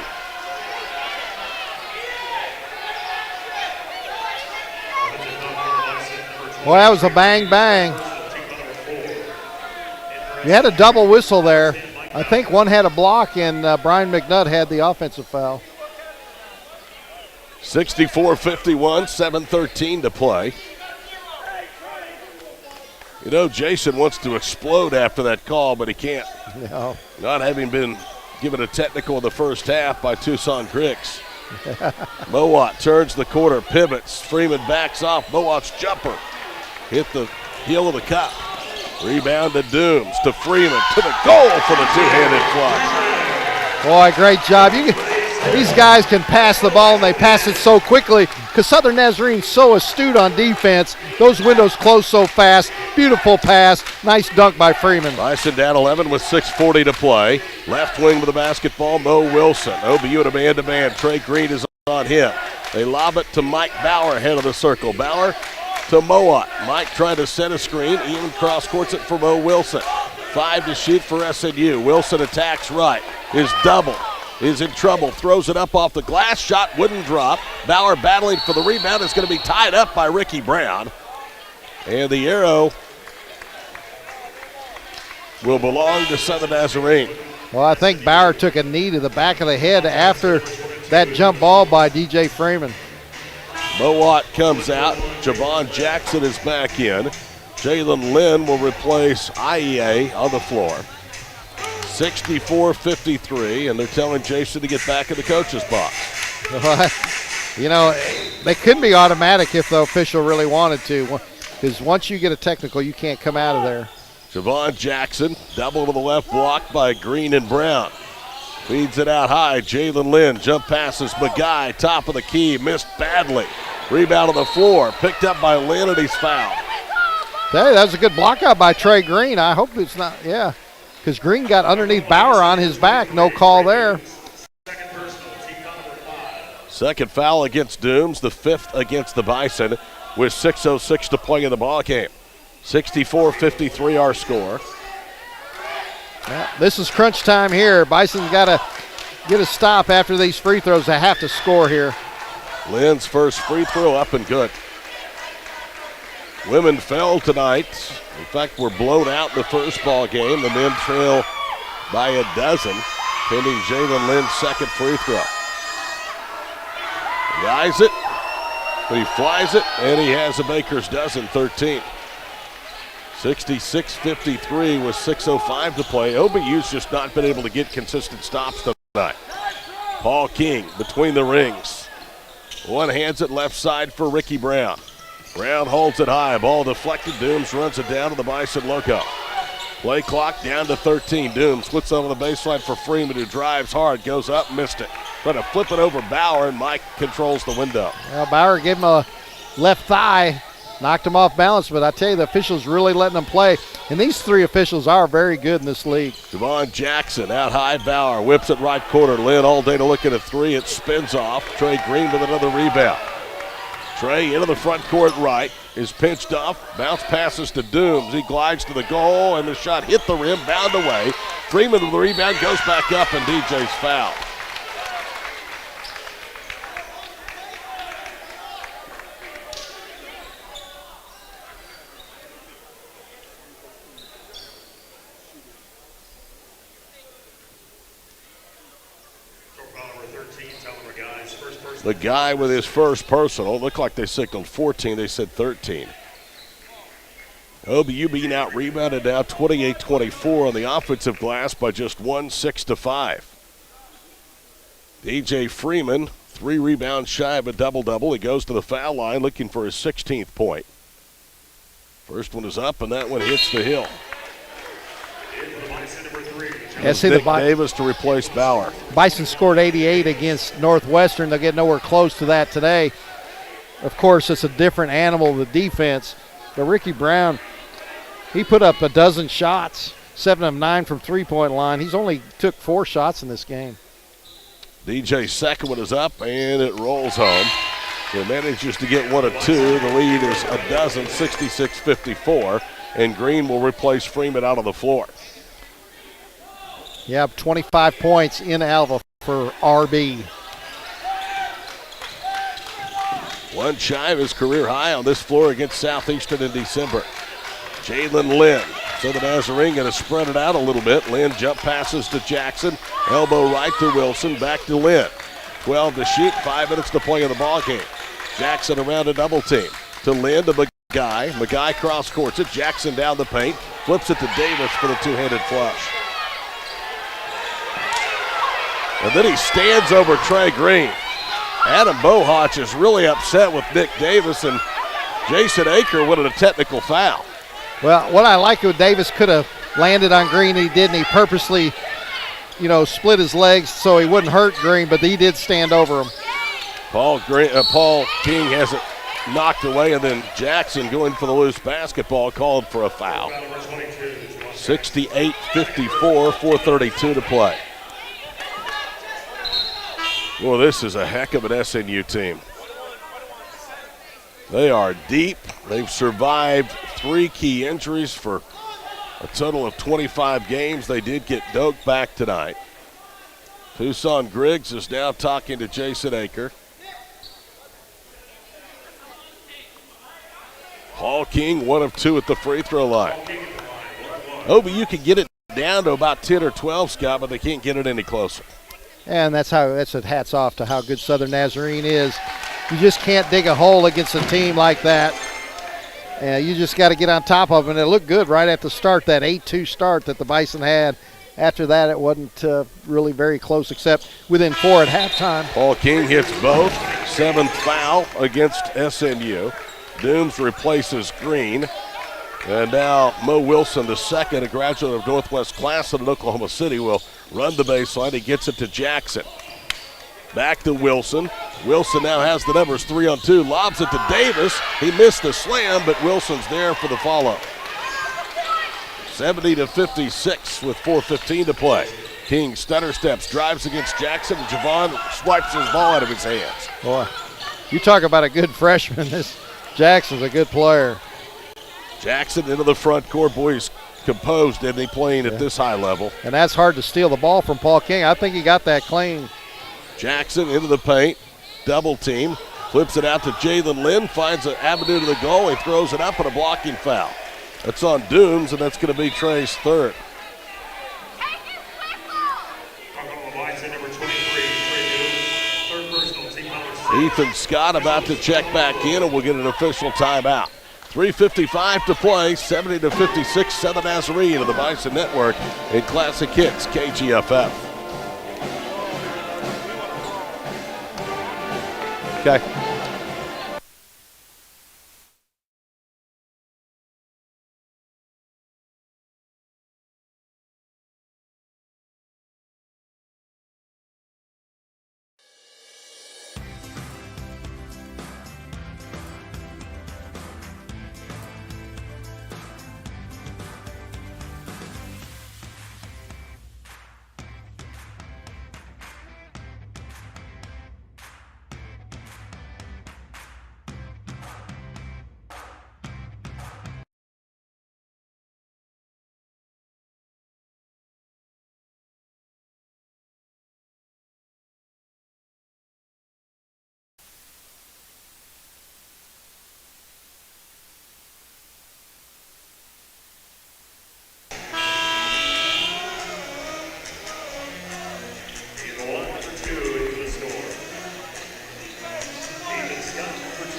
S1: Well, that was a bang. You had a double whistle there. I think one had a block, and Brian McNutt had the offensive foul.
S2: 64-51, 7:13 to play. You know, Jason wants to explode after that call, but he can't.
S1: No.
S2: Not having been given a technical in the first half by Tucson Griggs. Mowat turns the corner, pivots. Freeman backs off. Mowat's jumper hit the heel of the cup. Rebound to Dooms, to Freeman, to the goal for the two-handed flush.
S1: Boy, great job. These guys can pass the ball, and they pass it so quickly because Southern Nazarene's so astute on defense. Those windows close so fast. Beautiful pass. Nice dunk by Freeman.
S2: Bison down 11 with 6:40 to play. Left wing with the basketball, Mo Wilson. OBU in a man-to-man. Trey Green is on him. They lob it to Mike Bauer, head of the circle. Bauer to Mowat. Mike trying to set a screen. Even cross-courts it for Mo Wilson. 5 to shoot for SNU. Wilson attacks right. His double is in trouble. Throws it up off the glass. Shot wouldn't drop. Bauer battling for the rebound. Is going to be tied up by Ricky Brown. And the arrow will belong to Southern Nazarene.
S1: Well, I think Bauer took a knee to the back of the head after that jump ball by DJ Freeman.
S2: Mowat comes out. Javon Jackson is back in. Jalen Lynn will replace IEA on the floor. 64-53, and they're telling Jason to get back in the coach's box.
S1: You know, they couldn't be automatic if the official really wanted to, because once you get a technical, you can't come out of there.
S2: Javon Jackson, double to the left block by Green and Brown. Feeds it out high. Jalen Lynn, jump passes Magai, top of the key, missed badly. Rebound on the floor, picked up by Lynn, and he's fouled.
S1: Hey, that was a good block out by Trey Green. I hope it's not, because Green got underneath Bauer on his back. No call there.
S2: Second foul against Dooms, the 5th against the Bison, with 6:06 to play in the ball game. 64-53 our score.
S1: Yeah, this is crunch time here. Bison's got to get a stop after these free throws. They have to score here.
S2: Lynn's first free throw up and good. Women fell tonight. In fact, were blown out in the first ball game. The men trail by a dozen. pending Jalen Lynn's second free throw. He eyes it, but he flies it, and he has a baker's dozen, 13. 66-53 with 6:05 to play. OBU's just not been able to get consistent stops tonight. Paul King between the rings. One hands it left side for Ricky Brown. Brown holds it high. Ball deflected. Dooms runs it down to the Bison loco. Play clock down to 13. Dooms splits over the baseline for Freeman, who drives hard, goes up, missed it. Trying to flip it over Bauer, and Mike controls the window.
S1: Well, Bauer gave him a left thigh, knocked him off balance, but I tell you, the officials really letting them play. And these three officials are very good in this league.
S2: Javon Jackson out high. Bauer whips it right corner. Lynn all day to look at a three. It spins off. Trey Green with another rebound. Trey into the front court right. Is pinched off. Bounce passes to Dooms. He glides to the goal, and the shot hit the rim, bound away. Freeman with the rebound, goes back up, and DJ's foul. The guy with his first personal, looked like they signaled 14, they said 13. OBU being out rebounded now 28-24 on the offensive glass by just 6-5. DJ Freeman, 3 rebounds shy of a double-double. He goes to the foul line looking for his 16th point. First one is up, and that one hits the hill. Nick Davis to replace Bauer.
S1: Bison scored 88 against Northwestern. They'll get nowhere close to that today. Of course, it's a different animal, the defense. But Ricky Brown, he put up a dozen shots, 7 of 9 from three-point line. He's only took 4 shots in this game.
S2: DJ's second one is up, and it rolls home. He manages to get 1 of 2. The lead is a dozen, 66-54, and Green will replace Freeman out on the floor.
S1: Yeah, 25 points in Alva for RB.
S2: One shy of his career high on this floor against Southeastern in December. Jalen Lynn. So the Nazarene going to spread it out a little bit. Lynn jump passes to Jackson. Elbow right to Wilson. Back to Lynn. 12 to shoot. 5 minutes to play in the ball game. Jackson around a double team. To Lynn to McGuy. McGuy cross courts it. Jackson down the paint. Flips it to Davis for the two-handed flush. And then he stands over Trey Green. Adam Bohach is really upset with Nick Davis, and Jason Aker wanted a technical foul.
S1: Well, what I like is Davis could have landed on Green, and he didn't. He purposely, split his legs so he wouldn't hurt Green, but he did stand over him.
S2: Paul King has it knocked away, and then Jackson going for the loose basketball, called for a foul. 68-54, 4:32 to play. Well, this is a heck of an SNU team. They are deep. They've survived 3 key injuries for a total of 25 games. They did get Doak back tonight. Tucson Griggs is now talking to Jason Aker. Paul King, 1 of 2 at the free throw line. OBU can get it down to about 10 or 12, Scott, but they can't get it any closer.
S1: And that's what hats off to how good Southern Nazarene is. You just can't dig a hole against a team like that. You just got to get on top of them. And it looked good right at the start, that 8-2 start that the Bison had. After that, it wasn't really very close, except within 4 at halftime.
S2: Paul King hits both. 7th foul against SNU. Dooms replaces Green. And now Mo Wilson, the second, a graduate of Northwest Classen in Oklahoma City, will run the baseline. He gets it to Jackson. Back to Wilson. Wilson now has the numbers, 3-on-2. Lobs it to Davis. He missed the slam, but Wilson's there for the follow. 70-56 with 4:15 to play. King stutter steps, drives against Jackson, and Javon swipes his ball out of his hands.
S1: Boy, you talk about a good freshman. This Jackson's a good player.
S2: Jackson into the front court. Boy, he's composed, isn't he, playing at this high level?
S1: And that's hard to steal the ball from Paul King. I think he got that clean.
S2: Jackson into the paint, double team, flips it out to Jalen Lynn, finds an avenue to the goal. He throws it up and a blocking foul. That's on Dooms, and that's going to be Trey's third. Ethan Scott about to check back in, and we'll get an official timeout. 3:55 to play, 70-56, Southern Nazarene of the Bison Network in Classic Hits, KGFF. Okay.
S7: Scott.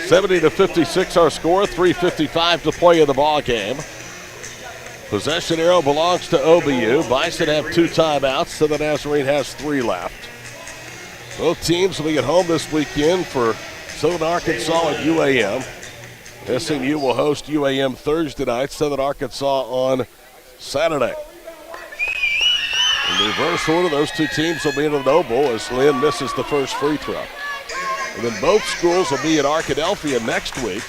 S2: 70-56 our score, 3:55 to play in the ball game. Possession arrow belongs to OBU. Bison have 2 timeouts, so the Nazarene has 3 left. Both teams will be at home this weekend for Southern Arkansas and UAM. SMU will host UAM Thursday night, Southern Arkansas on Saturday. In reverse order, those 2 teams will be in the Noble as Lynn misses the first free throw. And then both schools will be at Arkadelphia next week.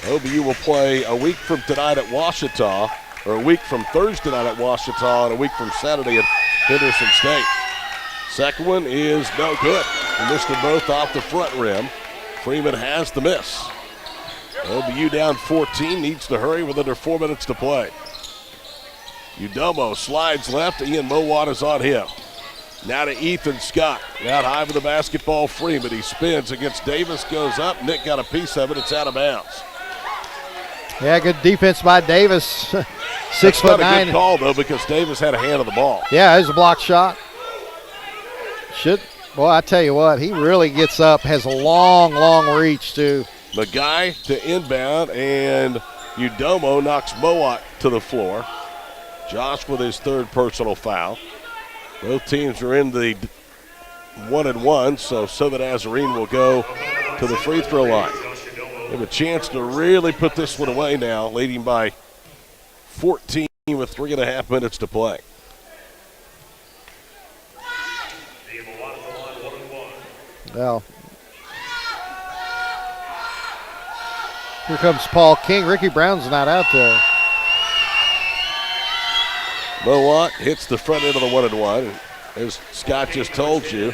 S2: OBU will play a week from tonight at Ouachita, or a week from Thursday night at Ouachita, and a week from Saturday at Henderson State. Second one is no good. He missed them both off the front rim. Freeman has the miss. OBU down 14, needs to hurry with under 4 minutes to play. Udomo slides left, Ian Mowat is on him. Now to Ethan Scott. Out high with the basketball, Freeman. He spins against Davis, goes up. Nick got a piece of it. It's out of bounds.
S1: Yeah, good defense by Davis. 6'9".
S2: Not a good call, though, because Davis had a hand on the ball.
S1: Yeah, it was a block shot. Boy, I tell you what, he really gets up, has a long, long reach, too.
S2: McGuy to inbound, and Udomo knocks Mowat to the floor. Josh with his 3rd personal foul. Both teams are in the 1-1, so Southern Nazarene will go to the free throw line. They have a chance to really put this one away now, leading by 14 with 3.5 minutes to play.
S1: Well, here comes Paul King. Ricky Brown's not out there.
S2: Mowat hits the front end of the 1-1. As Scott just told you,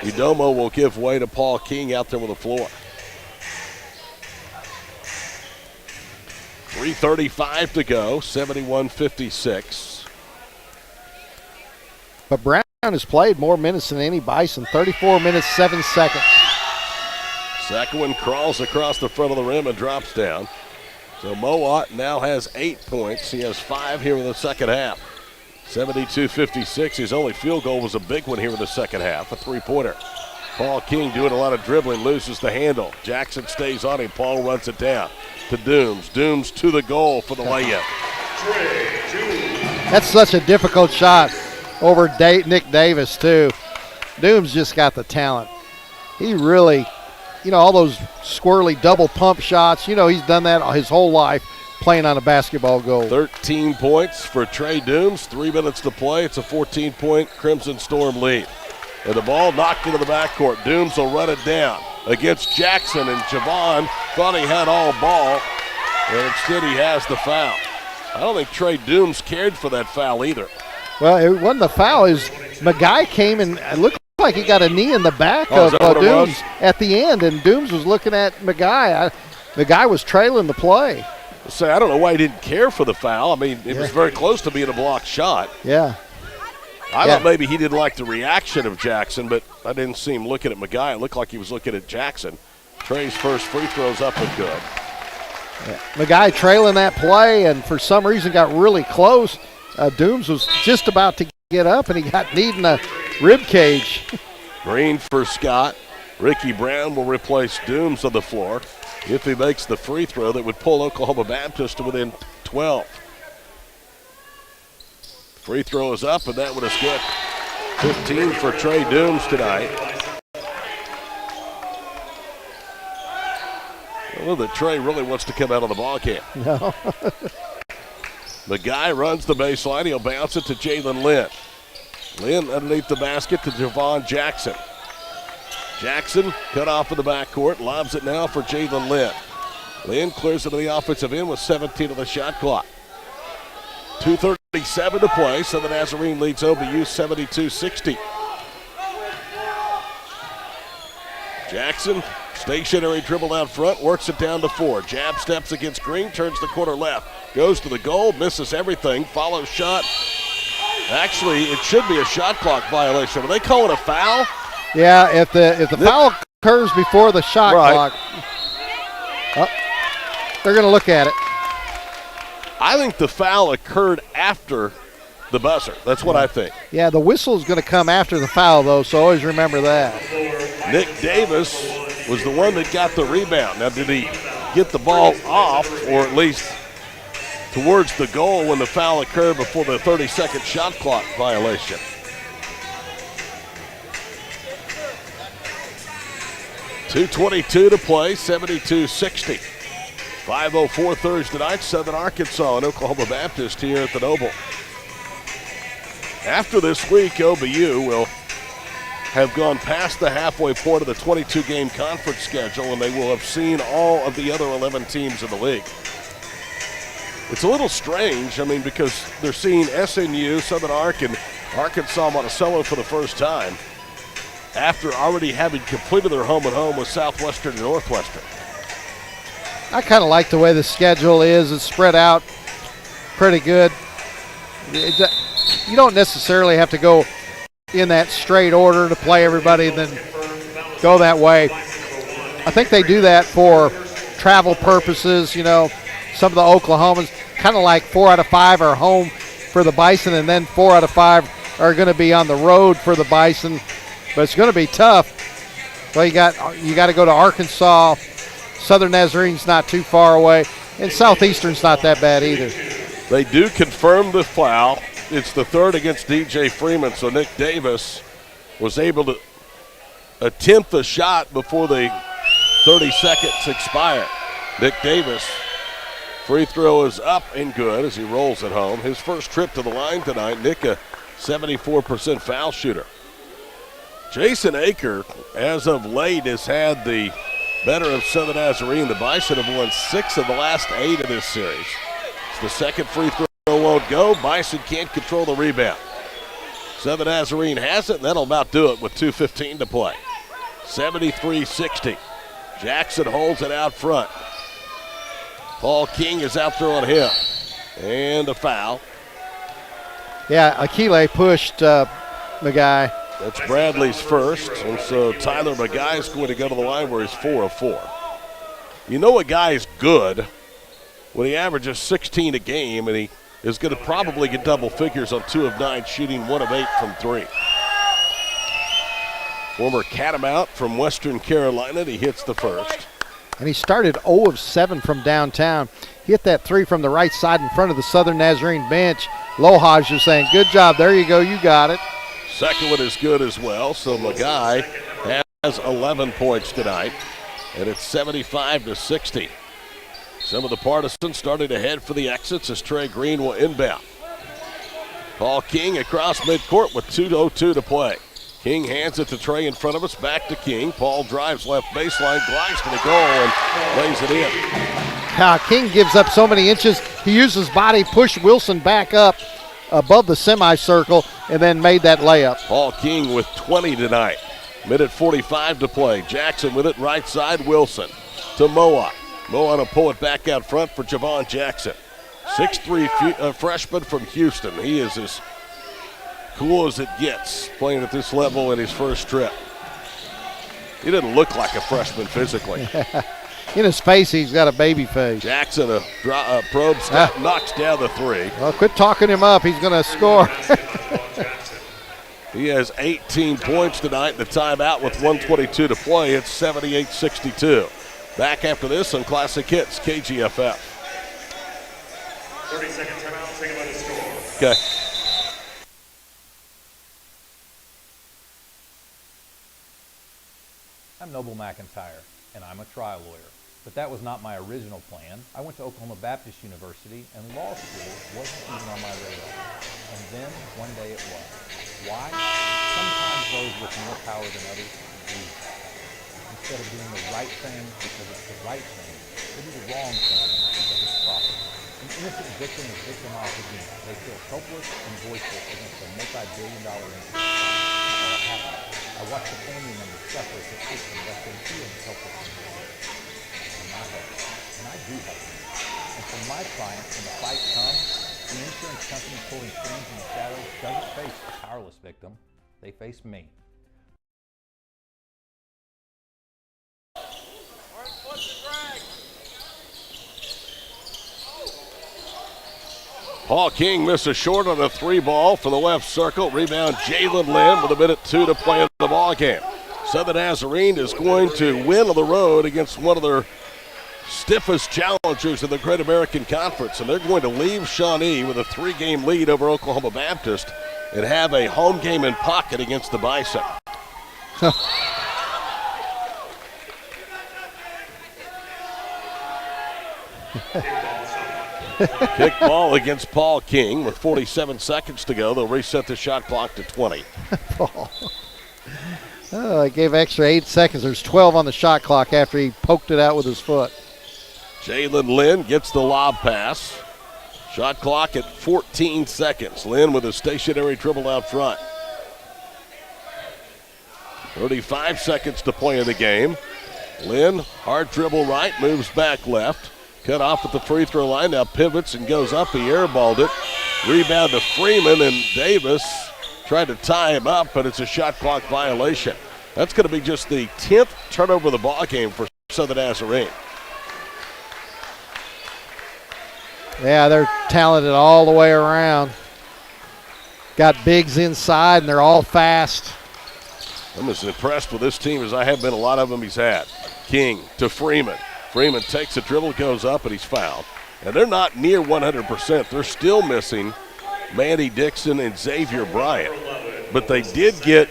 S2: Udomo will give way to Paul King out there on the floor. 3:35 to go, 71-56.
S1: But Brown has played more minutes than any Bison, 34 minutes, 7 seconds.
S2: Second one crawls across the front of the rim and drops down. So Mowat now has 8 points. He has 5 here in the second half. 72-56. His only field goal was a big one here in the second half, a 3-pointer. Paul King doing a lot of dribbling, loses the handle. Jackson stays on him. Paul runs it down to Dooms. Dooms to the goal for the layup.
S1: That's such a difficult shot over Nick Davis, too. Dooms just got the talent. He really, all those squirrely double pump shots, he's done that his whole life playing on a basketball goal.
S2: 13 points for Trey Dooms. 3 minutes to play. It's a 14-point Crimson Storm lead. And the ball knocked into the backcourt. Dooms will run it down against Jackson, and Javon thought he had all ball, and instead he has the foul. I don't think Trey Dooms cared for that foul either.
S1: Well, it wasn't the foul. McGuy came and it looked like he got a knee in the back of Dooms at the end, and Dooms was looking at McGuy. McGuy was trailing the play.
S2: I don't know why he didn't care for the foul. I mean, it was very close to being a blocked shot.
S1: Yeah.
S2: I thought maybe he didn't like the reaction of Jackson, but I didn't see him looking at McGuy. It looked like he was looking at Jackson. Trey's first free throw's up and good.
S1: Yeah. McGuy trailing that play, and for some reason got really close. Dooms was just about to get up, and he got kneed in the rib cage.
S2: Green for Scott. Ricky Brown will replace Dooms on the floor. If he makes the free throw, that would pull Oklahoma Baptist to within 12. Free throw is up, and that one is good. 15 for Trey Dooms tonight. I don't know that Trey really wants to come out of the ball game.
S1: No.
S2: The guy runs the baseline. He'll bounce it to Jalen Lynn. Lynn underneath the basket to Javon Jackson. Jackson cut off in the backcourt. Lobs it now for Jalen Lynn. Lynn clears it to the offensive end with 17 on the shot clock. 2:37 to play, so the Nazarene leads OBU 72-60. Jackson, stationary dribble out front, works it down to 4. Jab steps against Green, turns the corner left. Goes to the goal, misses everything, follows shot. Actually, it should be a shot clock violation. Are they calling a foul?
S1: Yeah, if the foul occurs before the shot clock, they're going to look at it.
S2: I think the foul occurred after the buzzer. That's what I think.
S1: Yeah, the whistle is going to come after the foul, though, so always remember that.
S2: Nick Davis was the one that got the rebound. Now, did he get the ball off, or at least towards the goal when the foul occurred before the 30-second shot clock violation? .222 to play, 72-60. 5:04 Thursday night, Southern Arkansas and Oklahoma Baptist here at the Noble. After this week, OBU will have gone past the halfway point of the 22-game conference schedule, and they will have seen all of the other 11 teams in the league. It's a little strange, because they're seeing SNU, Southern Ark, and Arkansas Monticello for the first time after already having completed their home-and-home with Southwestern and Northwestern.
S1: I kind of like the way the schedule is. It's spread out pretty good. You don't necessarily have to go in that straight order to play everybody and then go that way. I think they do that for travel purposes. Some of the Oklahomans, kind of like 4 out of 5 are home for the Bison, and then 4 out of 5 are going to be on the road for the Bison. But it's going to be tough. Well, you got to go to Arkansas. Southern Nazarene's not too far away, and Southeastern's not that bad either.
S2: They do confirm the foul. It's the third against DJ Freeman, so Nick Davis was able to attempt the shot before the 30 seconds expired. Nick Davis, free throw is up and good as he rolls it home. His first trip to the line tonight. Nick, a 74% foul shooter. Jason Aker, as of late, has had the better of Southern Nazarene. The Bison have won 6 of the last 8 of this series. It's the second free throw won't go. Bison can't control the rebound. Southern Nazarene has it, and that'll about do it with 2:15 to play. 73-60. Jackson holds it out front. Paul King is out there on him. And a foul.
S1: Yeah, Akile pushed the guy.
S2: That's Bradley's first, and so Tyler McGuy is going to go to the line where he's 4 of 4. You know a guy is good when he averages 16 a game, and he is going to probably get double figures on 2 of 9, shooting 1 of 8 from 3. Former Catamount from Western Carolina, he hits the first.
S1: And he started 0 of 7 from downtown. He hit that 3 from the right side in front of the Southern Nazarene bench. Lohaj is saying, good job, there you go, you got it.
S2: Second one is good as well, so McGuy has 11 points tonight, and it's 75-60. Some of the partisans starting to head for the exits as Trey Green will inbound. Paul King across midcourt with 2:02 to play. King hands it to Trey in front of us, back to King. Paul drives left baseline, glides to the goal, and lays it in.
S1: King gives up so many inches. He used his body, pushed Wilson back up above the semicircle, and then made that layup.
S2: Paul King with 20 tonight. Minute 45 to play. Jackson with it right side. Wilson to Moa. Moa will pull it back out front for Javon Jackson. 6'3" freshman from Houston. He is as cool as it gets playing at this level in his first trip. He didn't look like a freshman physically.
S1: In his face, he's got a baby face.
S2: Jackson, a probe step, knocks down the 3.
S1: Well, quit talking him up. He's going to score.
S2: He has 18 points tonight. The timeout with 1:22 to play. It's 78-62. Back after this on Classic Hits, KGFF.
S7: 30-second timeout taken by the score.
S2: Okay.
S12: I'm Noble McIntyre, and I'm a trial lawyer. But that was not my original plan. I went to Oklahoma Baptist University, and law school wasn't even on my radar. And then, one day it was. Why? Sometimes those with more power than others do that. Instead of doing the right thing because it's the right thing, they do the wrong thing because it's profit. An innocent victim is victimized again. They feel helpless and voiceless against a multi-billion-dollar entity. What happened? I watched the family members suffer as the system left them feeling helpless and voiceless. And I help. And I do help them. And for my clients, when the fight comes, the insurance company pulling strings in the shadows doesn't face the powerless victim. They face me.
S2: Paul King misses short on a 3 ball for the left circle. Rebound Jalen Lynn with 1:02 to play in the ball game. So the Nazarene is going to win on the road against one of their stiffest challengers in the Great American Conference, and they're going to leave Shawnee with a 3-game lead over Oklahoma Baptist and have a home game in pocket against the Bison. Kick ball against Paul King with 47 seconds to go. They'll reset the shot clock to 20.
S1: Paul. Oh, I gave extra 8 seconds. There's 12 on the shot clock after he poked it out with his foot.
S2: Jalen Lynn gets the lob pass. Shot clock at 14 seconds. Lynn with a stationary dribble out front. 35 seconds to play in the game. Lynn, hard dribble right, moves back left. Cut off at the free throw line, now pivots and goes up. He airballed it. Rebound to Freeman, and Davis tried to tie him up, but it's a shot clock violation. That's going to be just the 10th turnover of the ball game for Southern Nazarene.
S1: Yeah, they're talented all the way around. Got bigs inside, and they're all fast.
S2: I'm as impressed with this team as I have been a lot of them he's had. King to Freeman. Freeman takes a dribble, goes up, and he's fouled. And they're not near 100%. They're still missing Mandy Dixon and Xavier Bryant. But they did get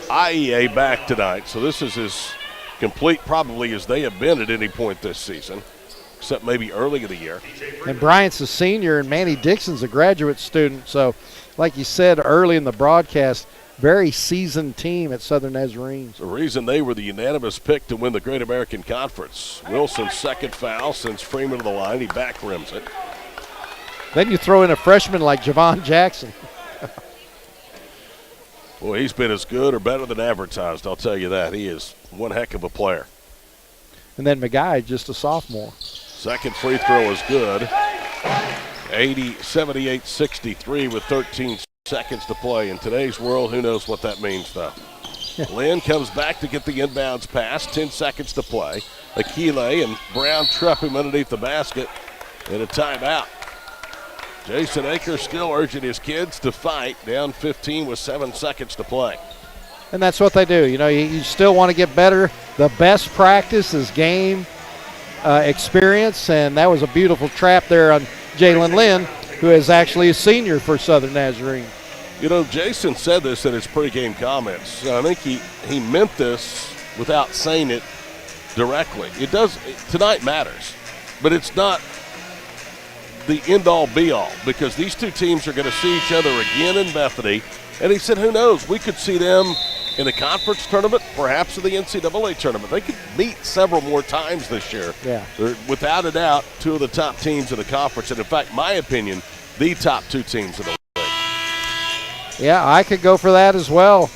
S2: IEA back tonight, so this is as complete probably as they have been at any point this season, except maybe early in the year.
S1: And Bryant's a senior, and Mandy Dixon's a graduate student. So, like you said early in the broadcast, very seasoned team at Southern Nazarene.
S2: The reason they were the unanimous pick to win the Great American Conference. Wilson's second foul sends Freeman to the line. He back rims it.
S1: Then you throw in a freshman like Javon Jackson.
S2: Well, he's been as good or better than advertised, I'll tell you that. He is one heck of a player.
S1: And then McGuy, just a sophomore.
S2: Second free throw is good. 78-63 with 13 seconds to play. In today's world, who knows what that means, though. Lynn comes back to get the inbounds pass. 10 seconds to play. Akile and Brown trap him underneath the basket and a timeout. Jason Aker still urging his kids to fight. Down 15 with 7 seconds to play.
S1: And that's what they do. You know, you still want to get better. The best practice is game experience, and that was a beautiful trap there on Jalen Lynn, who is actually a senior for Southern Nazarene.
S2: You know, Jason said this in his pregame comments. I think he meant this without saying it directly. Tonight matters, but it's not the end-all, be-all, because these two teams are going to see each other again in Bethany. And he said, who knows, we could see them in the conference tournament, perhaps in the NCAA tournament. They could meet several more times this year.
S1: Yeah.
S2: They're, without a doubt, two of the top teams in the conference. And, in fact, my opinion, the top two teams in the league.
S1: Yeah, I could go for that as well.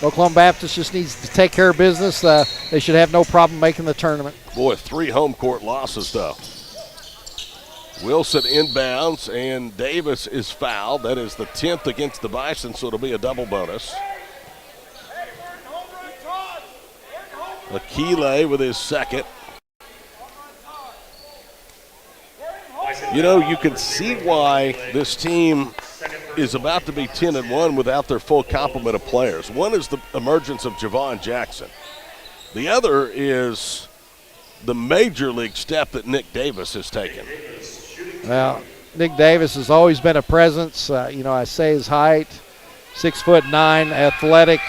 S1: Oklahoma Baptist just needs to take care of business. They should have no problem making the tournament.
S2: Boy, 3 home court losses, though. Wilson inbounds, and Davis is fouled. That is the 10th against the Bison, so it'll be a double bonus. Akile with his second. You know, you can see why this team is about to be 10-1 without their full complement of players. One is the emergence of Javon Jackson. The other is the major league step that Nick Davis has taken.
S1: Well, Nick Davis has always been a presence. I say his height, 6'9", athletic,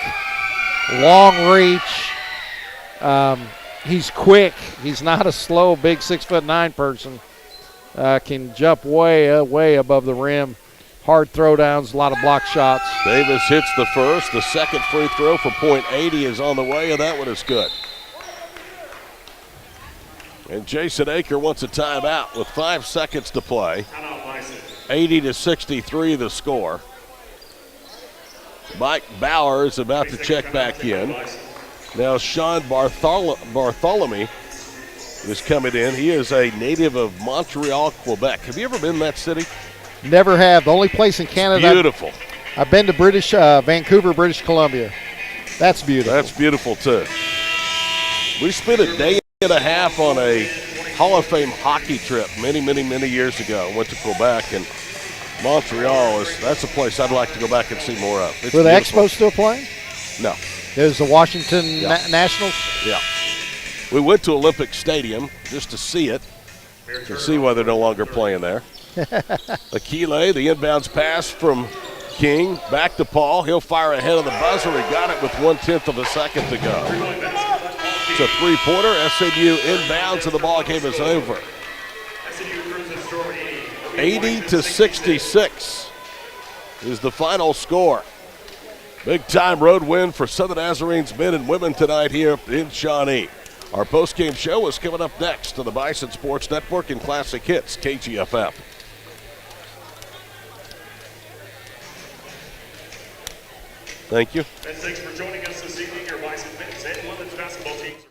S1: long reach. He's quick. He's not a slow, big 6'9" person. Can jump way above the rim. Hard throwdowns, a lot of block shots.
S2: Davis hits the first. The second free throw for point 80 is on the way, and that one is good. And Jason Aker wants a timeout with 5 seconds to play. 80-63 the score. Mike Bauer is about to check back in. Now Sean Bartholomew is coming in. He is a native of Montreal, Quebec. Have you ever been in that city?
S1: Never have. The only place in Canada.
S2: Beautiful.
S1: I've been to Vancouver, British Columbia. That's beautiful.
S2: That's beautiful too. We spent a day and a half on a Hall of Fame hockey trip many years ago. Went to Quebec, and Montreal that's a place I'd like to go back and see more of. It's
S1: Were the
S2: beautiful.
S1: Expos still playing?
S2: No.
S1: There's the Washington Nationals?
S2: Yeah. We went to Olympic Stadium just to see it, to see why they're no longer playing there. Akile, the inbounds pass from King, back to Paul. He'll fire ahead of the buzzer. He got it with 1/10 of a second to go. It's a three-pointer. SMU inbounds, and the ball game is over. 80-66 is the final score. Big-time road win for Southern Nazarene's men and women tonight here in Shawnee. Our post-game show is coming up next to the Bison Sports Network and Classic Hits, KGFF. Thank you.
S7: And thanks for joining us this evening. Your Bison fans and women's basketball teams are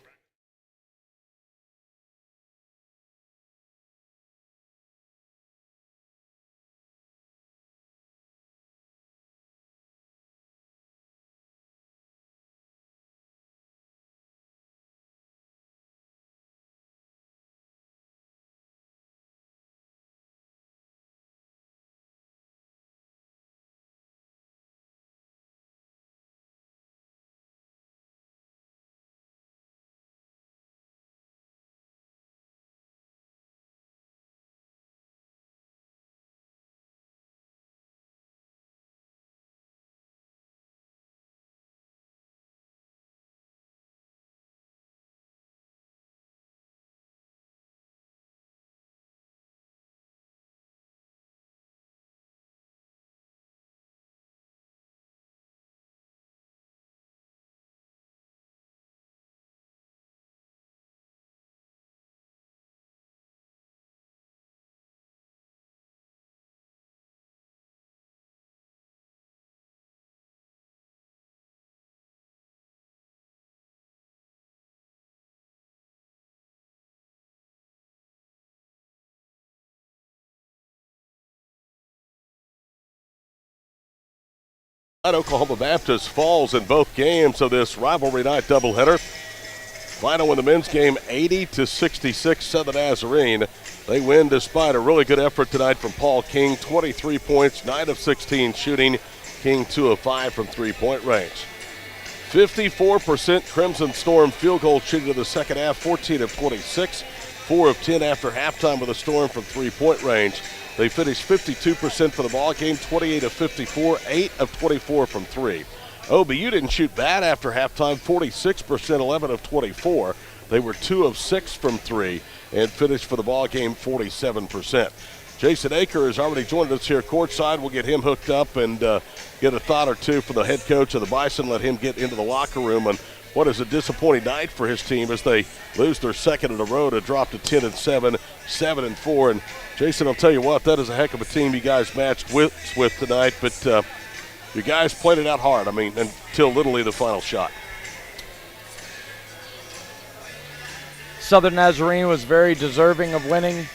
S7: back.
S2: Oklahoma Baptist falls in both games of this rivalry night doubleheader. Final in the men's game, 80-66, Southern Nazarene. They win despite a really good effort tonight from Paul King. 23 points, 9 of 16 shooting. King 2 of 5 from three-point range. 54% Crimson Storm field goal shooting in the second half, 14 of 26. 4 of 10 after halftime with the Storm from three-point range. They finished 52% for the ball game, 28 of 54, 8 of 24 from three. OBU didn't shoot bad after halftime, 46%, 11 of 24. They were 2 of 6 from three and finished for the ball game 47%. Jason Aker has already joined us here courtside. We'll get him hooked up and get a thought or two from the head coach of the Bison, let him get into the locker room on what is a disappointing night for his team as they lose their second in a row to drop to 10-7, 7-4. And Jason, I'll tell you what, that is a heck of a team you guys matched with tonight. But you guys played it out hard. I mean, until literally the final shot.
S13: Southern Nazarene was very deserving of winning.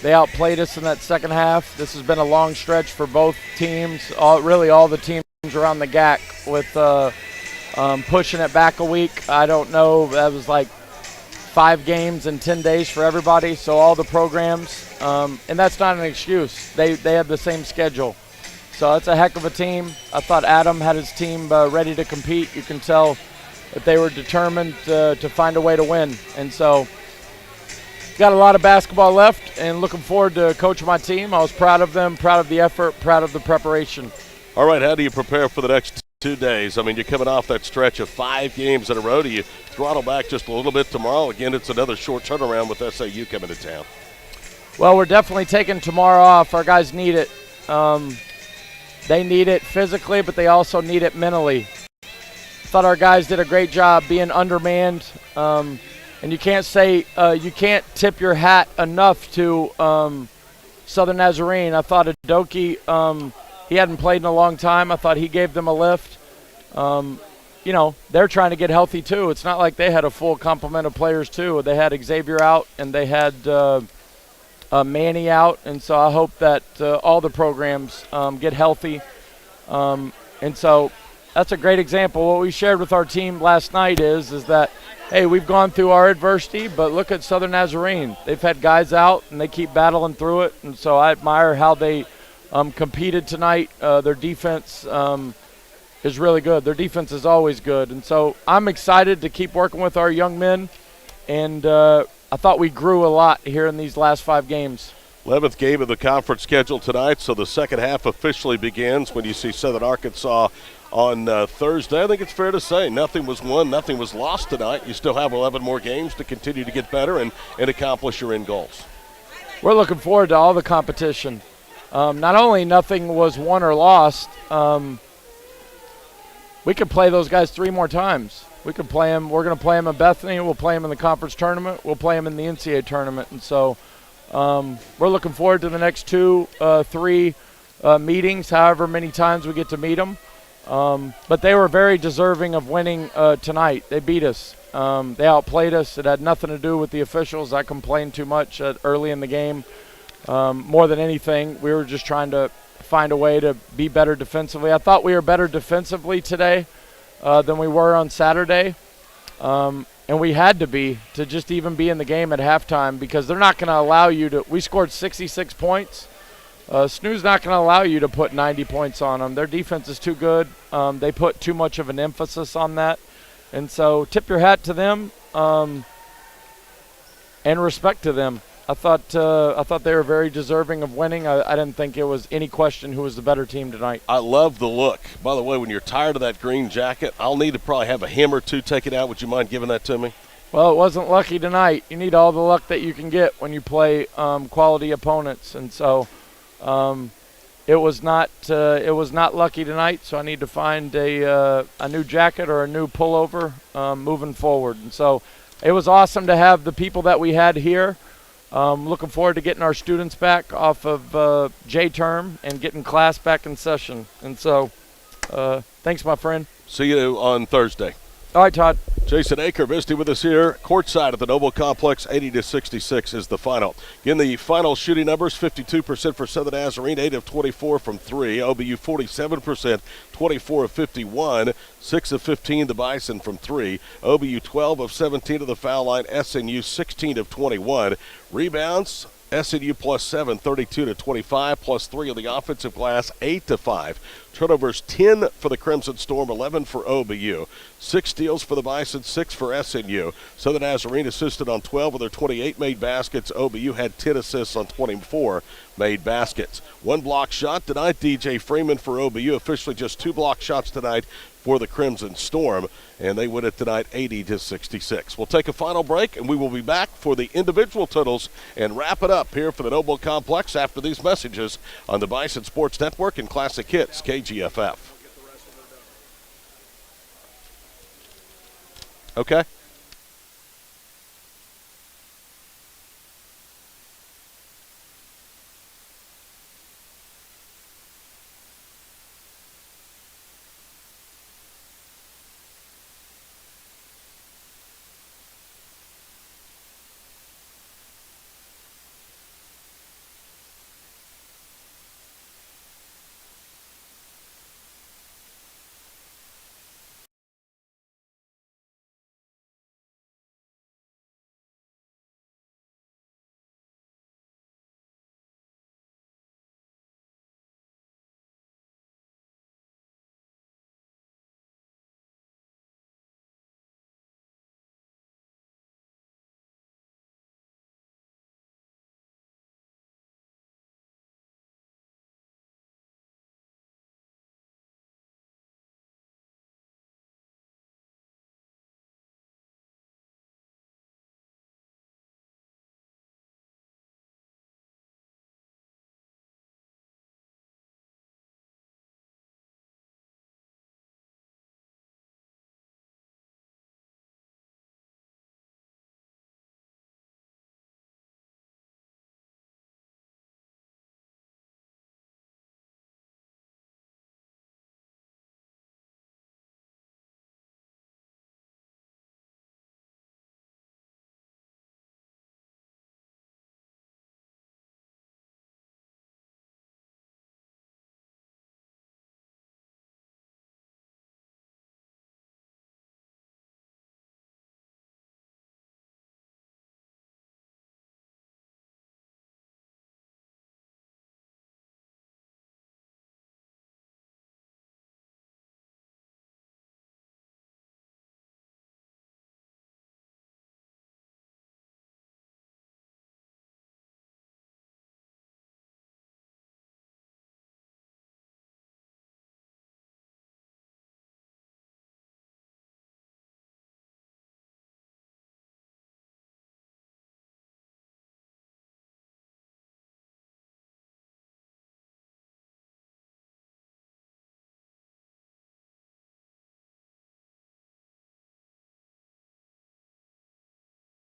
S13: They outplayed us in that second half. This has been a long stretch for both teams, really all the teams around the GAC with pushing it back a week. I don't know, that was like 5 games in 10 days for everybody, so all the programs, and that's not an excuse. They have the same schedule. So it's a heck of a team. I thought Adam had his team ready to compete. You can tell that they were determined to find a way to win. And so got a lot of basketball left and looking forward to coaching my team. I was proud of them, proud of the effort, proud of the preparation.
S2: All right, how do you prepare for the next 2 days? I mean, you're coming off that stretch of 5 games in a row. Do you throttle back just a little bit tomorrow? Again, it's another short turnaround with SAU coming to town.
S13: Well, we're definitely taking tomorrow off. Our guys need it. They need it physically, but they also need it mentally. Thought our guys did a great job being undermanned. And you can't say you can't tip your hat enough to Southern Nazarene. I thought Adoki, he hadn't played in a long time. I thought he gave them a lift. You know, they're trying to get healthy too. It's not like they had a full complement of players too. They had Xavier out and they had Manny out, and so I hope that all the programs get healthy. And so that's a great example. What we shared with our team last night is that, hey, we've gone through our adversity, but look at Southern Nazarene. They've had guys out, and they keep battling through it, and so I admire how they competed tonight. Their defense is really good. Their defense is always good, and so I'm excited to keep working with our young men, and I thought we grew a lot here in these last 5 games.
S2: 11th game of the conference schedule tonight, so the second half officially begins when you see Southern Arkansas on Thursday. I think it's fair to say nothing was won, nothing was lost tonight. You still have 11 more games to continue to get better and accomplish your end goals.
S13: We're looking forward to all the competition. Not only nothing was won or lost, we could play those guys 3 more times. We could play them. We're going to play them in Bethany. We'll play them in the conference tournament. We'll play them in the NCAA tournament. And so we're looking forward to the next 2, 3 meetings, however many times we get to meet them. But they were very deserving of winning tonight. They beat us. They outplayed us. It had nothing to do with the officials. I complained too much early in the game. More than anything, we were just trying to find a way to be better defensively. I thought we were better defensively today than we were on Saturday. And we had to be to just even be in the game at halftime because they're not going to allow you to – we scored 66 points. SNU's not going to allow you to put 90 points on them. Their defense is too good. They put too much of an emphasis on that. And so tip your hat to them and respect to them. I thought they were very deserving of winning. I didn't think it was any question who was the better team tonight.
S2: I love the look. By the way, when you're tired of that green jacket, I'll need to probably have a hem or two take it out. Would you mind giving that to me?
S13: Well, it wasn't lucky tonight. You need all the luck that you can get when you play quality opponents, and so it was not lucky tonight. So I need to find a new jacket or a new pullover moving forward. And so it was awesome to have the people that we had here. Looking forward to getting our students back off of J-term and getting class back in session. And so thanks, my friend.
S2: See you on Thursday.
S13: All right, Todd.
S2: Jason Aker visiting with us here courtside at the Noble Complex. 80-66 is the final. Again, the final shooting numbers, 52% for Southern Nazarene, 8 of 24 from 3. OBU 47%, 24 of 51. 6 of 15, the Bison from 3. OBU 12 of 17 to the foul line. SNU 16 of 21. Rebounds, SNU plus 7, 32-25, plus 3 on the offensive glass, 8-5. Turnovers, 10 for the Crimson Storm, 11 for OBU. 6 steals for the Bison, 6 for SNU. Southern Nazarene assisted on 12 of their 28 made baskets. OBU had 10 assists on 24 made baskets. 1 block shot tonight, DJ Freeman for OBU. Officially just 2 block shots tonight for the Crimson Storm, and they win it tonight 80-66. We'll take a final break, and we will be back for the individual totals and wrap it up here for the Noble Complex after these messages on the Bison Sports Network and Classic Hits KGFF. Okay.